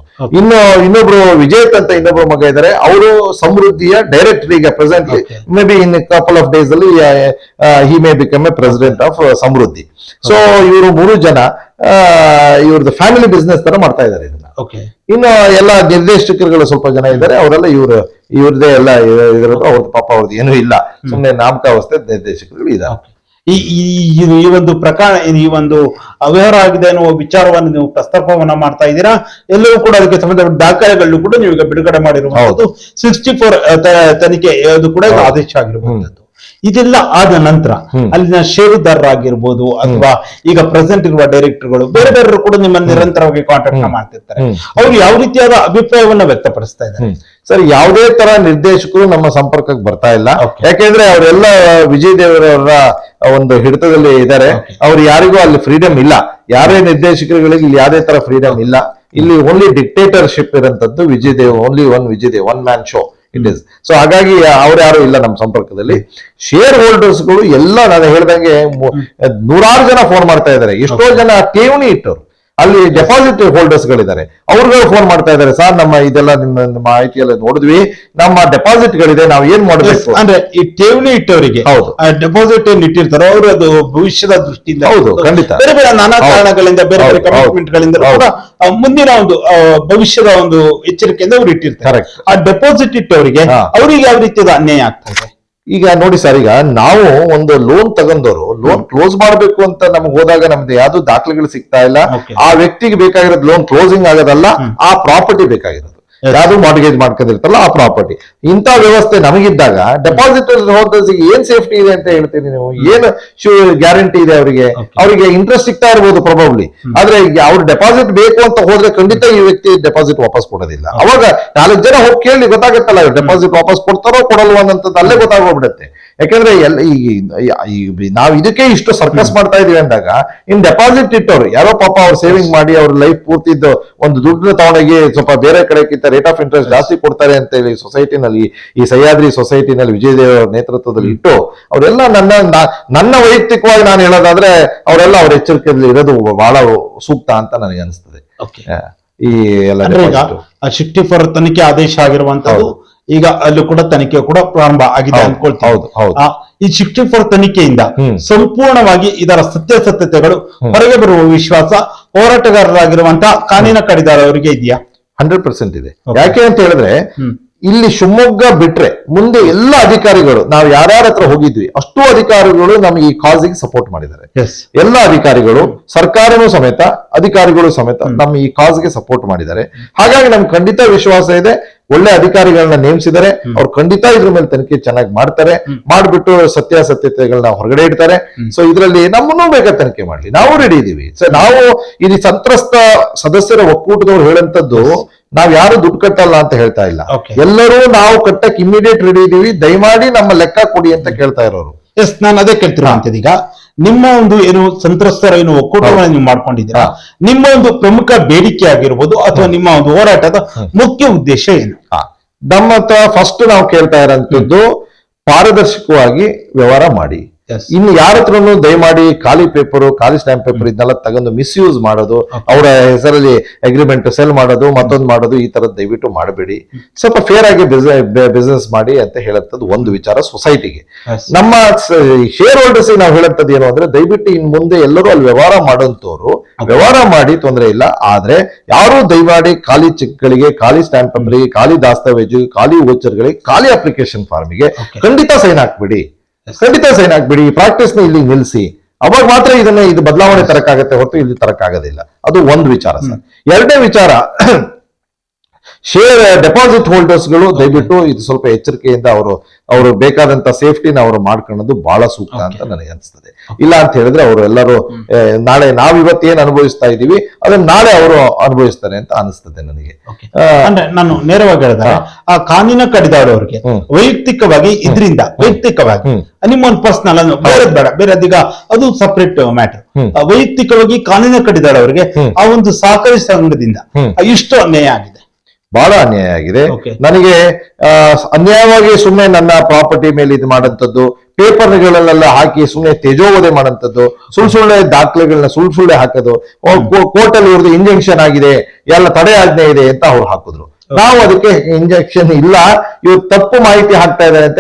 ಇನ್ನೊಬ್ರು ವಿಜಯತ್ ಅಂತ ಇನ್ನೊಬ್ರು ಮಗ ಇದ್ದಾರೆ. ಅವರು ಸಮೃದ್ಧಿಯ ಡೈರೆಕ್ಟರ್ ಈಗ presently. May be in couple of days ಅಲ್ಲಿ he may become a president of ಸಮೃದ್ಧಿ. ಸೊ ಇವರು 3 ಜನ ಇವ್ರದ್ದು ಫ್ಯಾಮಿಲಿ ಬಿಸ್ನೆಸ್ ತರ ಮಾಡ್ತಾ ಇದ್ದಾರೆ ಇದನ್ನ. ಇನ್ನು ಎಲ್ಲ ನಿರ್ದೇಶಕರುಗಳು ಸ್ವಲ್ಪ ಜನ ಇದ್ದಾರೆ. ಅವರೆಲ್ಲ ಇವ್ರದೇ ಎಲ್ಲ ಇರೋದು. ಅವ್ರದ್ದು ಪಾಪ ಅವ್ರದ್ದು ಏನೂ ಇಲ್ಲ, ಸುಮ್ಮನೆ ನಾಮಕಾವಸ್ಥೆ ನಿರ್ದೇಶಕರುಗಳು ಇದ್ದಾರೆ. ಈ ಒಂದು ಪ್ರಕರಣ, ಈ ಒಂದು ಅವ್ಯವಹಾರ ಆಗಿದೆ ಅನ್ನುವ ವಿಚಾರವನ್ನು ನೀವು ಪ್ರಸ್ತಾಪವನ್ನ ಮಾಡ್ತಾ ಇದ್ದೀರಾ. ಎಲ್ಲವೂ ಕೂಡ ಅದಕ್ಕೆ ಸಂಬಂಧಪಟ್ಟ ದಾಖಲೆಗಳನ್ನು ಕೂಡ ನೀವು ಈಗ ಬಿಡುಗಡೆ ಮಾಡಿರುವುದು 64 ತನಿಖೆ ಅದು ಕೂಡ ಆದೇಶ ಆಗಿರುವಂತದ್ದು. ಇದೆಲ್ಲ ಆದ ನಂತರ ಅಲ್ಲಿನ ಷೇರುದಾರರಾಗಿರ್ಬೋದು ಅಥವಾ ಈಗ ಪ್ರೆಸೆಂಟ್ ಇರುವ ಡೈರೆಕ್ಟರ್ಗಳು ಬೇರೆ ಬೇರೆ ಕೂಡ ನಿಮ್ಮನ್ನು ನಿರಂತರವಾಗಿ ಕಾಂಟ್ಯಾಕ್ಟ್ ಮಾಡ್ತಿರ್ತಾರೆ. ಅವ್ರು ಯಾವ ರೀತಿಯಾದ ಅಭಿಪ್ರಾಯವನ್ನ ವ್ಯಕ್ತಪಡಿಸ್ತಾ ಇದ್ದಾರೆ? ಸರ್, ಯಾವುದೇ ತರ ನಿರ್ದೇಶಕರು ನಮ್ಮ ಸಂಪರ್ಕಕ್ಕೆ ಬರ್ತಾ ಇಲ್ಲ. ಯಾಕೆಂದ್ರೆ ಅವರೆಲ್ಲ ವಿಜಯದೇವರವರ ಒಂದು ಹಿಡಿತದಲ್ಲಿ ಇದ್ದಾರೆ. ಅವ್ರು ಯಾರಿಗೂ ಅಲ್ಲಿ ಫ್ರೀಡಮ್ ಇಲ್ಲ. ಯಾರೇ ನಿರ್ದೇಶಕರುಗಳಿಗೆ ಇಲ್ಲಿ ಯಾವುದೇ ತರ ಫ್ರೀಡಮ್ ಇಲ್ಲ. ಇಲ್ಲಿ ಓನ್ಲಿ ಡಿಕ್ಟೇಟರ್ಶಿಪ್ ಇರೋಂಥದ್ದು Vijayadev. Only one man show it is. So ಹಾಗಾಗಿ ಅವ್ರು ಯಾರು ಇಲ್ಲ ನಮ್ಮ ಸಂಪರ್ಕದಲ್ಲಿ. ಶೇರ್ ಹೋಲ್ಡರ್ಸ್ಗಳು ಎಲ್ಲ ನಾನು ಹೇಳ್ದಂಗೆ 100 ಜನ ಫೋನ್ ಮಾಡ್ತಾ ಇದ್ದಾರೆ. ಎಷ್ಟೋ ಜನ ಠೇವಣಿ ಇಟ್ಟರು, ಅಲ್ಲಿ ಡೆಪಾಸಿಟ್ ಹೋಲ್ಡರ್ಸ್ ಗಳಿದ್ದಾರೆ. ಅವ್ರುಗಳು ಫೋನ್ ಮಾಡ್ತಾ ಇದ್ದಾರೆ, ಸರ್ ನಮ್ಮ ಇದೆಲ್ಲ ನಿಮ್ಮ ಮಾಹಿತಿ ಎಲ್ಲ ನೋಡಿದ್ವಿ, ನಮ್ಮ ಡೆಪಾಸಿಟ್ ಗಳಿದೆ, ನಾವು ಏನ್ ಮಾಡಬೇಕು ಅಂದ್ರೆ ಈ ಠೇವಣಿ ಇಟ್ಟವರಿಗೆ. ಹೌದು, ಡೆಪಾಸಿಟ್ ಏನ್ ಇಟ್ಟಿರ್ತಾರೋ ಅವರು ಅದು ಭವಿಷ್ಯದ ದೃಷ್ಟಿಯಿಂದ. ಹೌದು, ಖಂಡಿತ ಬೇರೆ ಬೇರೆ ನಾನಾ ಕಾರಣಗಳಿಂದ ಬೇರೆ ಬೇರೆ ಕಮಿಟ್ಮೆಂಟ್ ಗಳಿಂದ ಕೂಡ ಮುಂದಿನ ಒಂದು ಭವಿಷ್ಯದ ಒಂದು ಎಚ್ಚರಿಕೆಯಿಂದ ಅವ್ರು ಇಟ್ಟಿರ್ತಾರೆ. ಆ ಡೆಪಾಸಿಟ್ ಇಟ್ಟವರಿಗೆ ಅವ್ರಿಗೆ ಯಾವ ರೀತಿಯ ಅನ್ಯಾಯ ಆಗ್ತಾ ಇದೆ? ಈಗ ನೋಡಿ ಸರ್, ಈಗ ನಾವು ಒಂದು ಲೋನ್ ತಗೊಂಡವರು ಲೋನ್ ಕ್ಲೋಸ್ ಮಾಡಬೇಕು ಅಂತ ನಮ್ಗೆ ಹೋದಾಗ ನಮ್ದು ಯಾವ್ದು ದಾಖಲೆಗಳು ಸಿಗ್ತಾ ಇಲ್ಲ. ಆ ವ್ಯಕ್ತಿಗೆ ಬೇಕಾಗಿರೋದು ಲೋನ್ ಕ್ಲೋಸಿಂಗ್ ಆಗೋದಲ್ಲ, ಆ ಪ್ರಾಪರ್ಟಿ ಬೇಕಾಗಿರೋದು. ಯಾವ್ದು ಮಾರ್ಗೇಜ್ ಮಾಡ್ಕೊಂಡಿರ್ತಲ್ಲ ಆ ಪ್ರಾಪರ್ಟಿ. ಇಂಥ ವ್ಯವಸ್ಥೆ ನಮಗಿದ್ದಾಗ ಡೆಪಾಸಿಟ್ ಹೋಲ್ಡರ್ಸ್ಗೆ ಏನ್ ಸೇಫ್ಟಿ ಇದೆ ಅಂತ ಹೇಳ್ತೀರಿ ನೀವು? ಏನು ಗ್ಯಾರಂಟಿ ಇದೆ ಅವರಿಗೆ ಇಂಟ್ರೆಸ್ಟ್ ಸಿಗ್ತಾ ಇರ್ಬೋದು ಪ್ರಾಬಬ್ಲಿ. ಆದ್ರೆ ಅವ್ರು ಡೆಪಾಸಿಟ್ ಬೇಕು ಅಂತ ಹೋದ್ರೆ ಖಂಡಿತ ಈ ವ್ಯಕ್ತಿ ಡೆಪಾಸಿಟ್ ವಾಪಸ್ ಕೊಡೋದಿಲ್ಲ. ಅವಾಗ 4 ಜನ ಹೋಗಿ ಕೇಳಿ ಗೊತ್ತಾಗತ್ತಲ್ಲ ಡೆಪಾಸಿಟ್ ವಾಪಸ್ ಕೊಡ್ತಾರೋ ಕೊಡಲ್ವ ಅನ್ನೋಂಥದ್ದು ಅಲ್ಲೇ ಗೊತ್ತಾಗೋಗ್ಬಿಡುತ್ತೆ. ಯಾಕಂದ್ರೆ ನಾವು ಇದಕ್ಕೆ ಇಷ್ಟು ಸರ್ಕಸ್ ಮಾಡ್ತಾ ಇದೀವಿ ಅಂದಾಗ ಇನ್ ಡೆಪಾಸಿಟ್ ಇಟ್ಟವ್ರು ಯಾರೋ ಪಾಪ ಅವ್ರು ಸೇವಿಂಗ್ ಮಾಡಿ ಅವ್ರ ಲೈಫ್ ಪೂರ್ತಿದ್ದು ಒಂದು ದುಡ್ಡು ತಗೊಂಡೋಗಿ ಸ್ವಲ್ಪ ಬೇರೆ ಕಡೆಗಿಂತ ರೇಟ್ ಆಫ್ ಇಂಟ್ರೆಸ್ಟ್ ಜಾಸ್ತಿ ಕೊಡ್ತಾರೆ ಅಂತ ಹೇಳಿ ಸೊಸೈಟಿನಲ್ಲಿ ಈ ಸಹ್ಯಾದ್ರಿ ಸೊಸೈಟಿನಲ್ಲಿ ವಿಜಯದೇವ್ ಅವರ ನೇತೃತ್ವದಲ್ಲಿ ಇಟ್ಟು ಅವರೆಲ್ಲ ನನ್ನ ವೈಯಕ್ತಿಕವಾಗಿ ನಾನು ಹೇಳೋದಾದ್ರೆ ಅವರೆಲ್ಲ ಅವ್ರ ಎಚ್ಚರಿಕೆಯಲ್ಲಿ ಇರೋದು ಬಹಳ ಸೂಕ್ತ ಅಂತ ನನಗೆ ಅನಿಸ್ತದೆ. ಈ ಎಲ್ಲ 64 ತನಿಖೆ ಆದೇಶ ಆಗಿರುವಂತದ್ದು ಈಗ ಅಲ್ಲೂ ಕೂಡ ತನಿಖೆ ಕೂಡ ಪ್ರಾರಂಭ ಆಗಿದೆ ಅನ್ಕೊಳ್ತೀವಿ. ಈ 64 ತನಿಖೆಯಿಂದ ಸಂಪೂರ್ಣವಾಗಿ ಇದರ ಸತ್ಯಾಸತ್ಯತೆಗಳು ಹೊರಗೆ ಬರುವ ವಿಶ್ವಾಸ ಹೋರಾಟಗಾರರಾಗಿರುವಂತಹ ಕಾನೂನಿನ ಕಡಿದಾರ ಅವರಿಗೆ ಇದೆಯಾ? 100% ಇದೆ. ಯಾಕೆ ಅಂತ ಹೇಳಿದ್ರೆ ಇಲ್ಲಿ ಶಿವಮೊಗ್ಗ ಬಿಟ್ರೆ ಮುಂದೆ ಎಲ್ಲ ಅಧಿಕಾರಿಗಳು ನಾವು ಯಾರ್ಯಾರ ಹತ್ರ ಹೋಗಿದ್ವಿ ಅಷ್ಟು ಅಧಿಕಾರಿಗಳು ನಮಗೆ ಈ ಕಾಸಿಗೆ ಸಪೋರ್ಟ್ ಮಾಡಿದ್ದಾರೆ. ಎಲ್ಲ ಅಧಿಕಾರಿಗಳು ಸರ್ಕಾರನೂ ಸಮೇತ ಅಧಿಕಾರಿಗಳು ಸಮೇತ ನಮ್ಮ ಈ ಕಾಸ್ಗೆ ಸಪೋರ್ಟ್ ಮಾಡಿದ್ದಾರೆ. ಹಾಗಾಗಿ ನಮ್ಗೆ ಖಂಡಿತ ವಿಶ್ವಾಸ ಇದೆ, ಒಳ್ಳೆ ಅಧಿಕಾರಿಗಳನ್ನ ನೇಮಿಸಿದರೆ ಅವ್ರು ಖಂಡಿತ ಇದ್ರ ಮೇಲೆ ತನಿಖೆ ಚೆನ್ನಾಗಿ ಮಾಡ್ತಾರೆ, ಮಾಡ್ಬಿಟ್ಟು ಸತ್ಯಾಸತ್ಯತೆಗಳನ್ನ ಹೊರಗಡೆ ಇಡ್ತಾರೆ. ಸೊ ಇದರಲ್ಲಿ ನಮ್ಮನ್ನು ಬೇಗ ತನಿಖೆ ಮಾಡ್ಲಿ, ನಾವು ರೆಡಿ ಇದೀವಿ. ಸೊ ನಾವು ಇಲ್ಲಿ ಸಂತ್ರಸ್ತ ಸದಸ್ಯರ ಒಕ್ಕೂಟದವ್ರು ಹೇಳಂತದ್ದು ನಾವ್ ಯಾರು ದುಡ್ಡು ಕಟ್ಟಲ್ಲ ಅಂತ ಹೇಳ್ತಾ ಇಲ್ಲ, ಎಲ್ಲರೂ ನಾವು ಕಟ್ಟಕ್ ಇಮಿಡಿಯೇಟ್ ರೆಡಿ ಇದೀವಿ, ದಯಮಾಡಿ ನಮ್ಮ ಲೆಕ್ಕ ಕೊಡಿ ಅಂತ ಕೇಳ್ತಾ ಇರೋರು. ಎಸ್, ನಾನು ಅದೇ ಕೇಳ್ತಿರುವಂತದ್ದು. ಈಗ ನಿಮ್ಮ ಒಂದು ಏನು ಸಂತ್ರಸ್ತರ ಏನು ಒಕ್ಕೂಟವನ್ನು ನೀವು ಮಾಡ್ಕೊಂಡಿದ್ದೀರಾ, ನಿಮ್ಮ ಒಂದು ಪ್ರಮುಖ ಬೇಡಿಕೆ ಆಗಿರ್ಬೋದು ಅಥವಾ ನಿಮ್ಮ ಒಂದು ಹೋರಾಟದ ಮುಖ್ಯ ಉದ್ದೇಶ ಏನು? ನಮ್ಮ ಹತ್ರ ಫಸ್ಟ್ ನಾವು ಕೇಳ್ತಾ ಇರೋಂಥದ್ದು ಪಾರದರ್ಶಕವಾಗಿ ವ್ಯವಹಾರ ಮಾಡಿ. ಇನ್ನು ಯಾರ ಹತ್ರನು ದಯಮಾಡಿ ಖಾಲಿ ಪೇಪರು ಖಾಲಿ ಸ್ಟ್ಯಾಂಪ್ ಪೇಪರ್ ಇದನ್ನೆಲ್ಲ ತಗೊಂಡು ಮಿಸ್ಯೂಸ್ ಮಾಡೋದು, ಅವರ ಹೆಸರಲ್ಲಿ ಅಗ್ರಿಮೆಂಟ್ ಸೆಲ್ ಮಾಡೋದು, ಮತ್ತೊಂದು ಮಾಡೋದು, ಈ ತರದ್ ದಯವಿಟ್ಟು ಮಾಡಬೇಡಿ. ಸ್ವಲ್ಪ ಫೇರ್ ಆಗಿ ಬಿಸ್ನೆಸ್ ಮಾಡಿ ಅಂತ ಹೇಳಂತದ್ದು ಒಂದು ವಿಚಾರ ಸೊಸೈಟಿಗೆ. ನಮ್ಮ ಶೇರ್ ಹೋಲ್ಡರ್ಸ್ ನಾವು ಹೇಳಂತದ್ದು ಏನು ಅಂದ್ರೆ ದಯವಿಟ್ಟು ಇನ್ ಮುಂದೆ ಎಲ್ಲರೂ ಅಲ್ಲಿ ವ್ಯವಹಾರ ಮಾಡೋಂಥವ್ರು ವ್ಯವಹಾರ ಮಾಡಿ, ತೊಂದರೆ ಇಲ್ಲ. ಆದ್ರೆ ಯಾರು ದಯಮಾಡಿ ಖಾಲಿ ಚೆಕ್ಗಳಿಗೆ, ಖಾಲಿ ಸ್ಟ್ಯಾಂಪ್ ಪೇಪರ್ಗೆ, ಖಾಲಿ ದಾಸ್ತಾವೇಜು, ಖಾಲಿ ವೋಚರ್ಗಳಿಗೆ, ಖಾಲಿ ಅಪ್ಲಿಕೇಶನ್ ಫಾರ್ಮಿಗೆ ಖಂಡಿತ ಸೈನ್ ಹಾಕ್ಬಿಡಿ. ಈ ಪ್ರಾಕ್ಟೀಸ್ ನ ಇಲ್ಲಿ ನಿಲ್ಲಿಸಿ, ಅವಾಗ ಮಾತ್ರ ಇದು ಬದಲಾವಣೆ ತರಕಾಗತ್ತೆ ಹೊರತು ಇಲ್ಲಿ ತರಕಾಗೋದಿಲ್ಲ. ಅದು ಒಂದು ವಿಚಾರ ಸರ್. ಎರಡನೇ ವಿಚಾರ, ಶೇರ್ ಡೆಪಾಸಿಟ್ ಹೋಲ್ಡರ್ಸ್ಗಳು ದಯವಿಟ್ಟು ಇದು ಸ್ವಲ್ಪ ಎಚ್ಚರಿಕೆಯಿಂದ ಅವರು ಬೇಕಾದಂತ ಸೇಫ್ಟಿನ ಅವರು ಮಾಡ್ಕೊಳ್ಳೋದು ಬಹಳ ಸೂಕ್ತ ಅಂತ ನನಗೆ ಅನಿಸ್ತದೆ. ಇಲ್ಲ ಅಂತ ಹೇಳಿದ್ರೆ ಅವರು ಎಲ್ಲರೂ ನಾಳೆ ನಾವಿವತ್ತೇನ್ ಅನುಭವಿಸ್ತಾ ಇದೀವಿ ಅದನ್ನ ನಾಳೆ ಅವರು ಅನುಭವಿಸ್ತಾರೆ ಅಂತ ಅನಿಸ್ತದೆ ನನಗೆ. ಅಂದ್ರೆ ನಾನು ನೇರವಾಗಿ ಹೇಳಿದ್ರೆ ಆ ಕಾನೂನಿನ ಕಡಿದಾಡೋರಿಗೆ ವೈಯಕ್ತಿಕವಾಗಿ ಇದರಿಂದ ವೈಯಕ್ತಿಕವಾಗಿ ನಿಮ್ಮ ಒಂದು ಪರ್ಸನಲ್ ಬೇರೆ ಬೇಡ, ಬೇರೆ ಅದೀಗ ಅದು ಸಪರೇಟ್ ಮ್ಯಾಟರ್. ವೈಯಕ್ತಿಕವಾಗಿ ಕಾನೂನಿನ ಕಡಿದಾಡೋರಿಗೆ ಆ ಒಂದು ಸಹಕಾರಿ ಸಂಘದಿಂದ ಇಷ್ಟು ಅನ್ಯಾಯ ಆಗಿದೆ, ಬಹಳ ಅನ್ಯಾಯ ಆಗಿದೆ. ನನಗೆ ಅನ್ಯಾಯವಾಗಿ ಸುಮ್ಮನೆ ನನ್ನ ಪ್ರಾಪರ್ಟಿ ಮೇಲೆ ಇದು ಮಾಡಂತದ್ದು, ಪೇಪರ್ಗಳನ್ನೆಲ್ಲ ಹಾಕಿ ಸುಮ್ಮನೆ ತೇಜೋವಧೆ ಮಾಡಂತದ್ದು, ಸುಳ್ಳೆ ದಾಖಲೆಗಳನ್ನ ಸುಳ್ಳೆ ಹಾಕೋದು, ಕೋರ್ಟಲ್ಲಿ ಇವ್ರದ್ದು ಇಂಜೆಕ್ಷನ್ ಆಗಿದೆ, ಎಲ್ಲ ತಡೆ ಆಜ್ಞೆ ಇದೆ ಅಂತ ಅವ್ರು ಹಾಕಿದ್ರು. ನಾವು ಅದಕ್ಕೆ ಇಂಜೆಕ್ಷನ್ ಇಲ್ಲ, ಇವ್ರು ತಪ್ಪು ಮಾಹಿತಿ ಹಾಕ್ತಾ ಇದ್ದಾರೆ ಅಂತ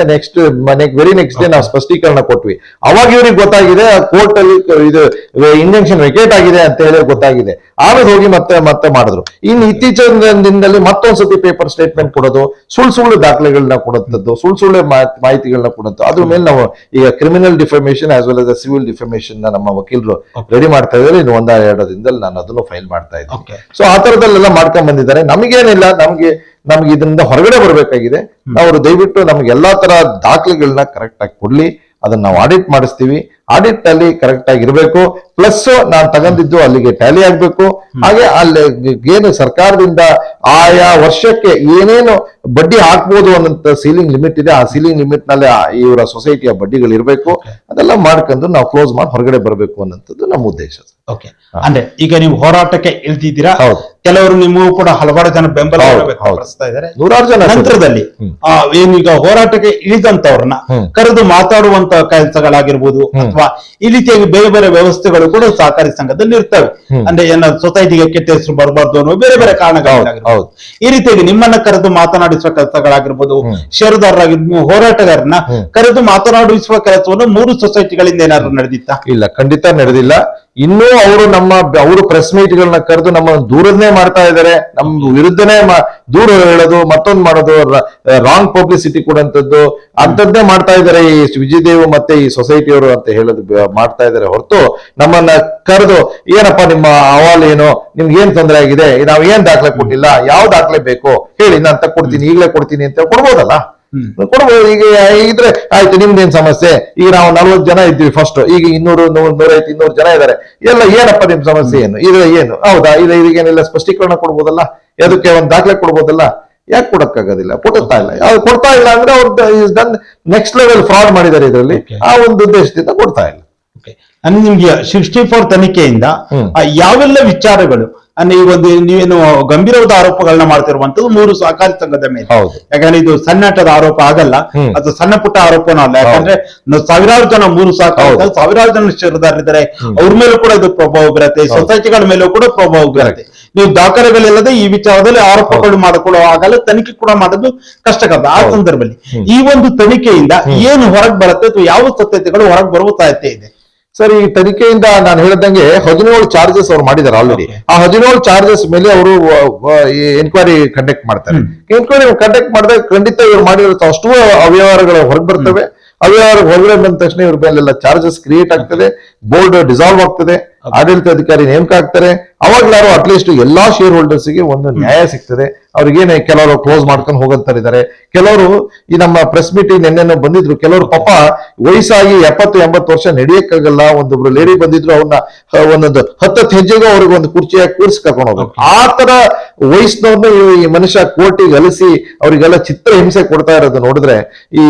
ವೆರಿ ನೆಕ್ಸ್ಟ್ ಡೇ ನಾವು ಸ್ಪಷ್ಟೀಕರಣ ಕೊಟ್ವಿ. ಅವಾಗ ಇವ್ರಿಗೆ ಗೊತ್ತಾಗಿದೆ ಕೋರ್ಟ್ ಅಲ್ಲಿ ಇದು ಇಂಜೆಕ್ಷನ್ ವೆಕೇಟ್ ಆಗಿದೆ ಅಂತ ಹೇಳಿ ಗೊತ್ತಾಗಿದೆ. ಆಮೇಲೆ ಹೋಗಿ ಮತ್ತೆ ಮಾಡಿದ್ರು. ಇನ್ನು ಇತ್ತೀಚಿನ ದಿನದಲ್ಲಿ ಮತ್ತೊಂದ್ಸತಿ ಪೇಪರ್ ಸ್ಟೇಟ್ಮೆಂಟ್ ಕೊಡೋದು, ಸುಳ್ಳು ದಾಖಲೆಗಳನ್ನ ಕೊಡುತ್ತದ್ದು, ಸುಳ್ಳು ಮಾಹಿತಿಗಳನ್ನ ಕೊಡುತ್ತೆ. ಅದ್ರ ಮೇಲೆ ನಾವು ಈಗ criminal defamation as well as civil defamation ನಮ್ಮ ವಕೀಲರು ರೆಡಿ ಮಾಡ್ತಾ ಇದ್ದಾರೆ. ಇನ್ನು 1-2 ದಿನದಲ್ಲಿ ನಾನು ಅದನ್ನು ಫೈಲ್ ಮಾಡ್ತಾ ಇದ್ದೀನಿ. ಸೊ ಆ ತರದಲ್ಲೆಲ್ಲ ಮಾಡ್ಕೊಂಡ್ ಬಂದಿದ್ದಾರೆ. ನಮಗೇನಿಲ್ಲ, ನಮ್ಗೆ ಇದರಿಂದ ಹೊರಗಡೆ ಬರ್ಬೇಕಾಗಿದೆ. ಅವರು ದಯವಿಟ್ಟು ನಮ್ಗೆ ಎಲ್ಲಾ ತರ ದಾಖಲೆಗಳನ್ನ ಕರೆಕ್ಟ್ ಆಗಿ ಕೊಡ್ಲಿ, ಅದನ್ನ ನಾವು ಆಡಿಟ್ ಮಾಡಿಸ್ತೀವಿ. ಆಡಿಟ್ ಅಲ್ಲಿ ಕರೆಕ್ಟ್ ಆಗಿ ಇರಬೇಕು. ಪ್ಲಸ್ ನಾನು ತಗೊಂಡಿದ್ದು ಅಲ್ಲಿಗೆ ಟ್ಯಾಲಿ ಆಗ್ಬೇಕು. ಹಾಗೆ ಅಲ್ಲಿ ಏನು ಸರ್ಕಾರದಿಂದ ಆಯಾ ವರ್ಷಕ್ಕೆ ಏನೇನು ಬಡ್ಡಿ ಹಾಕ್ಬೋದು ಅನ್ನೋಂತ ಸೀಲಿಂಗ್ ಲಿಮಿಟ್ ಇದೆ, ಆ ಸೀಲಿಂಗ್ ಲಿಮಿಟ್ ನಲ್ಲಿ ಇವರ ಸೊಸೈಟಿಯ ಬಡ್ಡಿಗಳು ಇರಬೇಕು. ಅದೆಲ್ಲ ಮಾಡ್ಕೊಂಡು ನಾವು ಕ್ಲೋಸ್ ಮಾಡಿ ಹೊರಗಡೆ ಬರಬೇಕು ಅನ್ನೋಂಥದ್ದು ನಮ್ಮ ಉದ್ದೇಶ. ಓಕೆ, ಅಂದ್ರೆ ಈಗ ನೀವು ಹೋರಾಟಕ್ಕೆ ಇಳ್ದಿದ್ದೀರಾ, ಕೆಲವರು ನಿಮಗೂ ಕೂಡ ಹಲವಾರು ಜನ ಬೆಂಬಲ ವ್ಯಕ್ತಪಡಿಸ್ತಾ ಇದ್ದಾರೆ, 100 ಜನ. ನಂತರದಲ್ಲಿ ಏನೀಗ ಹೋರಾಟಕ್ಕೆ ಇಳಿದಂತವ್ರನ್ನ ಕರೆದು ಮಾತಾಡುವಂತ ಕೆಲಸಗಳಾಗಿರ್ಬೋದು ಅಥವಾ ಈ ರೀತಿಯಾಗಿ ಬೇರೆ ಬೇರೆ ವ್ಯವಸ್ಥೆಗಳು ಕೂಡ ಸಹಕಾರಿ ಸಂಘದಲ್ಲಿ ಇರ್ತವೆ. ಅಂದ್ರೆ ಏನಾದ್ರು ಸೊಸೈಟಿಗೆ ಕೆಟ್ಟ ಹೆಸರು ಬರಬಾರ್ದು ಅನ್ನೋ ಬೇರೆ ಬೇರೆ ಕಾರಣಗಳಾಗಿರ್ಬೋದು. ಈ ರೀತಿಯಾಗಿ ನಿಮ್ಮನ್ನ ಕರೆದು ಮಾತನಾಡಿಸುವ ಕೆಲಸಗಳಾಗಿರ್ಬೋದು, ಷೇರುದಾರರಾಗಿರ್ಬೋದು, ಹೋರಾಟಗಾರನ ಕರೆದು ಮಾತನಾಡಿಸುವ ಕೆಲಸವನ್ನು 3 ಸೊಸೈಟಿಗಳಿಂದ ಏನಾದ್ರು ನಡೆದಿತ್ತ? ಇಲ್ಲ, ಖಂಡಿತ ನಡೆದಿಲ್ಲ. ಇನ್ನೂ ಅವರು ಪ್ರೆಸ್ ಮೀಟ್ ಗಳನ್ನ ಕರೆದು ನಮ್ಮ ದೂರನ್ನೇ ಮಾಡ್ತಾ ಇದ್ದಾರೆ, ನಮ್ ವಿರುದ್ಧನೇ ದೂರ ಹೇಳೋದು, ಮತ್ತೊಂದು ಮಾಡೋದು, ರಾಂಗ್ ಪಬ್ಲಿಸಿಟಿ ಕೊಡುವಂತದ್ದು ಅಂತದ್ದೇ ಮಾಡ್ತಾ ಇದ್ದಾರೆ ಈ ವಿಜಯದೇವ್ ಮತ್ತೆ ಈ ಸೊಸೈಟಿಯವರು ಅಂತ ಹೇಳೋದು ಮಾಡ್ತಾ ಇದ್ದಾರೆ ಹೊರತು ನಮ್ಮನ್ನ ಕರೆದು ಏನಪ್ಪಾ ನಿಮ್ಮ ಅಹವಾಲು ಏನು, ನಿಮ್ಗೆ ಏನ್ ತೊಂದರೆ ಆಗಿದೆ, ನಾವ್ ಏನ್ ದಾಖಲೆ ಕೊಟ್ಟಿಲ್ಲ, ಯಾವ ದಾಖಲೆ ಬೇಕು ಹೇಳಿ, ನಾನು ತಕ್ಕೊಡ್ತೀನಿ, ಈಗಲೇ ಕೊಡ್ತೀನಿ ಅಂತ ಕೊಡ್ಬೋದಲ್ಲ, ಕೊಡ್ಬೋದು. ಈಗ ಇದ್ರೆ ಆಯ್ತು, ನಿಮ್ದೇನ್ ಸಮಸ್ಯೆ, ಈಗ ನಾವು 40 ಜನ ಇದ್ವಿ ಫಸ್ಟ್, ಈಗ 200 ಜನ ಇದ್ದಾರೆ, ಎಲ್ಲ ಏನಪ್ಪ ನಿಮ್ ಸಮಸ್ಯೆ ಏನು, ಇದು ಏನು, ಹೌದಾ, ಇದಕ್ಕೇನೆಲ್ಲ ಸ್ಪಷ್ಟೀಕರಣ ಕೊಡ್ಬೋದಲ್ಲ, ಅದಕ್ಕೆ ಒಂದು ದಾಖಲೆ ಕೊಡ್ಬೋದಲ್ಲ. ಯಾಕೆ ಕೊಡಕ್ಕಾಗೋದಿಲ್ಲ? ಕೊಡ್ತಾ ಇಲ್ಲ. ಅದು ಕೊಡ್ತಾ ಇಲ್ಲ ಅಂದ್ರೆ ಅವ್ರು ಡನ್ ನೆಕ್ಸ್ಟ್ ಲೆವೆಲ್ ಫ್ರಾಡ್ ಮಾಡಿದ್ದಾರೆ ಇದರಲ್ಲಿ. ಆ ಒಂದು ಉದ್ದೇಶದಿಂದ ಕೊಡ್ತಾ ಇಲ್ಲ. ಅಂದ್ರೆ ನಿಮ್ಗೆ 64 ತನಿಖೆಯಿಂದ ಯಾವೆಲ್ಲ ವಿಚಾರಗಳು ಅಂದ್ರೆ ಈ ಒಂದು ನೀವೇನು ಗಂಭೀರವಾದ ಆರೋಪಗಳನ್ನ ಮಾಡ್ತಿರುವಂತದ್ದು 3 ಸಹಕಾರಿ ಸಂಘದ ಮೇಲೆ. ಯಾಕಂದ್ರೆ ಇದು ಸಣ್ಣಾಟದ ಆರೋಪ ಆಗಲ್ಲ, ಅದು ಸಣ್ಣ ಪುಟ್ಟ ಆರೋಪನೂ ಅಲ್ಲ. ಯಾಕಂದ್ರೆ ಸಾವಿರಾರು ಜನ 3 ಸಹಕಾರಿ ಸಾವಿರಾರು ಜನ ಷೇರುದಾರರಿದ್ದಾರೆ, ಅವ್ರ ಮೇಲೂ ಕೂಡ ಇದು ಪ್ರಭಾವ ಬೀರುತ್ತೆ, ಸೊಸೈಟಿಗಳ ಮೇಲೂ ಕೂಡ ಪ್ರಭಾವ ಬೀರುತ್ತೆ. ನೀವು ದಾಖಲೆಗಳಿಲ್ಲದೆ ಈ ವಿಚಾರದಲ್ಲಿ ಆರೋಪಗಳು ಮಾಡಿಕೊಳ್ಳುವ ಆಗಲ್ಲ, ತನಿಖೆ ಕೂಡ ಮಾಡೋದು ಕಷ್ಟಕರ. ಆ ಸಂದರ್ಭದಲ್ಲಿ ಈ ಒಂದು ತನಿಖೆಯಿಂದ ಏನು ಹೊರಗೆ ಬರುತ್ತೆ ಅಥವಾ ಯಾವ ಸತ್ಯತೆಗಳು ಹೊರಗೆ ಬರುವ ಸಾಧ್ಯತೆ ಇದೆ? ಸರ್, ಈ ತನಿಖೆಯಿಂದ ನಾನು ಹೇಳಿದಂಗೆ 17 ಚಾರ್ಜಸ್ ಅವ್ರು ಮಾಡಿದ್ದಾರೆ ಆಲ್ರೆಡಿ. ಆ 17 ಚಾರ್ಜಸ್ ಮೇಲೆ ಅವರು ಎನ್ಕ್ವೈರಿ ಕಂಡಕ್ಟ್ ಮಾಡ್ತಾರೆ. ಎನ್ಕ್ವೈರಿ ಕಂಡಕ್ಟ್ ಮಾಡಿದಾಗ ಖಂಡಿತ ಇವ್ರು ಮಾಡಿರೋ ಅಷ್ಟು ಅವ್ಯವಹಾರಗಳು ಹೊರಗೆ ಬರ್ತವೆ. ಅವ್ಯವಹಾರ ಹೊರಗಡೆ ಬಂದ ತಕ್ಷಣ ಇವ್ರ ಮೇಲೆಲ್ಲ ಚಾರ್ಜಸ್ ಕ್ರಿಯೇಟ್ ಆಗ್ತದೆ, ಬೋರ್ಡ್ ಡಿಸಾಲ್ವ್ ಆಗ್ತದೆ, ಆಡಳಿತಾಧಿಕಾರಿ ನೇಮಕ ಆಗ್ತಾರೆ. ಅವಾಗ್ಲಾರು ಅಟ್ಲೀಸ್ಟ್ ಎಲ್ಲಾ ಶೇರ್ ಹೋಲ್ಡರ್ಸ್ ಗೆ ಒಂದು ನ್ಯಾಯ ಸಿಗ್ತದೆ. ಅವ್ರಿಗೇನೆ ಕೆಲವರು ಕ್ಲೋಸ್ ಮಾಡ್ಕೊಂಡು ಹೋಗಂತಾರಿದ್ದಾರೆ, ಕೆಲವರು ಈ ನಮ್ಮ ಪ್ರೆಸ್ ಮೀಟಿಂಗ್ ನೆನ್ನೆನೋ ಬಂದಿದ್ರು, ಕೆಲವರು ಪಾಪ ವಯಸ್ಸಾಗಿ 70-80 ವರ್ಷ ನಡೆಯಕ್ಕಾಗಲ್ಲ. ಒಂದೊಬ್ರು ಲೇಡಿ ಬಂದಿದ್ರು, ಅವ್ರನ್ನ ಒಂದೊಂದು 10 ಹೆಜ್ಜೆಗೂ ಅವ್ರಿಗೆ ಒಂದು ಕುರ್ಚಿಯಾಗಿ ಕೂರಿಸಿ ಕರ್ಕೊಂಡು ಹೋಗ್ಬೇಕು. ಆ ತರ ವಯಸ್ಸಿನವ್ರನ್ನ ಈ ಮನುಷ್ಯ ಕೋರ್ಟಿಗೆ ಅಲಿಸಿ ಅವರಿಗೆಲ್ಲ ಚಿತ್ರ ಹಿಂಸೆ ಕೊಡ್ತಾ ಇರೋದು ನೋಡಿದ್ರೆ ಈ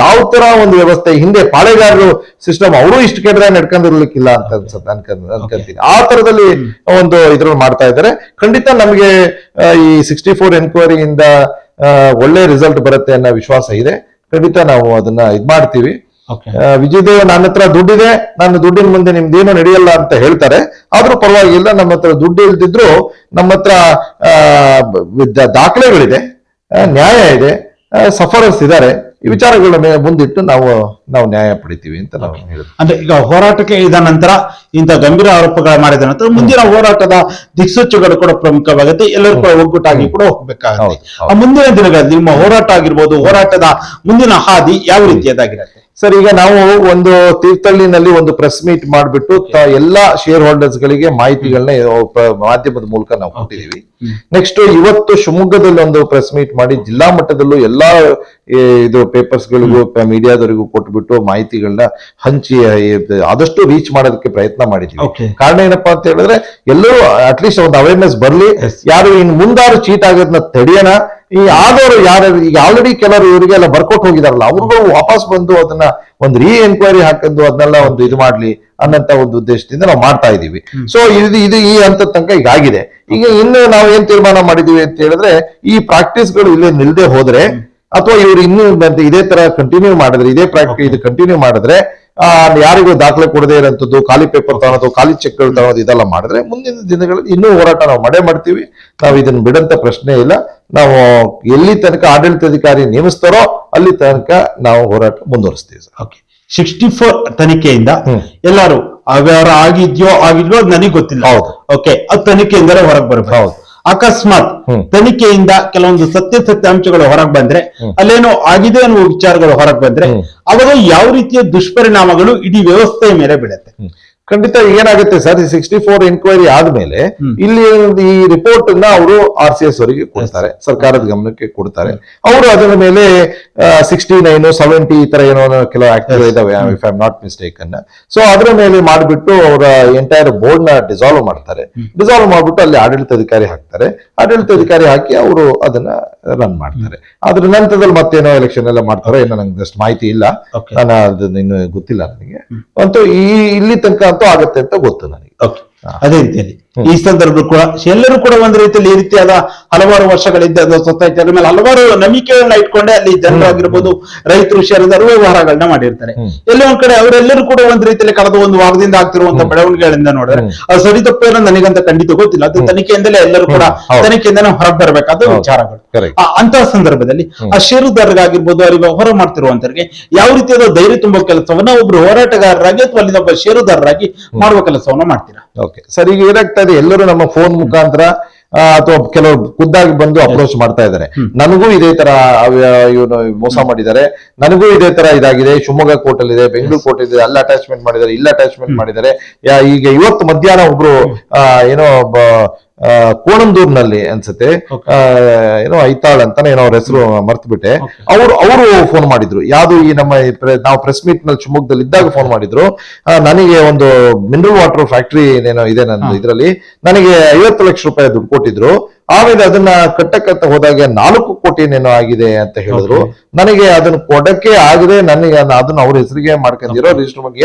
ಯಾವ ತರ ಒಂದು ವ್ಯವಸ್ಥೆ ಹಿಂದೆ ಪಾಳೆಗಾರರು ಸಿಸ್ಟಮ್ ಅವರು ಇಷ್ಟು ಕೆಟ್ಟದಾಗ ನಡ್ಕೊಂಡಿರ್ಲಿಕ್ಕಿಲ್ಲ ಅಂತ ಅನ್ಸುತ್ತೆ ಅನ್ಕೊಂತೀನಿ. ಆ ತರದಲ್ಲಿ ಒಂದು ಇದ್ರಲ್ಲಿ ಮಾಡ್ತಾ ಇದ್ದಾರೆ. ಖಂಡಿತ ನಮಗೆ ಈ 64 ಎನ್ಕ್ವೈರಿಯಿಂದ ಒಳ್ಳೆ ರಿಸಲ್ಟ್ ಬರುತ್ತೆ ಅನ್ನೋ ವಿಶ್ವಾಸ ಇದೆ. ಖಂಡಿತ ನಾವು ಅದನ್ನ ಇದ್ ಮಾಡ್ತೀವಿ. ವಿಜಯದೇವ್ ನನ್ನ ಹತ್ರ ದುಡ್ಡಿದೆ, ನನ್ನ ದುಡ್ಡಿನ ಮುಂದೆ ನಿಮ್ದೇನು ನಡೆಯಲ್ಲ ಅಂತ ಹೇಳ್ತಾರೆ. ಆದ್ರೂ ಪರವಾಗಿಲ್ಲ, ನಮ್ಮ ಹತ್ರ ದುಡ್ಡು ಇಲ್ದಿದ್ರು ನಮ್ಮ ಹತ್ರ ದಾಖಲೆಗಳಿದೆ, ನ್ಯಾಯ ಇದೆ, ಸಫರರ್ಸ್ ಇದ್ದಾರೆ. ಈ ವಿಚಾರಗಳ ಮೇಲೆ ಮುಂದಿಟ್ಟು ನಾವು ನ್ಯಾಯ ಪಡಿತೀವಿ ಅಂತ ನಾವು ಹೇಳಿದ್ವಿ. ಅಂದ್ರೆ ಈಗ ಹೋರಾಟಕ್ಕೆ ಇದ ನಂತರ ಇಂಥ ಗಂಭೀರ ಆರೋಪಗಳ ಮಾಡಿದ ನಂತರ ಮುಂದಿನ ಹೋರಾಟದ ದಿಕ್ಸೂಚಿಗಳು ಕೂಡ ಪ್ರಮುಖವಾಗುತ್ತೆ. ಎಲ್ಲರೂ ಕೂಡ ಒಗ್ಗಟ್ಟಾಗಿ ಕೂಡ ಹೋಗ್ಬೇಕಾಗುತ್ತೆ. ಆ ಮುಂದಿನ ದಿನಗಳಲ್ಲಿ ನಿಮ್ಮ ಹೋರಾಟ ಆಗಿರ್ಬೋದು, ಹೋರಾಟದ ಮುಂದಿನ ಹಾದಿ ಯಾವ ರೀತಿಯದಾಗಿರುತ್ತೆ? ಸರ್, ಈಗ ನಾವು ಒಂದು ತೀರ್ಥಹಳ್ಳಿನಲ್ಲಿ ಒಂದು ಪ್ರೆಸ್ ಮೀಟ್ ಮಾಡಿಬಿಟ್ಟು ಎಲ್ಲಾ ಶೇರ್ ಹೋಲ್ಡರ್ಸ್ ಗಳಿಗೆ ಮಾಹಿತಿಗಳನ್ನ ಮಾಧ್ಯಮದ ಮೂಲಕ ನಾವು ಕೊಟ್ಟಿದೀವಿ. ನೆಕ್ಸ್ಟ್ ಇವತ್ತು ಶಿವಮೊಗ್ಗದಲ್ಲಿ ಒಂದು ಪ್ರೆಸ್ ಮೀಟ್ ಮಾಡಿ ಜಿಲ್ಲಾ ಮಟ್ಟದಲ್ಲೂ ಎಲ್ಲಾ ಇದು ಪೇಪರ್ಸ್ ಗಳಿಗೂ ಮೀಡಿಯಾದವರಿಗೂ ಕೊಟ್ಬಿಟ್ಟು ಮಾಹಿತಿಗಳನ್ನ ಹಂಚಿ ಆದಷ್ಟು ರೀಚ್ ಮಾಡೋದಕ್ಕೆ ಪ್ರಯತ್ನ ಮಾಡಿದ್ವಿ. ಕಾರಣ ಏನಪ್ಪಾ ಅಂತ ಹೇಳಿದ್ರೆ ಎಲ್ಲರೂ ಅಟ್ಲೀಸ್ಟ್ ಒಂದು ಅವೇರ್ನೆಸ್ ಬರ್ಲಿ, ಯಾರು ಇನ್ ಮುಂದಾರು ಚೀಟ್ ಆಗೋದನ್ನ ತಡೆಯೋಣ. ಈ ಆದವರು ಯಾರು ಈಗ ಆಲ್ರೆಡಿ ಕೆಲವರು ಇವರಿಗೆಲ್ಲ ಬರ್ಕೊಟ್ಟು ಹೋಗಿದಾರಲ್ಲ, ಅವ್ರುಗಳು ವಾಪಸ್ ಬಂದು ಅದನ್ನ ಒಂದು ಎನ್ಕ್ವೈರಿ ಹಾಕೊಂಡು ಅದನ್ನೆಲ್ಲ ಒಂದು ಇದು ಮಾಡ್ಲಿ ಅನ್ನಂತ ಒಂದು ಉದ್ದೇಶದಿಂದ ನಾವು ಮಾಡ್ತಾ ಇದೀವಿ. ಸೊ ಇದು ಈ ಹಂತದ ತನಕ ಈಗ ಆಗಿದೆ. ಈಗ ಇನ್ನು ನಾವು ಏನ್ ತೀರ್ಮಾನ ಮಾಡಿದೀವಿ ಅಂತ ಹೇಳಿದ್ರೆ, ಈ ಪ್ರಾಕ್ಟೀಸ್ಗಳು ಇಲ್ಲೇ ನಿಲ್ದೆ ಹೋದ್ರೆ ಅಥವಾ ಇವ್ರು ಇನ್ನೂ ಇದೇ ತರ ಕಂಟಿನ್ಯೂ ಮಾಡಿದ್ರೆ, ಇದೇ ಪ್ರಾಕ್ಟೀಸ್ ಇದು ಕಂಟಿನ್ಯೂ ಮಾಡಿದ್ರೆ, ಯಾರಿಗೂ ದಾಖಲೆ ಕೊಡದೇ ಇರೋಂಥದ್ದು, ಖಾಲಿ ಪೇಪರ್ ತಗೊಳೋದು, ಖಾಲಿ ಚೆಕ್ಗಳು ತಗೊಳೋದು, ಇದೆಲ್ಲ ಮಾಡಿದ್ರೆ ಮುಂದಿನ ದಿನಗಳಲ್ಲಿ ಇನ್ನೂ ಹೋರಾಟ ನಾವು ಮಾಡ್ತೀವಿ. ನಾವು ಇದನ್ನ ಬಿಡಂತ ಪ್ರಶ್ನೆ ಇಲ್ಲ. ನಾವು ಎಲ್ಲಿ ತನಕ ಆಡಳಿತಾಧಿಕಾರಿ ನೇಮಿಸ್ತಾರೋ ಅಲ್ಲಿ ತನಕ ನಾವು ಹೋರಾಟ ಮುಂದುವರಿಸ್ತೀವಿ ಸರ್. 64 ತನಿಖೆಯಿಂದ ಎಲ್ಲರೂ ಅವ್ಯವಹಾರ ಆಗಿದ್ಯೋ ಅದು ನನಗೆ ಗೊತ್ತಿಲ್ಲ. ಹೌದು. ಓಕೆ, ಅದು ತನಿಖೆಯಿಂದಲೇ ಹೊರಗೆ ಬರಬೇಕು. ಹೌದು. ಅಕಸ್ಮಾತ್ ತನಿಖೆಯಿಂದ ಕೆಲವೊಂದು ಸತ್ಯಾಂಶಗಳು ಹೊರಗೆ ಬಂದ್ರೆ, ಅಲ್ಲೇನೋ ಆಗಿದೆ ಅನ್ನುವ ವಿಚಾರಗಳು ಹೊರಗೆ ಬಂದ್ರೆ, ಅವಾಗ ಯಾವ ರೀತಿಯ ದುಷ್ಪರಿಣಾಮಗಳು ಇಡೀ ವ್ಯವಸ್ಥೆಯ ಮೇಲೆ ಬೀಳುತ್ತೆ? ಖಂಡಿತ ಏನಾಗುತ್ತೆ ಸರ್, 64 ಎನ್ಕ್ವೈರಿ ಆದ್ಮೇಲೆ ಇಲ್ಲಿ ಈ ರಿಪೋರ್ಟ್ ಅನ್ನ ಅವರು RCS ಅವರಿಗೆ ಕೊಡ್ತಾರೆ, ಸರ್ಕಾರದ ಗಮನಕ್ಕೆ ಕೊಡ್ತಾರೆ. ಅವರು ಅದರ ಮೇಲೆ 69, 70 ಈ ತರ ಏನೋ ಕೆಲವು ಆಕ್ಟ್ ಇದಾವೆ, if I am not mistaken. So ಅದರ ಮೇಲೆ ಮಾಡಿಬಿಟ್ಟು ಅವರ ಎಂಟೈರ್ ಬೋರ್ಡ್ ನ ಡಿಸಾಲ್ವ್ ಮಾಡ್ತಾರೆ. ಡಿಸಾಲ್ವ್ ಮಾಡ್ಬಿಟ್ಟು ಅಲ್ಲಿ ಆಡಳಿತಾಧಿಕಾರಿ ಹಾಕ್ತಾರೆ. ಆಡಳಿತಾಧಿಕಾರಿ ಹಾಕಿ ಅವರು ಅದನ್ನ ರನ್ ಮಾಡ್ತಾರೆ. ಅದ್ರ ನಂತರದಲ್ಲಿ ಮತ್ತೇನೋ ಎಲೆಕ್ಷನ್ ಎಲ್ಲ ಮಾಡ್ತಾರೋ ಏನೋ ನಂಗೆ ಅಷ್ಟು ಮಾಹಿತಿ ಇಲ್ಲ, ನಾನು ಅದನ್ನ ಇನ್ನು ಗೊತ್ತಿಲ್ಲ ನನಗೆ. ಅಂತೂ ಇಲ್ಲಿ ತನಕ ಅಂತೂ ಆಗತ್ತೆ ಅಂತ ಗೊತ್ತು ನನಗೆ. ಅದೇ ರೀತಿಯಲ್ಲಿ ಈ ಸಂದರ್ಭ ಕೂಡ ಎಲ್ಲರೂ ಕೂಡ ಒಂದು ರೀತಿಯಲ್ಲಿ ಈ ರೀತಿಯಾದ ಹಲವಾರು ವರ್ಷಗಳಿಂದ ಸೊಸೈಟಿ ಮೇಲೆ ಹಲವಾರು ನಂಬಿಕೆಗಳನ್ನ ಇಟ್ಕೊಂಡೆ ಅಲ್ಲಿ ಜನರಾಗಿರ್ಬೋದು, ರೈತರು ಷೇರುದಾರರು ವ್ಯವಹಾರಗಳನ್ನ ಮಾಡಿರ್ತಾರೆ. ಎಲ್ಲೋ ಒಂದ್ ಕಡೆ ಅವರೆಲ್ಲರೂ ಕೂಡ ಒಂದ್ ರೀತಿಯಲ್ಲಿ ಕಳೆದ ಒಂದು ವಾರದಿಂದ ಆಗ್ತಿರುವಂತಹ ಬೆಳವಣಿಗೆಗಳಿಂದ ನೋಡಿದ್ರೆ ಅದು ಸರಿ ತಪ್ಪೇನೋ ನನಗಂತ ಖಂಡಿತ ಗೊತ್ತಿಲ್ಲ. ಅದು ತನಿಖೆಯಿಂದಲೇ ಎಲ್ಲರೂ ಕೂಡ ತನಿಖೆಯಿಂದನೇ ಹೊರಗೆ ಬರಬೇಕಾದ ವಿಚಾರಗಳು. ಅಂತಹ ಸಂದರ್ಭದಲ್ಲಿ ಆ ಷೇರುದಾರರಾಗಿರ್ಬೋದು, ಅಲ್ಲಿ ವ್ಯವಹಾರ ಮಾಡ್ತಿರುವಂತವ್ರಿಗೆ ಯಾವ ರೀತಿಯಾದ ಧೈರ್ಯ ತುಂಬೋ ಕೆಲಸವನ್ನ ಒಬ್ರು ಹೋರಾಟಗಾರರಾಗಿ ಅಥವಾ ಅಲ್ಲಿ ಒಬ್ಬ ಷೇರುದಾರರಾಗಿ ಮಾಡುವ ಕೆಲಸವನ್ನ ಮಾಡ್ತೀರಾ? ಓಕೆ ಸರ್, ಈಗ ಏನಾಗ್ತಾ ಇದೆ, ಎಲ್ಲರೂ ನಮ್ಮ ಫೋನ್ ಮುಖಾಂತರ ಅಥವಾ ಕೆಲವರು ಖುದ್ದಾಗಿ ಬಂದು ಅಪ್ರೋಚ್ ಮಾಡ್ತಾ ಇದ್ದಾರೆ. ನನಗೂ ಇದೇ ತರ ಇವನು ಮೋಸ ಮಾಡಿದ್ದಾರೆ, ನನಗೂ ಇದೇ ತರ ಇದಾಗಿದೆ, ಶಿವಮೊಗ್ಗ ಕೋರ್ಟ್ ಅಲ್ಲಿ ಇದೆ, ಬೆಂಗಳೂರು ಕೋರ್ಟ್ ಇದೆ, ಅಲ್ಲಿ ಅಟ್ಯಾಚ್ಮೆಂಟ್ ಮಾಡಿದ್ದಾರೆ, ಇಲ್ಲಿ ಅಟ್ಯಾಚ್ಮೆಂಟ್ ಮಾಡಿದ್ದಾರೆ. ಈಗ ಇವತ್ತು ಮಧ್ಯಾಹ್ನ ಒಬ್ರು ಏನೋ ಕೋಣಂದೂರ್ನಲ್ಲಿ ಅನ್ಸುತ್ತೆ, ಏನೋ ಐತಾಳ್ ಅಂತಾನೆ ಏನೋ ಅವ್ರ ಹೆಸರು ಮರ್ತ್ಬಿಟ್ಟೆ, ಅವರು ಫೋನ್ ಮಾಡಿದ್ರು. ಯಾವ್ದು ಈ ನಮ್ಮ ನಾವು ಪ್ರೆಸ್ ಮೀಟ್ ನಲ್ಲಿ ಶಿವಮೊಗ್ಗದಲ್ಲಿ ಇದ್ದಾಗ ಫೋನ್ ಮಾಡಿದ್ರು. ನನಗೆ ಒಂದು ಮಿನರಲ್ ವಾಟರ್ ಫ್ಯಾಕ್ಟರಿ ಏನೋ ಇದೆ ನನ್ನ ಇದ್ರಲ್ಲಿ, ನನಗೆ 50 ಲಕ್ಷ ರೂಪಾಯಿ ದುಡ್ಡು ಕೊಟ್ಟಿದ್ರು. ಆಮೇಲೆ ಅದನ್ನ ಕಟ್ಟಕತ್ತ ಹೋದಾಗ 4 ಕೋಟಿನೇನೋ ಆಗಿದೆ ಅಂತ ಹೇಳಿದ್ರು. ನನಗೆ ಅದನ್ನ ಕೊಡಕ್ಕೆ ಆಗದೆ ನನಗೆ ಅದನ್ನ ಅವ್ರ ಹೆಸರಿಗೆ ಮಾಡ್ಕೊಂಡಿರೋ ರಿಜಿಸ್ಟರ್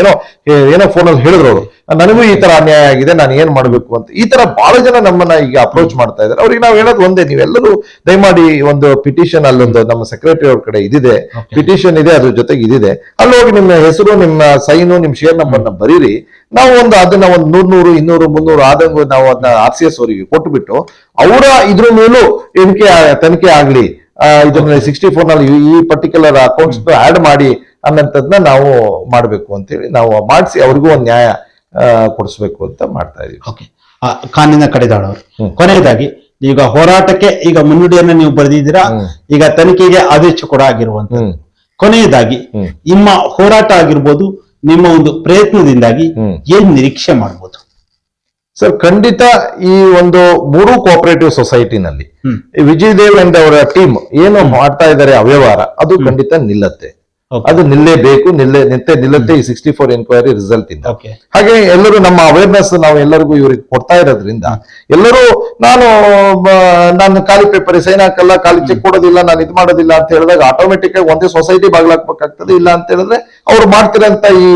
ಏನೋ ಫೋನಲ್ಲಿ ಹೇಳಿದ್ರು ಅವರು, ನನಗೂ ಈ ತರ ಅನ್ಯಾಯ ಆಗಿದೆ, ನಾನು ಏನ್ ಮಾಡ್ಬೇಕು ಅಂತ. ಈ ತರ ಬಹಳ ಜನ ನಮ್ಮನ್ನ ಈಗ ಅಪ್ರೋಚ್ ಮಾಡ್ತಾ ಇದ್ದಾರೆ. ಅವ್ರಿಗೆ ನಾವು ಹೇಳೋದು ಒಂದೇ, ನೀವೆಲ್ಲರೂ ದಯಮಾಡಿ ಒಂದು ಪಿಟಿಷನ್ ಅಲ್ಲೊಂದು ನಮ್ಮ ಸೆಕ್ರೆಟರಿ ಅವ್ರ ಕಡೆ ಇದಿದೆ, ಪಿಟಿಷನ್ ಇದೆ, ಅದ್ರ ಜೊತೆಗೆ ಇದಿದೆ, ಅಲ್ಲಿ ಹೋಗಿ ನಿಮ್ಮ ಹೆಸರು, ನಿಮ್ಮ ಸೈನು, ನಿಮ್ ಶೇರ್ ನಂಬರ್ನ ಬರೀರಿ. ನಾವು ಅದನ್ನ ಒಂದು 100, 200, 300 ಆದಂಗೂ ನಾವು ಅದನ್ನ RCS ಅವರಿಗೆ ಕೊಟ್ಬಿಟ್ಟು ಅವರ ಇದ್ರ ಮೇಲೂ ತನಿಖೆ ಆಗ್ಲಿ, ಇದನ್ನ 64 ನಲ್ಲಿ ಈ ಪರ್ಟಿಕ್ಯುಲರ್ ಅಕೌಂಟ್ಸ್ ಆಡ್ ಮಾಡಿ ಅನ್ನಂತದ್ನ ನಾವು ಮಾಡ್ಬೇಕು ಅಂತೇಳಿ ನಾವು ಮಾಡಿಸಿ ಅವ್ರಿಗೂ ಒಂದು ನ್ಯಾಯ ಕೊಡಿಸ್ಬೇಕು ಅಂತ ಮಾಡ್ತಾ ಇದೀವಿ. ಕಾನಿನ ಕಡೆದಾಳವರು, ಕೊನೆಯದಾಗಿ ಈಗ ಹೋರಾಟಕ್ಕೆ ಈಗ ಮುನ್ನುಡಿಯನ್ನ ನೀವು ಬರೆದಿದ್ದೀರಾ, ಈಗ ತನಿಖೆಗೆ ಆದೇಶ ಕೂಡ ಆಗಿರುವಂತ, ಕೊನೆಯದಾಗಿ ನಿಮ್ಮ ಹೋರಾಟ ಆಗಿರ್ಬೋದು, ನಿಮ್ಮ ಒಂದು ಪ್ರಯತ್ನದಿಂದಾಗಿ ಏನ್ ನಿರೀಕ್ಷೆ ಮಾಡ್ಬೋದು ಸರ್? ಖಂಡಿತ ಈ ಒಂದು 3 ಕೋಆಪರೇಟಿವ್ ಸೊಸೈಟಿನಲ್ಲಿ ವಿಜಯ್ ದೇವ್ ಅಂಡ್ ಅವರ ಟೀಮ್ ಏನು ಮಾಡ್ತಾ ಇದ್ದಾರೆ ಅವ್ಯವಹಾರ, ಅದು ಖಂಡಿತ ನಿಲ್ಲತ್ತೆ. ಅದು ನಿಲ್ಲೇಬೇಕು, ನಿಲ್ಲತ್ತೆ ಈ 64 ಎನ್ಕ್ವೈರಿ ರಿಸಲ್ಟ್ ಇಂದ. ಹಾಗೆ ಎಲ್ಲರೂ ನಮ್ಮ ಅವೇರ್ನೆಸ್ ನಾವು ಎಲ್ಲರಿಗೂ ಇವ್ರಿಗೆ ಕೊಡ್ತಾ ಇರೋದ್ರಿಂದ ಎಲ್ಲರೂ ನಾನು ಖಾಲಿ ಪೇಪರ್ ಸೈನ್ ಹಾಕಲ್ಲ, ಖಾಲಿ ಚೆಕ್ ಕೊಡೋದಿಲ್ಲ, ನಾನು ಇದು ಮಾಡೋದಿಲ್ಲ ಅಂತ ಹೇಳಿದಾಗ ಆಟೋಮೆಟಿಕ್ ಆಗಿ ಒಂದೇ ಸೊಸೈಟಿ ಬಾಗ್ಲಾಕ್ಬೇಕಾಗ್ತದೆ. ಇಲ್ಲ ಅಂತ ಹೇಳಿದ್ರೆ ಅವ್ರು ಮಾಡ್ತಿರೋಂತ ಈ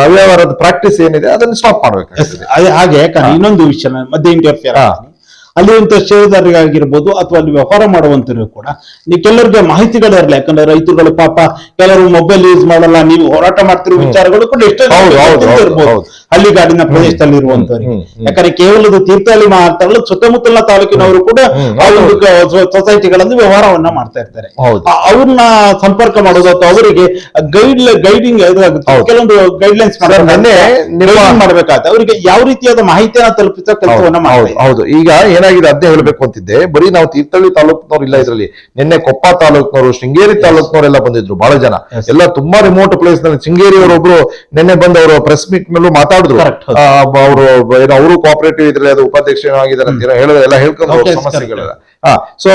ಅವ್ಯವಹಾರದ ಪ್ರಾಕ್ಟೀಸ್ ಏನಿದೆ ಅದನ್ನ ಸ್ಟಾಪ್ ಮಾಡ್ಬೇಕಾಗ್ತದೆ. ಹಾಗೆ ಇನ್ನೊಂದು ವಿಷಯ ಮಧ್ಯೆ ಇಂಟರ್ಫಿಯರ್, ಅಲ್ಲಿ ಒಂದು ಷೇರುದಾರರಿಗಾಗಿರ್ಬೋದು ಅಥವಾ ಅಲ್ಲಿ ವ್ಯವಹಾರ ಮಾಡುವಂತರು ಕೂಡ ಕೆಲವರಿಗೆ ಮಾಹಿತಿಗಳಿರಲ್ಲ. ಯಾಕಂದ್ರೆ ರೈತರುಗಳು ಪಾಪ ಕೆಲವರು ಮೊಬೈಲ್ ಯೂಸ್ ಮಾಡಲ್ಲ, ನೀವು ಹೋರಾಟ ಮಾಡ್ತಿರೋ ವಿಚಾರಗಳು ಕೂಡ ಎಷ್ಟೋ ಇರ್ಬೋದು ಹಳ್ಳಿಗಾಡಿನ ಪ್ರದೇಶದಲ್ಲಿ ಇರುವಂತವರಿಗೆ. ಯಾಕಂದ್ರೆ ಕೇವಲ ತೀರ್ಥಹಳ್ಳಿ ಮಾತಾಡಲು ಸುತ್ತಮುತ್ತಲಿನ ತಾಲೂಕಿನವರು ಕೂಡ ಆ ಒಂದು ಸೊಸೈಟಿಗಳಲ್ಲಿ ವ್ಯವಹಾರವನ್ನ ಮಾಡ್ತಾ ಇರ್ತಾರೆ. ಅವ್ರನ್ನ ಸಂಪರ್ಕ ಮಾಡೋದು ಅಥವಾ ಅವರಿಗೆ ಗೈಡಿಂಗ್ ಕೆಲವೊಂದು ಗೈಡ್ಲೈನ್ಸ್ ಮಾಡ್ಬೇಕಾಗುತ್ತೆ. ಅವರಿಗೆ ಯಾವ ರೀತಿಯಾದ ಮಾಹಿತಿಯನ್ನ ತಲುಪಿಸೋ ಕೆಲಸವನ್ನ ಮಾಡ್ತಾರೆ. ಹೌದು, ಈಗ ಏನಾಗಿದೆ ಅದೇ ಹೇಳ್ಬೇಕು ಅಂತಿದ್ದೆ. ಬರೀ ನಾವು ತೀರ್ಥಹಳ್ಳಿ ತಾಲೂಕ್ನವ್ರು ಇಲ್ಲ ಇದ್ರಲ್ಲಿ, ನಿನ್ನೆ ಕೊಪ್ಪ ತಾಲೂಕ್ನವರು, ಶೃಂಗೇರಿ ತಾಲೂಕ್ನವರೆಲ್ಲ ಬಂದಿದ್ರು ಬಹಳ ಜನ. ಎಲ್ಲ ತುಂಬಾ ರಿಮೋಟ್ ಪ್ಲೇಸ್ ನಲ್ಲಿ ಶೃಂಗೇರಿ ಅವರೊಬ್ರು ನಿನ್ನೆ ಬಂದು ಅವರು ಪ್ರೆಸ್ ಮೀಟ್ ಮೇಲೂ ಮಾತಾಡಿದ್ರು. ಅವರು ಕೋಆಪರೇಟಿವ್ ಇದ್ರಲ್ಲಿ ಅದು ಉಪಾಧ್ಯಕ್ಷ ಆಗಿದ್ದಾರೆ ಅಂತ ಹೇಳಿದ್ರೆ ಎಲ್ಲ ಹೇಳ್ಕೊಂಡು ಸಮಸ್ಯೆಗಳೆಲ್ಲ. ಸೊ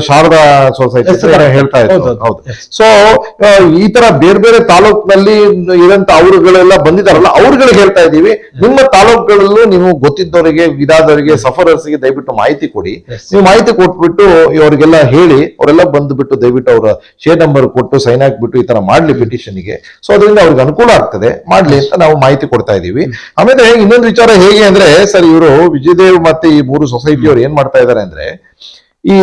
ಶಾರದಾ ಸೊಸೈಟಿ ಹೇಳ್ತಾ ಇದ್ರು. ಹೌದು. ಸೊ ಈ ತರ ಬೇರೆ ಬೇರೆ ತಾಲೂಕ್ನಲ್ಲಿ ಇರಂತ ಅವರುಗಳೆಲ್ಲ ಬಂದಿದಾರಲ್ಲ, ಅವ್ರುಗಳಿಗೆ ಹೇಳ್ತಾ ಇದೀವಿ, ನಿಮ್ಮ ತಾಲೂಕುಗಳಲ್ಲೂ ನೀವು ಗೊತ್ತಿದ್ದವರಿಗೆ, ಇದಾದವರಿಗೆ, ಸಫರರ್ಸ್ಗೆ ದಯವಿಟ್ಟು ಮಾಹಿತಿ ಕೊಡಿ. ನೀವು ಮಾಹಿತಿ ಕೊಟ್ಬಿಟ್ಟು ಇವರಿಗೆಲ್ಲ ಹೇಳಿ, ಅವರೆಲ್ಲ ಬಂದ್ಬಿಟ್ಟು ದಯವಿಟ್ಟು ಅವರ ಶೇರ್ ನಂಬರ್ ಕೊಟ್ಟು ಸೈನ್ ಹಾಕ್ಬಿಟ್ಟು ಈ ತರ ಮಾಡ್ಲಿ ಪಿಟಿಷನ್ಗೆ. ಸೊ ಅದರಿಂದ ಅವ್ರಿಗೆ ಅನುಕೂಲ ಆಗ್ತದೆ, ಮಾಡ್ಲಿ ಅಂತ ನಾವು ಮಾಹಿತಿ ಕೊಡ್ತಾ ಇದೀವಿ. ಆಮೇಲೆ ಇನ್ನೊಂದು ವಿಚಾರ ಹೇಗೆ ಅಂದ್ರೆ ಸರ್, ಇವರು ವಿಜಯದೇವ್ ಮತ್ತೆ ಈ 3 ಸೊಸೈಟಿಯವರು ಏನ್ ಮಾಡ್ತಾ ಇದಾರೆ ಅಂದ್ರೆ, ಈ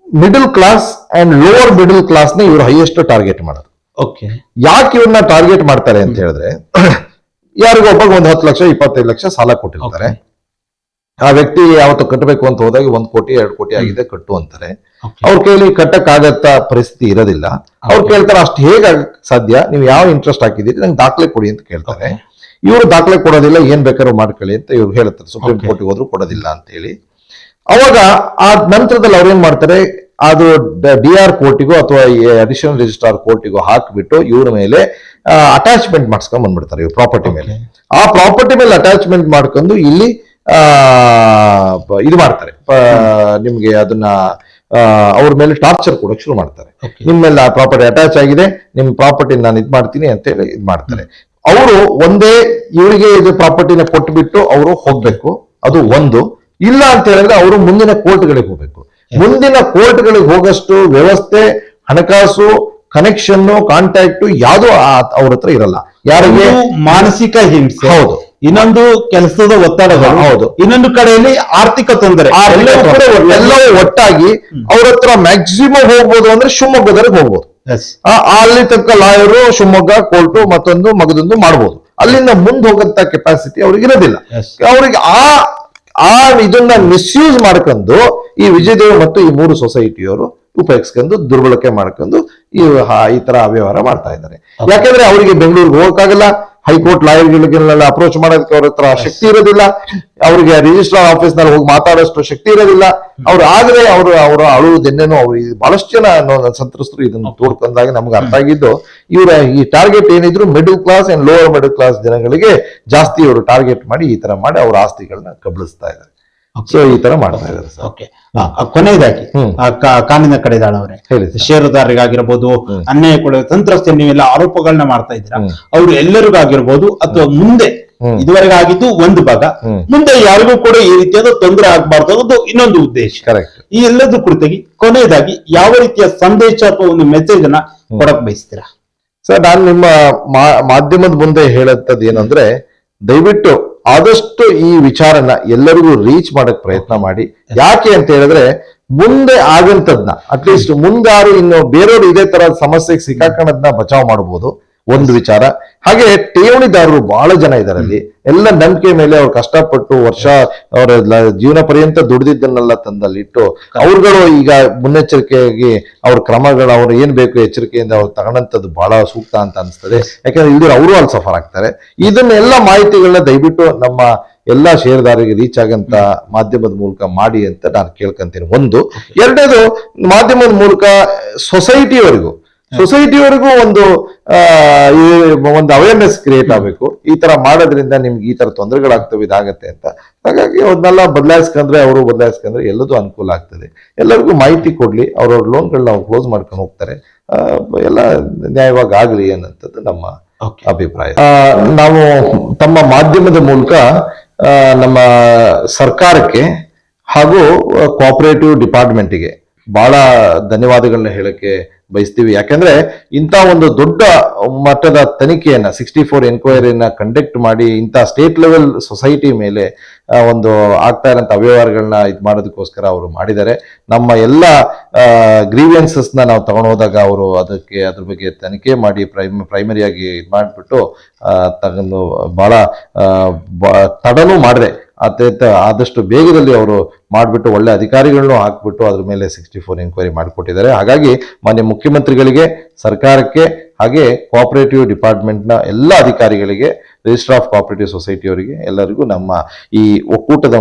middle class and lower middle class ನ ಇವರು ಹೈಯೆಸ್ಟ್ ಟಾರ್ಗೆಟ್ ಮಾಡೋದು. ಯಾಕೆ ಇವ್ರನ್ನ ಟಾರ್ಗೆಟ್ ಮಾಡ್ತಾರೆ ಅಂತ ಹೇಳಿದ್ರೆ, ಯಾರಿಗೊಬ್ಬ ಒಂದು 10 ಲಕ್ಷ 25 ಲಕ್ಷ ಸಾಲ ಕೊಟ್ಟಿರ್ತಾರೆ. ಆ ವ್ಯಕ್ತಿ ಯಾವತ್ತು ಕಟ್ಟಬೇಕು ಅಂತ ಹೋದಾಗ 1 ಕೋಟಿ 2 ಕೋಟಿ ಆಗಿದೆ ಕಟ್ಟು ಅಂತಾರೆ. ಅವ್ರ ಕೈಲಿ ಕಟ್ಟಕ್ ಆಗತ್ತ ಪರಿಸ್ಥಿತಿ ಇರೋದಿಲ್ಲ. ಅವ್ರು ಕೇಳ್ತಾರೆ, ಅಷ್ಟು ಹೇಗ ಸಾಧ್ಯ, ನೀವು ಯಾವ ಇಂಟ್ರೆಸ್ಟ್ ಹಾಕಿದೀರಿ, ನಂಗೆ ದಾಖಲೆ ಕೊಡಿ ಅಂತ ಕೇಳ್ತಾರೆ. ಇವರು ದಾಖಲೆ ಕೊಡೋದಿಲ್ಲ, ಏನ್ ಬೇಕಾದ್ರೂ ಮಾಡ್ಕೊಳ್ಳಿ ಅಂತ ಇವ್ರು ಹೇಳ್ತಾರೆ. ಸುಪ್ರೀಂ ಕೋರ್ಟ್ಗೆ ಹೋದ್ರು ಕೊಡೋದಿಲ್ಲ ಅಂತ ಹೇಳಿ. ಅವಾಗ ಆ ನಂತರದಲ್ಲಿ ಅವ್ರು ಏನ್ ಮಾಡ್ತಾರೆ, ಅದು DR ಕೋರ್ಟಿಗೋ ಅಥವಾ ಅಡಿಷನಲ್ ರಿಜಿಸ್ಟ್ರಾರ್ ಕೋರ್ಟಿಗೋ ಹಾಕ್ಬಿಟ್ಟು ಇವ್ರ ಮೇಲೆ ಅಟ್ಯಾಚ್ಮೆಂಟ್ ಮಾಡಿಸ್ಕೊಂಡ್ ಬಂದ್ಬಿಡ್ತಾರೆ. ಇವ್ರ ಪ್ರಾಪರ್ಟಿ ಮೇಲೆ, ಆ ಪ್ರಾಪರ್ಟಿ ಮೇಲೆ ಅಟ್ಯಾಚ್ಮೆಂಟ್ ಮಾಡ್ಕೊಂಡು ಇಲ್ಲಿ ಇದು ಮಾಡ್ತಾರೆ. ನಿಮ್ಗೆ ಅದನ್ನ ಅವ್ರ ಮೇಲೆ ಟಾರ್ಚರ್ ಕೊಡಕ್ ಶುರು ಮಾಡ್ತಾರೆ. ನಿಮ್ಮೆಲ್ಲ ಪ್ರಾಪರ್ಟಿ ಅಟ್ಯಾಚ್ ಆಗಿದೆ, ನಿಮ್ ಪ್ರಾಪರ್ಟಿ ನಾನು ಇದ್ ಮಾಡ್ತೀನಿ ಅಂತ ಹೇಳಿ ಇದ್ ಮಾಡ್ತಾರೆ. ಅವರು ಒಂದೇ ಇವರಿಗೆ ಇದು ಪ್ರಾಪರ್ಟಿನ ಕೊಟ್ಬಿಟ್ಟು ಅವರು ಹೋಗ್ಬೇಕು, ಅದು ಒಂದು. ಇಲ್ಲ ಅಂತ ಹೇಳಿದ್ರೆ ಅವರು ಮುಂದಿನ ಕೋರ್ಟ್ಗಳಿಗೆ ಹೋಗ್ಬೇಕು. ಮುಂದಿನ ಕೋರ್ಟ್ಗಳಿಗೆ ಹೋಗಷ್ಟು ವ್ಯವಸ್ಥೆ, ಹಣಕಾಸು, ಕನೆಕ್ಷನ್, ಕಾಂಟ್ಯಾಕ್ಟ್ ಯಾವುದು ಅವ್ರ ಹತ್ರ ಇರಲ್ಲ. ಯಾರಿಗೆ ಮಾನಸಿಕ ಹಿಂಸೆ, ಹೌದು, ಇನ್ನೊಂದು ಕೆಲಸದ ಒತ್ತಡಗಳು, ಹೌದು, ಇನ್ನೊಂದು ಕಡೆಯಲ್ಲಿ ಆರ್ಥಿಕ ತೊಂದರೆ, ಎಲ್ಲವೂ ಒಟ್ಟಾಗಿ ಅವ್ರ ಹತ್ರ ಮ್ಯಾಕ್ಸಿಮಮ್ ಹೋಗ್ಬೋದು ಅಂದ್ರೆ ಶಿವಮೊಗ್ಗದಲ್ಲಿ ಹೋಗ್ಬೋದು. ಅಲ್ಲಿ ತನಕ ಲಾಯರು, ಶಿವಮೊಗ್ಗ ಕೋರ್ಟು, ಮತ್ತೊಂದು ಮಗದೊಂದು ಮಾಡ್ಬೋದು. ಅಲ್ಲಿಂದ ಮುಂದೆ ಹೋಗಂತ ಕೆಪಾಸಿಟಿ ಅವ್ರಿಗೆ ಇರೋದಿಲ್ಲ. ಅವ್ರಿಗೆ ಆ ಇದನ್ನ ಮಿಸ್ಯೂಸ್ ಮಾಡ್ಕೊಂಡು ಈ ವಿಜಯದೇವ್ ಮತ್ತು ಈ 3 ಸೊಸೈಟಿಯವರು ಉಪಯೋಗಿಸ್ಕೊಂಡು ದುರ್ಬಳಕೆ ಮಾಡ್ಕೊಂಡು ಈ ತರ ಅವ್ಯವಹಾರ ಮಾಡ್ತಾ ಇದ್ದಾರೆ. ಯಾಕಂದ್ರೆ ಅವರಿಗೆ ಬೆಂಗಳೂರಿಗೆ ಹೋಗಕ್ಕಾಗಲ್ಲ, ಹೈಕೋರ್ಟ್ ಲಾಯರ್ಗಳಿಗೆಲ್ಲ ಅಪ್ರೋಚ್ ಮಾಡೋದಕ್ಕೆ ಅವ್ರ ಹತ್ರ ಶಕ್ತಿ ಇರೋದಿಲ್ಲ, ಅವ್ರಿಗೆ ರಿಜಿಸ್ಟ್ರಾರ್ ಆಫೀಸ್ ನಲ್ಲಿ ಹೋಗಿ ಮಾತಾಡೋಷ್ಟು ಶಕ್ತಿ ಇರೋದಿಲ್ಲ. ಅವ್ರು ಆಗದೆ ಅವರ ಅಳುವುದೆನ್ನೇನೋ ಅವ್ರಿಗೆ ಬಹಳಷ್ಟು ಜನ ಸಂತ್ರಸ್ತರು ಇದನ್ನು ತೋಡ್ಕೊಂಡಾಗ ನಮ್ಗೆ ಅರ್ಥ ಆಗಿದ್ದು, ಇವರ ಈ ಟಾರ್ಗೆಟ್ ಏನಿದ್ರು middle class and lower middle class ಜನಗಳಿಗೆ ಜಾಸ್ತಿ ಇವರು ಟಾರ್ಗೆಟ್ ಮಾಡಿ ಈ ತರ ಮಾಡಿ ಅವ್ರ ಆಸ್ತಿಗಳನ್ನ ಕಬಳಿಸ್ತಾ ಇದ್ದಾರೆ. ಸೊ ಈ ತರ ಮಾಡ್ತಾ ಇದ್ದಾರೆ ಸರ್. ಓಕೆ, ಕೊನೆಯದಾಗಿ ಕಾನೂನಿನ ಕಡೆದಾಳವರೇ, ಷೇರುದಾರರಿಗಾಗಿರ್ಬೋದು, ಅನ್ಯಾಯ ಕೊಡುವ ತಂತ್ರಸ್ಥ ನೀವೆಲ್ಲ ಆರೋಪಗಳನ್ನ ಮಾಡ್ತಾ ಇದ್ದೀರಾ, ಅವ್ರು ಎಲ್ಲರಿಗಾಗಿರ್ಬೋದು ಅಥವಾ ಮುಂದೆ ಇದುವರೆಗೆ ಆಗಿದ್ದು ಒಂದು ಭಾಗ. ಮುಂದೆ ಯಾರಿಗೂ ಕೂಡ ಈ ರೀತಿಯಾದ ತೊಂದರೆ ಆಗಬಾರ್ದು ಅನ್ನೋದು ಇನ್ನೊಂದು ಉದ್ದೇಶ. ಕರೆಕ್ಟ್. ಈ ಎಲ್ಲದರ ಕುರಿತಾಗಿ ಕೊನೆಯದಾಗಿ ಯಾವ ರೀತಿಯ ಸಂದೇಶ ಅಥವಾ ಒಂದು ಮೆಸೇಜ್ ಅನ್ನ ಕೊಡಕ್ ಬಯಸ್ತೀರಾ? ಸರ್, ನಾನು ನಿಮ್ಮ ಮಾಧ್ಯಮದ ಮುಂದೆ ಹೇಳತ್ತದ್ ಏನಂದ್ರೆ, ದಯವಿಟ್ಟು ಆದಷ್ಟು ಈ ವಿಚಾರನ ಎಲ್ಲರಿಗೂ ರೀಚ್ ಮಾಡಕ್ ಪ್ರಯತ್ನ ಮಾಡಿ. ಯಾಕೆ ಅಂತ ಹೇಳಿದ್ರೆ, ಮುಂದೆ ಆಗಂತದ್ನ ಅಟ್ಲೀಸ್ಟ್ ಮುಂದಾರು ಇನ್ನು ಬೇರೆಯವರು ಇದೇ ತರ ಸಮಸ್ಯೆಗೆ ಸಿಕ್ಕಾಕೋದನ್ನ ಬಚಾವ್ ಮಾಡಬಹುದು, ಒಂದು ವಿಚಾರ. ಹಾಗೆ ಠೇವಣಿದಾರರು ಬಹಳ ಜನ ಇದಾರೆ ಅಲ್ಲಿ, ಎಲ್ಲ ನಂಬಿಕೆ ಮೇಲೆ ಅವ್ರು ಕಷ್ಟಪಟ್ಟು ವರ್ಷ ಅವರ ಜೀವನ ಪರ್ಯಂತ ದುಡಿದಿದ್ದನ್ನೆಲ್ಲ ತಂದಲ್ಲಿಟ್ಟು ಅವ್ರುಗಳು ಈಗ ಮುನ್ನೆಚ್ಚರಿಕೆಯಾಗಿ ಅವ್ರ ಕ್ರಮಗಳು ಅವ್ರು ಏನ್ ಬೇಕು ಎಚ್ಚರಿಕೆಯಿಂದ ಅವ್ರು ತಗೊಂಡಂತದ್ದು ಬಹಳ ಸೂಕ್ತ ಅಂತ ಅನ್ಸ್ತದೆ. ಯಾಕಂದ್ರೆ ಇಲ್ದಿರ ಅವರು ಅಲ್ಲಿ ಸಫರ್ ಆಗ್ತಾರೆ. ಇದನ್ನೆಲ್ಲ ಮಾಹಿತಿಗಳನ್ನ ದಯವಿಟ್ಟು ನಮ್ಮ ಎಲ್ಲಾ ಷೇರುದಾರರಿಗೆ ರೀಚ್ ಆಗಂತ ಮಾಧ್ಯಮದ ಮೂಲಕ ಮಾಡಿ ಅಂತ ನಾನು ಕೇಳ್ಕೊಂತೀನಿ. ಒಂದು. ಎರಡನೇದು, ಮಾಧ್ಯಮದ ಮೂಲಕ ಸೊಸೈಟಿವರೆಗೂ ಒಂದು ಅವೇರ್ನೆಸ್ ಕ್ರಿಯೇಟ್ ಆಗಬೇಕು. ಈ ತರ ಮಾಡೋದ್ರಿಂದ ನಿಮ್ಗೆ ಈ ತರ ತೊಂದರೆಗಳಾಗ್ತವೆ, ಇದಾಗತ್ತೆ ಅಂತ. ಹಾಗಾಗಿ ಅವ್ರನ್ನೆಲ್ಲ ಬದಲಾಯಿಸ್ಕೊಂಡ್ರೆ ಎಲ್ಲದೂ ಅನುಕೂಲ ಆಗ್ತದೆ. ಎಲ್ಲರಿಗೂ ಮಾಹಿತಿ ಕೊಡ್ಲಿ, ಅವ್ರವ್ರ ಲೋನ್ಗಳನ್ನ ಅವ್ರು ಕ್ಲೋಸ್ ಮಾಡ್ಕೊಂಡು ಹೋಗ್ತಾರೆ, ಎಲ್ಲ ನ್ಯಾಯವಾಗಿ ಆಗ್ಲಿ ಅನ್ನೋಂಥದ್ದು ನಮ್ಮ ಅಭಿಪ್ರಾಯ. ನಾವು ತಮ್ಮ ಮಾಧ್ಯಮದ ಮೂಲಕ ನಮ್ಮ ಸರ್ಕಾರಕ್ಕೆ ಹಾಗೂ ಕೋಆಪರೇಟಿವ್ ಡಿಪಾರ್ಟ್ಮೆಂಟ್ಗೆ ಬಹಳ ಧನ್ಯವಾದಗಳನ್ನ ಹೇಳಕ್ಕೆ ಬಯಸ್ತೀವಿ. ಯಾಕಂದ್ರೆ ಇಂಥ ಒಂದು ದೊಡ್ಡ ಮಟ್ಟದ ತನಿಖೆಯನ್ನ 64 ಎನ್ಕ್ವೈರಿಯನ್ನ ಕಂಡಕ್ಟ್ ಮಾಡಿ ಇಂಥ ಸ್ಟೇಟ್ ಲೆವೆಲ್ ಸೊಸೈಟಿ ಮೇಲೆ ಒಂದು ಆಗ್ತಾ ಇರೋಂಥ ಅವ್ಯವಹಾರಗಳನ್ನ ಇದು ಮಾಡೋದಕ್ಕೋಸ್ಕರ ಅವರು ಮಾಡಿದ್ದಾರೆ. ನಮ್ಮ ಎಲ್ಲ ಗ್ರೀವಿಯನ್ಸಸ್ನ ನಾವು ತಗೊಂಡು ಹೋದಾಗ ಅವರು ಅದ್ರ ಬಗ್ಗೆ ತನಿಖೆ ಮಾಡಿ ಪ್ರೈಮರಿಯಾಗಿ ಇದು ಮಾಡಿಬಿಟ್ಟು ತಗೊಂಡು ಬಹಳ ತಡನೂ ಮಾಡಿದೆ. ಆದಷ್ಟು ಬೇಗದಲ್ಲಿ ಅವರು ಮಾಡಿಬಿಟ್ಟು ಒಳ್ಳೆ ಅಧಿಕಾರಿಗಳನ್ನು ಹಾಕ್ಬಿಟ್ಟು ಅದ್ರ ಮೇಲೆ 64 ಎನ್ಕ್ವೈರಿ ಮಾಡಿಕೊಟ್ಟಿದ್ದಾರೆ. ಹಾಗಾಗಿ ಮಾನ್ಯ ಮುಖ್ಯಮಂತ್ರಿಗಳಿಗೆ, ಸರ್ಕಾರಕ್ಕೆ, ಹಾಗೆ ಕೋಆಪರೇಟಿವ್ ಡಿಪಾರ್ಟ್ಮೆಂಟ್ನ ಎಲ್ಲ ಅಧಿಕಾರಿಗಳಿಗೆ, ರಿಜಿಸ್ಟರ್ ಆಫ್ ಕೋಆಪರೇಟಿವ್ ಸೊಸೈಟಿ ಅವರಿಗೆ ಎಲ್ಲರಿಗೂ ನಮ್ಮ ಈ ಒಕ್ಕೂಟದ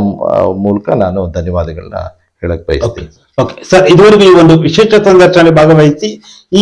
ಮೂಲಕ ನಾನು ಧನ್ಯವಾದಗಳನ್ನ ಹೇಳಕ್ ಬಯಸ್ತೀನಿ. ಓಕೆ ಸರ್, ಇದುವರೆಗೂ ಈ ಒಂದು ವಿಶೇಷ ಸಂದರ್ಶನ ಭಾಗವಹಿಸಿ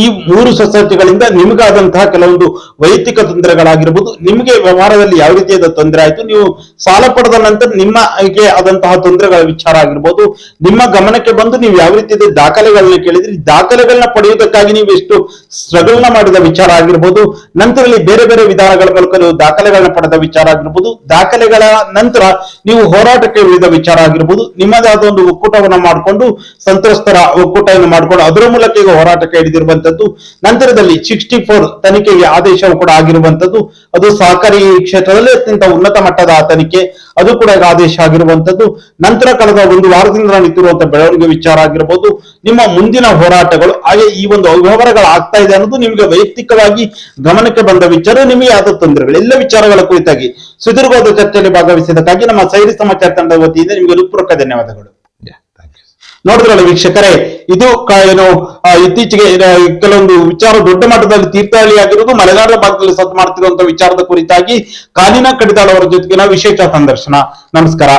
ಈ 3 ಸೊಸೈಟಿಗಳಿಂದ ನಿಮಗಾದಂತಹ ಕೆಲವೊಂದು ವೈಯಕ್ತಿಕ ತೊಂದರೆಗಳಾಗಿರ್ಬೋದು, ನಿಮಗೆ ವ್ಯವಹಾರದಲ್ಲಿ ಯಾವ ರೀತಿಯಾದ ತೊಂದರೆ ಆಯ್ತು, ನೀವು ಸಾಲ ಪಡೆದ ನಂತರ ನಿಮಗೆ ಆದಂತಹ ತೊಂದರೆಗಳ ವಿಚಾರ ಆಗಿರ್ಬೋದು, ನಿಮ್ಮ ಗಮನಕ್ಕೆ ಬಂದು ನೀವು ಯಾವ ರೀತಿಯಾದ ದಾಖಲೆಗಳನ್ನ ಕೇಳಿದ್ರಿ, ದಾಖಲೆಗಳನ್ನ ಪಡೆಯುವುದಕ್ಕಾಗಿ ನೀವು ಎಷ್ಟು ಸ್ಟ್ರಗಲ್ ನ ಮಾಡಿದ ವಿಚಾರ ಆಗಿರ್ಬೋದು, ನಂತರದಲ್ಲಿ ಬೇರೆ ಬೇರೆ ವಿಧಾನಗಳ ಮೂಲಕ ನೀವು ದಾಖಲೆಗಳನ್ನ ಪಡೆದ ವಿಚಾರ ಆಗಿರ್ಬೋದು, ದಾಖಲೆಗಳ ನಂತರ ನೀವು ಹೋರಾಟಕ್ಕೆ ಇಳಿದ ವಿಚಾರ ಆಗಿರ್ಬೋದು, ನಿಮ್ಮದಾದ ಒಂದು ಒಕ್ಕೂಟವನ್ನ ಮಾಡಿಕೊಂಡು ಸಂತ್ರಸ್ತರ ಒಕ್ಕೂಟವನ್ನು ಮಾಡಿಕೊಂಡು ಅದರ ಮೂಲಕ ಈಗ ಹೋರಾಟಕ್ಕೆ ಹಿಡಿದಿರುವಂತದ್ದು, ನಂತರದಲ್ಲಿ 64 ತನಿಖೆಗೆ ಆದೇಶವು ಕೂಡ ಆಗಿರುವಂತದ್ದು, ಅದು ಸಹಕಾರಿ ಕ್ಷೇತ್ರದಲ್ಲಿ ಅತ್ಯಂತ ಉನ್ನತ ಮಟ್ಟದ ತನಿಖೆ, ಅದು ಕೂಡ ಈಗ ಆದೇಶ ಆಗಿರುವಂತದ್ದು, ನಂತರ ಕಳೆದ ಒಂದು ವಾರದಿಂದ ನಿಂತಿರುವಂತಹ ಬೆಳವಣಿಗೆ ವಿಚಾರ ಆಗಿರಬಹುದು, ನಿಮ್ಮ ಮುಂದಿನ ಹೋರಾಟಗಳು, ಹಾಗೆ ಈ ಒಂದು ವ್ಯವಹಾರಗಳು ಆಗ್ತಾ ಇದೆ ಅನ್ನೋದು ನಿಮಗೆ ವೈಯಕ್ತಿಕವಾಗಿ ಗಮನಕ್ಕೆ ಬಂದ ವಿಚಾರ, ನಿಮಗೆ ಆದ ತೊಂದರೆಗಳು, ಎಲ್ಲ ವಿಚಾರಗಳ ಕುರಿತಾಗಿ ಸುದೀರ್ಘವಾದ ಚರ್ಚೆಯಲ್ಲಿ ಭಾಗವಹಿಸಿದ್ದಕ್ಕಾಗಿ ನಮ್ಮ ಸೈರಿ ಸಮಾಚಾರ ತಂಡದ ವತಿಯಿಂದ ನಿಮಗೆ ಹೃತ್ಪೂರ್ವಕ ಧನ್ಯವಾದಗಳು. ನೋಡಿದ್ರಲ್ಲ ವೀಕ್ಷಕರೇ, ಇದು ಏನು ಇತ್ತೀಚೆಗೆ ಕೆಲವೊಂದು ವಿಚಾರ ದೊಡ್ಡ ಮಟ್ಟದಲ್ಲಿ ತೀರ್ಥಹಳ್ಳಿ ಆಗಿರುವುದು, ಮಲೆನಾಡಿನ ಭಾಗದಲ್ಲಿ ಸದ್ದು ಮಾಡ್ತಿರುವಂತಹ ವಿಚಾರದ ಕುರಿತಾಗಿ ಕಾಲಿನ ಕಡಿದಾಳ್ ಅವರ ಜೊತೆಗಿನ ವಿಶೇಷ ಸಂದರ್ಶನ. ನಮಸ್ಕಾರ.